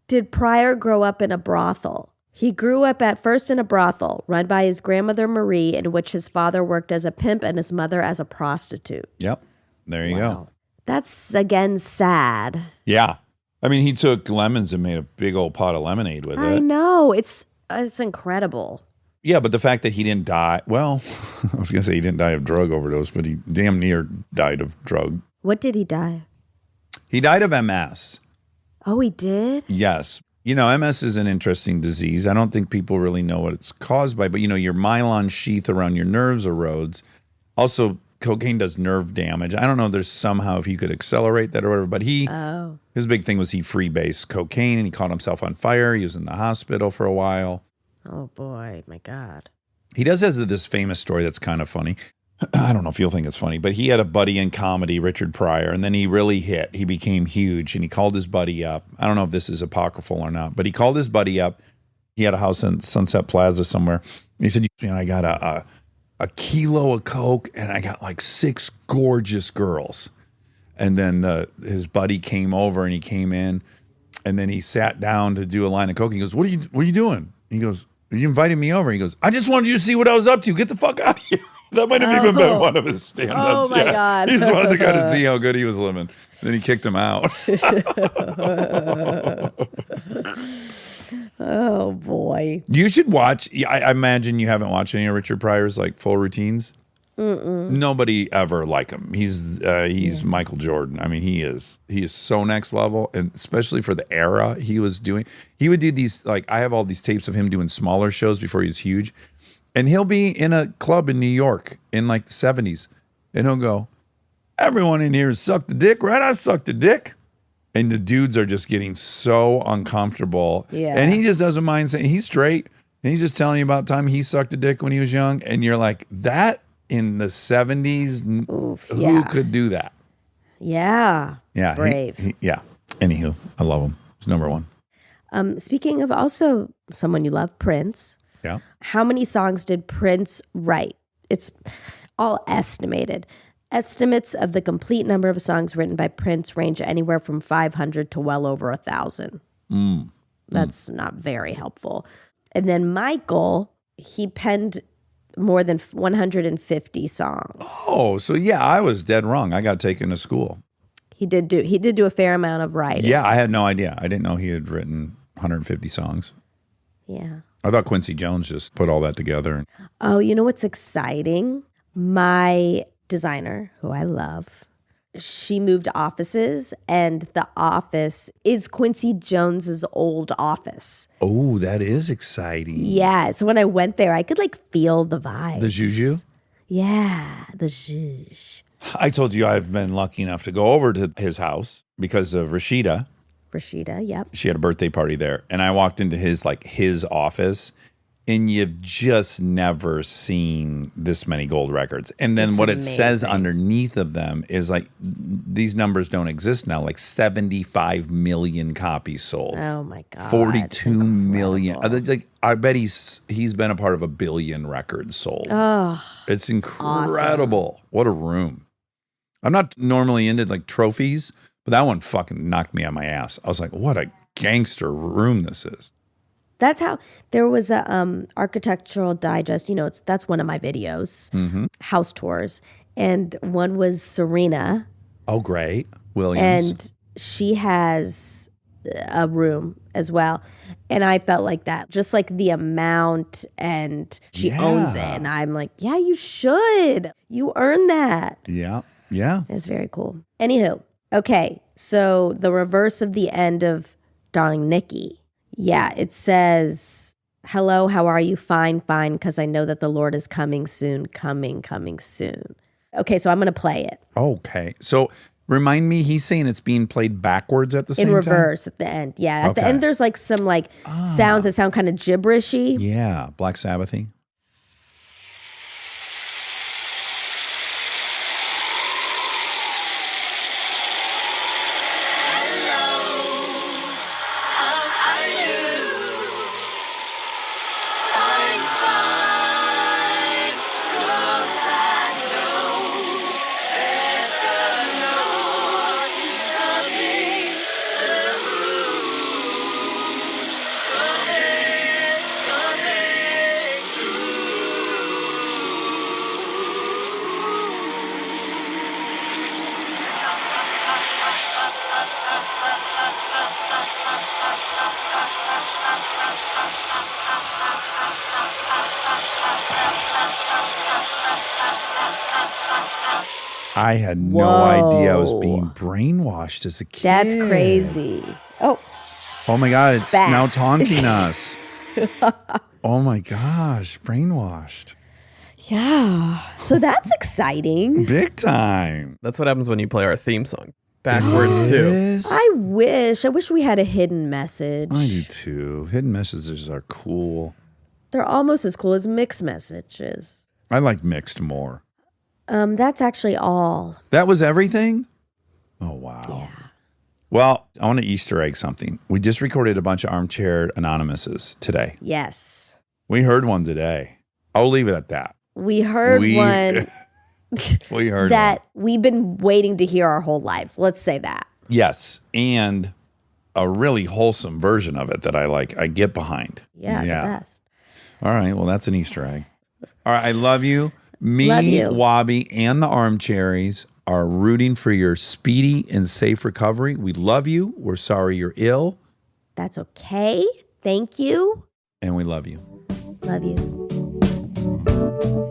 Did Pryor grow up in a brothel? He grew up at first in a brothel run by his grandmother Marie, in which his father worked as a pimp and his mother as a prostitute. Yep. There you go. That's again sad. Yeah. I mean, he took lemons and made a big old pot of lemonade with I it. know. It's incredible. Yeah, but the fact that he didn't die, well, I was going to say he didn't die of drug overdose, but he damn near died of drug. What did he die? He died of MS. Oh, he did? Yes. You know, MS is an interesting disease. I don't think people really know what it's caused by, but you know, your myelin sheath around your nerves erodes. Also, cocaine does nerve damage. I don't know, there's somehow if you could accelerate that or whatever, but his big thing was he freebased cocaine and he caught himself on fire. He was in the hospital for a while. Oh, boy. My God. He does have this famous story that's kind of funny. I don't know if you'll think it's funny, but he had a buddy in comedy, Richard Pryor, and then he really hit. He became huge, and he called his buddy up. I don't know if this is apocryphal or not, but he called his buddy up. He had a house in Sunset Plaza somewhere. He said, you know, I got a kilo of coke, and I got like 6 gorgeous girls. And then his buddy came over, and he came in, and then he sat down to do a line of coke. He goes, what are you doing? He goes, you invited me over. He goes, I just wanted you to see what I was up to. Get the fuck out of here. That might have even been one of his stand-ups. Oh, my God. He just wanted to kind of see how good he was living. Then he kicked him out. Oh, boy. You should watch. I imagine you haven't watched any of Richard Pryor's like full routines. Nobody ever like him. He's Michael Jordan. I mean, he is so next level, and especially for the era he was doing. He would do these, like, I have all these tapes of him doing smaller shows before he was huge. And he'll be in a club in New York in like the 70s. And he'll go, everyone in here has sucked a dick, right? I sucked a dick. And the dudes are just getting so uncomfortable. Yeah. And he just doesn't mind saying he's straight. And he's just telling you about time he sucked a dick when he was young. And you're like, that in the 70s, who yeah. could do that? Yeah. Yeah. Brave. Yeah. Anywho, I love him. He's number one. Speaking of also someone you love, Prince. Yeah. How many songs did Prince write? It's all estimated. Estimates of the complete number of songs written by Prince range anywhere from 500 to well over 1,000. That's not very helpful. And then Michael, he penned more than 150 songs. Oh, so yeah, I was dead wrong. I got taken to school. He did do a fair amount of writing. Yeah, I had no idea. I didn't know he had written 150 songs. Yeah. I thought Quincy Jones just put all that together. Oh, you know what's exciting? My designer, who I love, she moved offices, and the office is Quincy Jones's old office. Oh, that is exciting. Yeah. So when I went there, I could like feel the vibes. The juju? Yeah, the zhuzh. I told you I've been lucky enough to go over to his house because of Rashida. Rashida, yep. She had a birthday party there. And I walked into his office, and you've just never seen this many gold records. And then It's what amazing. it says underneath of them is like, these numbers don't exist now, like 75 million copies sold. Oh my God. 42 million. incredible. It's like, I bet he's been a part of 1 billion records sold. Oh, It's incredible. What a room. I'm not normally into like trophies, but that one fucking knocked me on my ass. I was like, what a gangster room this is. that's how there was a Architectural Digest. You know, that's one of my videos, house tours, and one was Serena, Oh, great. Williams. and she has a room as well. And I felt like that, just like the amount, and she owns it. Yeah. And I'm like, yeah, you should. You earn that. Yeah. Yeah. It's very cool. Anywho, okay, so the reverse of the end of Darling Nikki. Yeah, it says, hello, how are you? Fine, because I know that the Lord is coming soon, coming soon. Okay, so I'm going to play it Okay. So remind me, he's saying it's being played backwards at the same in time? reverse at the end. Yeah, at the Okay. end there's like some like sounds that sound kind of gibberishy. Yeah. Black Sabbathy. I had no idea I was being brainwashed as a kid. That's crazy. Oh, Oh my God, it's Back. now taunting us. Oh my gosh, brainwashed. yeah. So that's exciting. Big time. That's what happens when you play our theme song backwards too. Yes. I wish we had a hidden message. I do too. Hidden messages are cool. They're almost as cool as mixed messages. I like mixed more. That's actually all. That was everything? Oh, wow. Yeah. Well, I want to Easter egg something. We just recorded a bunch of Armchair Anonymouses today. Yes. We heard one today. I'll leave it at that. We heard one We heard that one. we've been waiting to hear our whole lives. Let's say that. Yes, and a really wholesome version of it that I like. I get behind. Yeah, the best. All right, well, that's an Easter egg. All right, I love you. Me, Love you. Wabi, and the Armcharies are rooting for your speedy and safe recovery. We love you. We're sorry you're ill, That's okay. Thank you. and we love you. Love you.